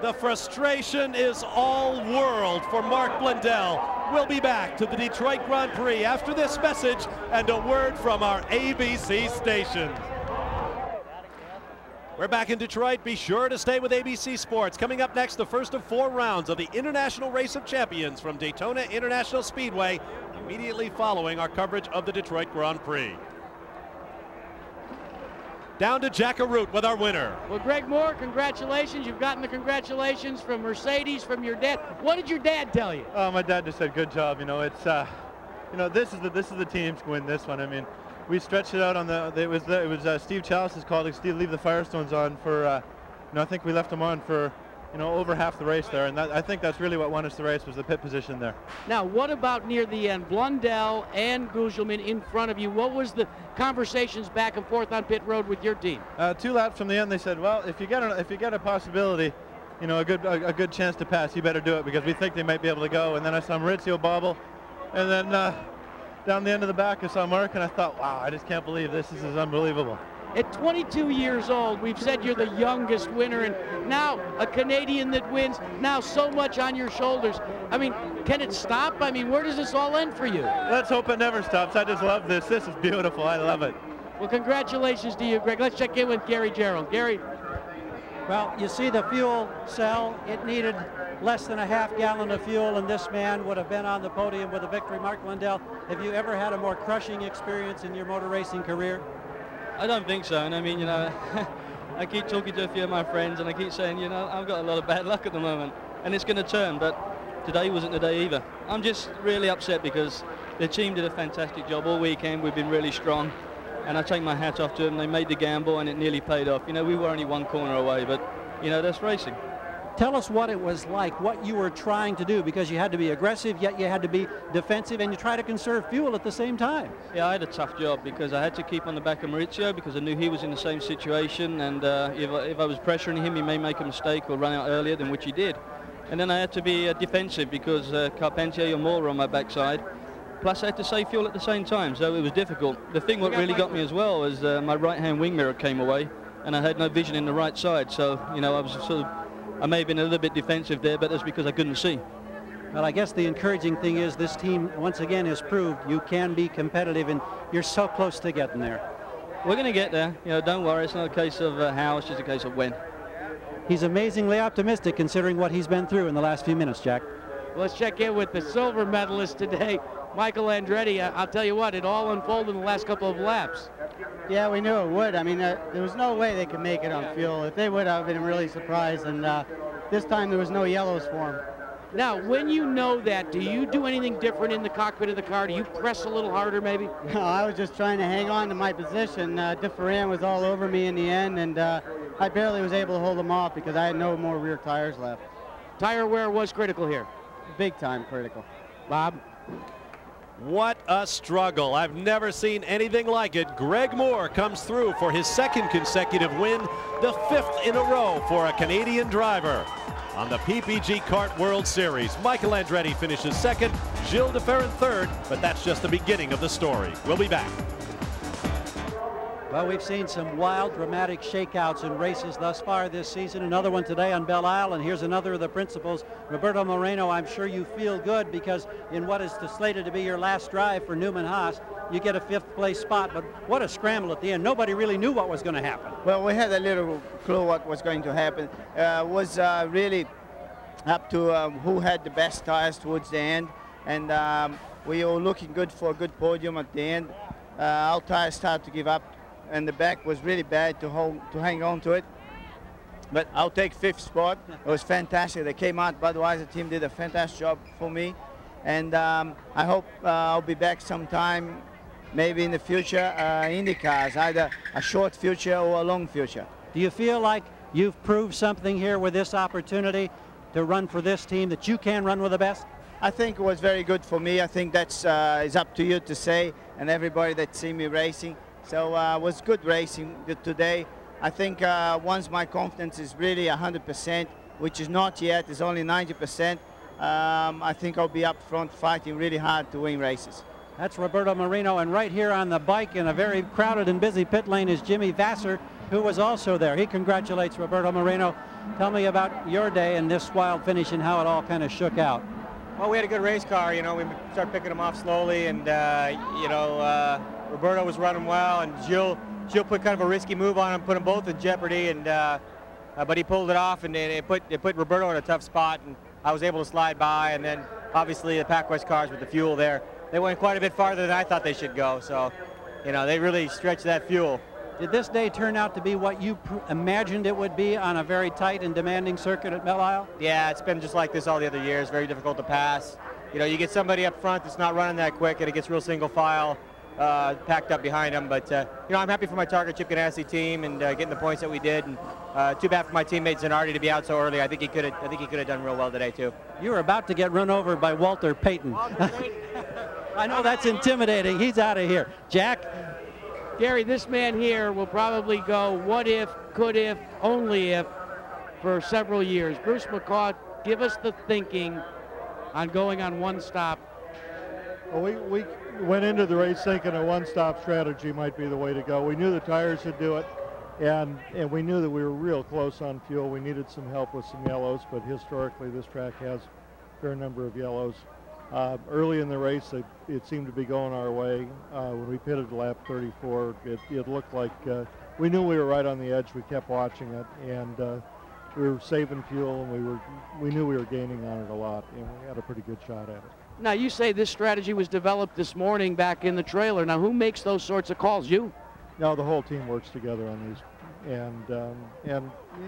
The frustration is all world for Mark Blundell. We'll be back to the Detroit Grand Prix after this message and a word from our ABC station. We're back in Detroit. Be sure to stay with ABC Sports. Coming up next, the first of 4 rounds of the International Race of Champions from Daytona International Speedway, immediately following our coverage of the Detroit Grand Prix. Down to Jack Arute with our winner. Well, Greg Moore, congratulations. You've gotten the congratulations from Mercedes, from your dad. What did your dad tell you? Oh, my dad just said, "Good job." You know, it's, this is the team's win. This one. I mean, we stretched it out on the. It was Steve Chalice's call to leave the Firestones on for. I think we left them on for. Over half the race there, and I think that's really what won us the race, was the pit position there. Now, what about near the end? Blundell and Gugelmin in front of you. What was the conversations back and forth on pit road with your team? 2 laps from the end, they said, "Well, if you get a possibility, a good chance to pass, you better do it, because we think they might be able to go." And then I saw Maurizio bobble, and then down the end of the back, I saw Mark, and I thought, wow, I just can't believe this. This is unbelievable. At 22 years old, we've said you're the youngest winner, and now a Canadian that wins, now so much on your shoulders. I mean, can it stop? I mean, where does this all end for you? Let's hope it never stops. I just love this. This is beautiful. I love it. Well, congratulations to you, Greg. Let's check in with Gary Gerald. Gary. Well, you see the fuel cell, it needed less than a half gallon of fuel, and this man would have been on the podium with a victory. Mark Blundell, have you ever had a more crushing experience in your motor racing career? I don't think so, and I mean, I keep talking to a few of my friends, and I keep saying, I've got a lot of bad luck at the moment, and it's going to turn, but today wasn't the day either. I'm just really upset because the team did a fantastic job all weekend. We've been really strong, and I take my hat off to them. They made the gamble, and it nearly paid off. You know, we were only one corner away, but, you know, that's racing. Tell us what it was like, what you were trying to do, because you had to be aggressive, yet you had to be defensive, and you try to conserve fuel at the same time. Yeah, I had a tough job because I had to keep on the back of Maurizio because I knew he was in the same situation, and if I was pressuring him, he may make a mistake or run out earlier than which he did. And then I had to be defensive because Carpentier and Moore were on my backside. Plus I had to save fuel at the same time, so it was difficult. The thing what really got me as well was my right-hand wing mirror came away, and I had no vision in the right side, so, you know, I may have been a little bit defensive there, but that's because I couldn't see. Well, I guess the encouraging thing is this team, once again, has proved you can be competitive, and you're so close to getting there. We're going to get there. You know, don't worry. It's not a case of how, it's just a case of when. He's amazingly optimistic considering what he's been through in the last few minutes, Jack. Let's check in with the silver medalist today, Michael Andretti. I'll tell you what, it all unfolded in the last couple of laps. Yeah, we knew it would. I mean, there was no way they could make it on fuel. If they would, I would have been really surprised. And this time there was no yellows for them. Now, when you know that, do you do anything different in the cockpit of the car? Do you press a little harder, maybe? No, I was just trying to hang on to my position. DeFerran was all over me in the end, and I barely was able to hold them off because I had no more rear tires left. Tire wear was critical here. Big time critical. Bob? What a struggle. I've never seen anything like it. Greg Moore comes through for his second consecutive win, the 5th in a row for a Canadian driver. On the PPG Kart World Series, Michael Andretti finishes second, Gilles DeFerran third, but that's just the beginning of the story. We'll be back. Well, we've seen some wild, dramatic shakeouts in races thus far this season. Another one today on Belle Isle, and here's another of the principals. Roberto Moreno, I'm sure you feel good because in what is slated to be your last drive for Newman Haas, you get a 5th place spot, but what a scramble at the end. Nobody really knew what was going to happen. Well, we had a little clue what was going to happen. Was really up to who had the best tires towards the end, and we were looking good for a good podium at the end. Our tires started to give up, and the back was really bad to hang on to it. But I'll take 5th spot. It was fantastic. They came out. Budweiser team did a fantastic job for me, and I hope I'll be back sometime, maybe in the future, IndyCars, either a short future or a long future. Do you feel like you've proved something here with this opportunity to run for this team, that you can run with the best? I think it was very good for me. I think that's is up to you to say, and everybody that see me racing. So it was good racing today. I think once my confidence is really 100%, which is not yet, it's only 90%, I think I'll be up front fighting really hard to win races. That's Roberto Moreno, and right here on the bike in a very crowded and busy pit lane is Jimmy Vasser, who was also there. He congratulates Roberto Moreno. Tell me about your day and this wild finish and how it all kind of shook out. Well, we had a good race car. You know, we started picking them off slowly, and you know, Roberto was running well, and Gilles put kind of a risky move on him, put them both in jeopardy, and but he pulled it off, and it put Roberto in a tough spot, and I was able to slide by. And then obviously the PacWest cars with the fuel there, they went quite a bit farther than I thought they should go. So, you know, they really stretched that fuel. Did this day turn out to be what you imagined it would be on a very tight and demanding circuit at Belle Isle? Yeah, it's been just like this all the other years. Very difficult to pass. You know, you get somebody up front that's not running that quick, and it gets real single file. Packed up behind them, but you know, I'm happy for my Target Chip Ganassi team and getting the points that we did. And too bad for my teammate Zanardi to be out so early. I think he could have done real well today too. You were about to get run over by Walter Payton. I know that's intimidating. He's out of here. Jack? Gary, this man here will probably go what if, could if, only if for several years. Bruce McCaw, give us the thinking on going on one stop. Well, we went into the race thinking a one-stop strategy might be the way to go. We knew the tires would do it, and we knew that we were real close on fuel. We needed some help with some yellows, but historically this track has a fair number of yellows. Early in the race, it seemed to be going our way. When we pitted lap 34, it looked like we knew we were right on the edge. We kept watching it, and we were saving fuel, and we knew we were gaining on it a lot, and we had a pretty good shot at it. Now, you say this strategy was developed this morning back in the trailer. Now, who makes those sorts of calls? You? No, the whole team works together on these. And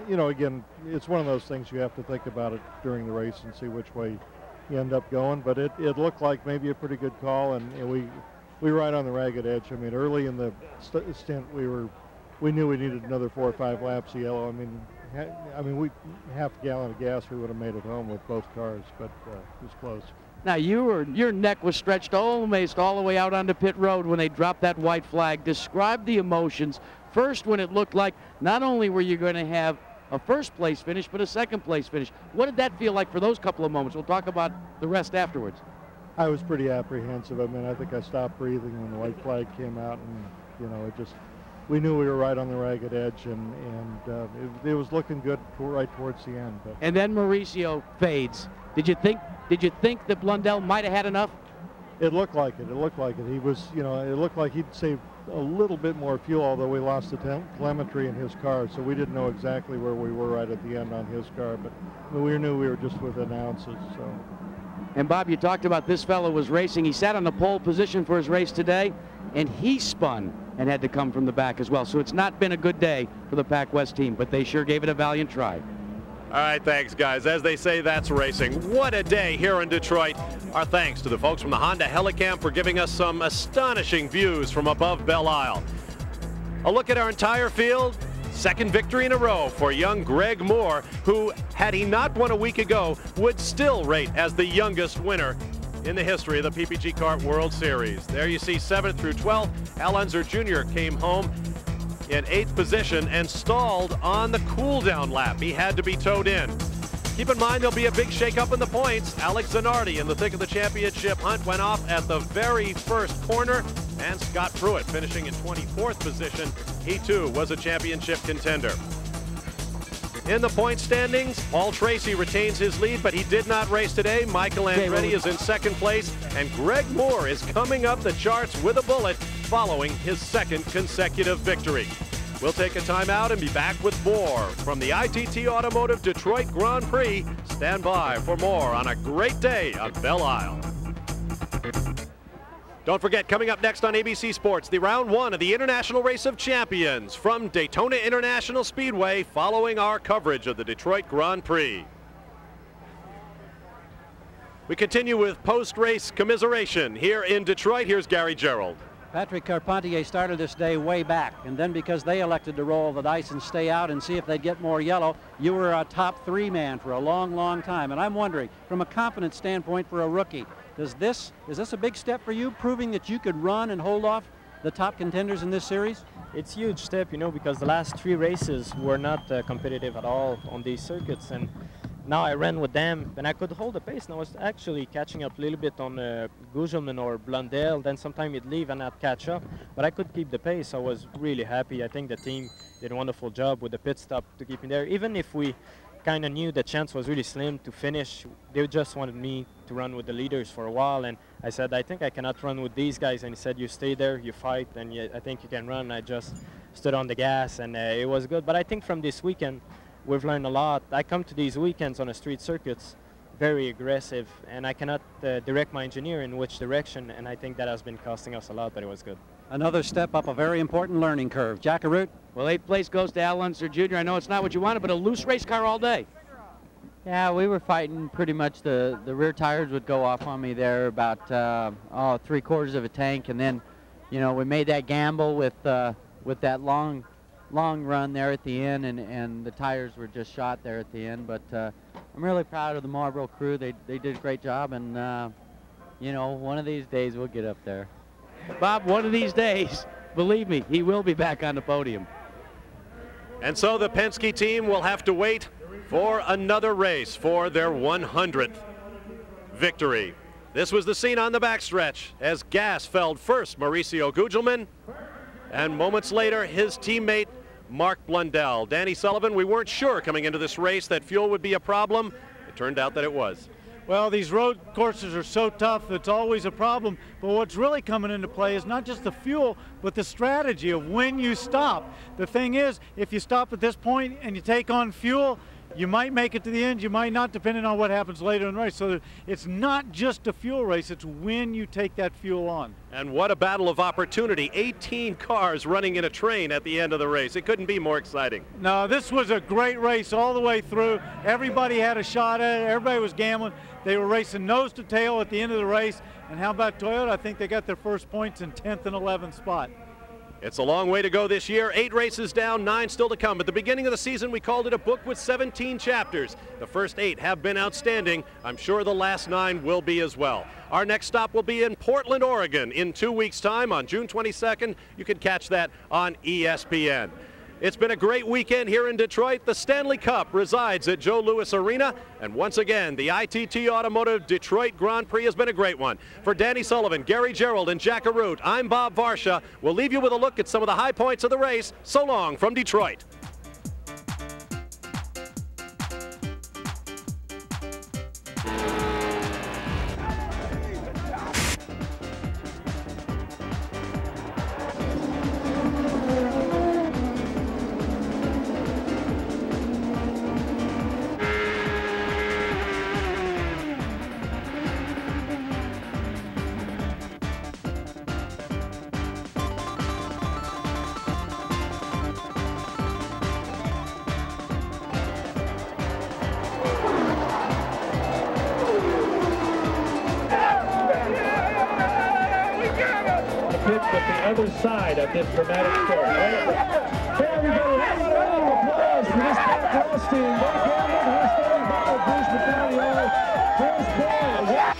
you know, again, it's one of those things you have to think about it during the race and see which way end up going. But it looked like maybe a pretty good call, and we were right on the ragged edge. I mean, early in the stint, we knew we needed another 4 or 5 laps of yellow. I mean, we half a gallon of gas, we would have made it home with both cars, but it was close. Now, your neck was stretched almost all the way out onto pit road when they dropped that white flag. Describe the emotions. First, when it looked like not only were you going to have a first-place finish, but a second-place finish. What did that feel like for those couple of moments? We'll talk about the rest afterwards. I was pretty apprehensive. I mean, I think I stopped breathing when the white flag came out, and we knew we were right on the ragged edge, and it was looking good right towards the end. But. And then Mauricio fades. Did you think that Blundell might have had enough? It looked like it. It looked like it. He was, it looked like he'd saved a little bit more fuel, although we lost the telemetry in his car, so we didn't know exactly where we were right at the end on his car, but we knew we were just within ounces. So. And Bob, you talked about this fellow was racing. He sat on the pole position for his race today, and he spun and had to come from the back as well. So it's not been a good day for the Pac West team, but they sure gave it a valiant try. All right, thanks, guys. As they say, that's racing. What a day here in Detroit. Our thanks to the folks from the Honda Helicam for giving us some astonishing views from above Belle Isle. A look at our entire field. Second victory in a row for young Greg Moore, who, had he not won a week ago, would still rate as the youngest winner in the history of the PPG Kart World Series. There you see 7th through 12th. Al Unser Jr. came home in 8th position and stalled on the cool-down lap. He had to be towed in. Keep in mind there'll be a big shake-up in the points. Alex Zanardi in the thick of the championship hunt went off at the very first corner, and Scott Pruitt finishing in 24th position. He too was a championship contender. In the point standings, Paul Tracy retains his lead, but he did not race today. Michael Andretti is in 2nd place, and Greg Moore is coming up the charts with a bullet following his 2nd consecutive victory. We'll take a timeout and be back with more from the ITT Automotive Detroit Grand Prix. Stand by for more on a great day on Belle Isle. Don't forget, coming up next on ABC Sports, the round 1 of the International Race of Champions from Daytona International Speedway, following our coverage of the Detroit Grand Prix. We continue with post-race commiseration here in Detroit. Here's Gary Gerald. Patrick Carpentier started this day way back, and then because they elected to roll the dice and stay out and see if they'd get more yellow, you were a top 3 man for a long, long time. And I'm wondering, from a confidence standpoint for a rookie, is this a big step for you, proving that you could run and hold off the top contenders in this series? It's a huge step, because the last 3 races were not competitive at all on these circuits, and now I ran with them and I could hold the pace, and I was actually catching up a little bit on Gugelmin or Blundell. Then sometime he'd leave and I'd catch up, but I could keep the pace. I was really happy. I think the team did a wonderful job with the pit stop to keep me there. Even if we kind of knew the chance was really slim to finish, they just wanted me to run with the leaders for a while, and I said, I think I cannot run with these guys, and he said, you stay there, you fight, and I think you can run. I just stood on the gas, and it was good. But I think from this weekend we've learned a lot. I come to these weekends on the street circuits very aggressive, and I cannot direct my engineer in which direction, and I think that has been costing us a lot, but it was good. Another step up a very important learning curve. Jack Arute? Well, 8th place goes to Al Unser Jr. I know it's not what you wanted, but a loose race car all day. Yeah, we were fighting pretty much. The rear tires would go off on me there about 3/4 of a tank, and then, we made that gamble with that long run there at the end, and the tires were just shot there at the end. But I'm really proud of the Marlboro crew. They did a great job, and one of these days we'll get up there. Bob, one of these days, believe me, he will be back on the podium. And so the Penske team will have to wait for another race for their 100th victory. This was the scene on the backstretch as gas felled first Mauricio Gugelmin, and moments later his teammate Mark Blundell. Danny Sullivan, we weren't sure coming into this race that fuel would be a problem. It turned out that it was. Well, these road courses are so tough, it's always a problem. But what's really coming into play is not just the fuel, but the strategy of when you stop. The thing is, if you stop at this point and you take on fuel, you might make it to the end, you might not, depending on what happens later in the race. So it's not just a fuel race, it's when you take that fuel on. And what a battle of opportunity. 18 cars running in a train at the end of the race. It couldn't be more exciting. No, this was a great race all the way through. Everybody had a shot at it, everybody was gambling. They were racing nose to tail at the end of the race. And how about Toyota? I think they got their first points in 10th and 11th spot. It's a long way to go this year. 8 races down, 9 still to come. At the beginning of the season, we called it a book with 17 chapters. The first 8 have been outstanding. I'm sure the last 9 will be as well. Our next stop will be in Portland, Oregon in 2 weeks' time on June 22nd. You can catch that on ESPN. It's been a great weekend here in Detroit. The Stanley Cup resides at Joe Louis Arena. And once again, the ITT Automotive Detroit Grand Prix has been a great one. For Danny Sullivan, Gary Gerald, and Jack Arute, I'm Bob Varsha. We'll leave you with a look at some of the high points of the race. So long from Detroit. But the other side of this dramatic story. Hey, everybody, have a round of applause for this back cross team. They gambled. We're starting by Bruce McCarty. Here's Belle.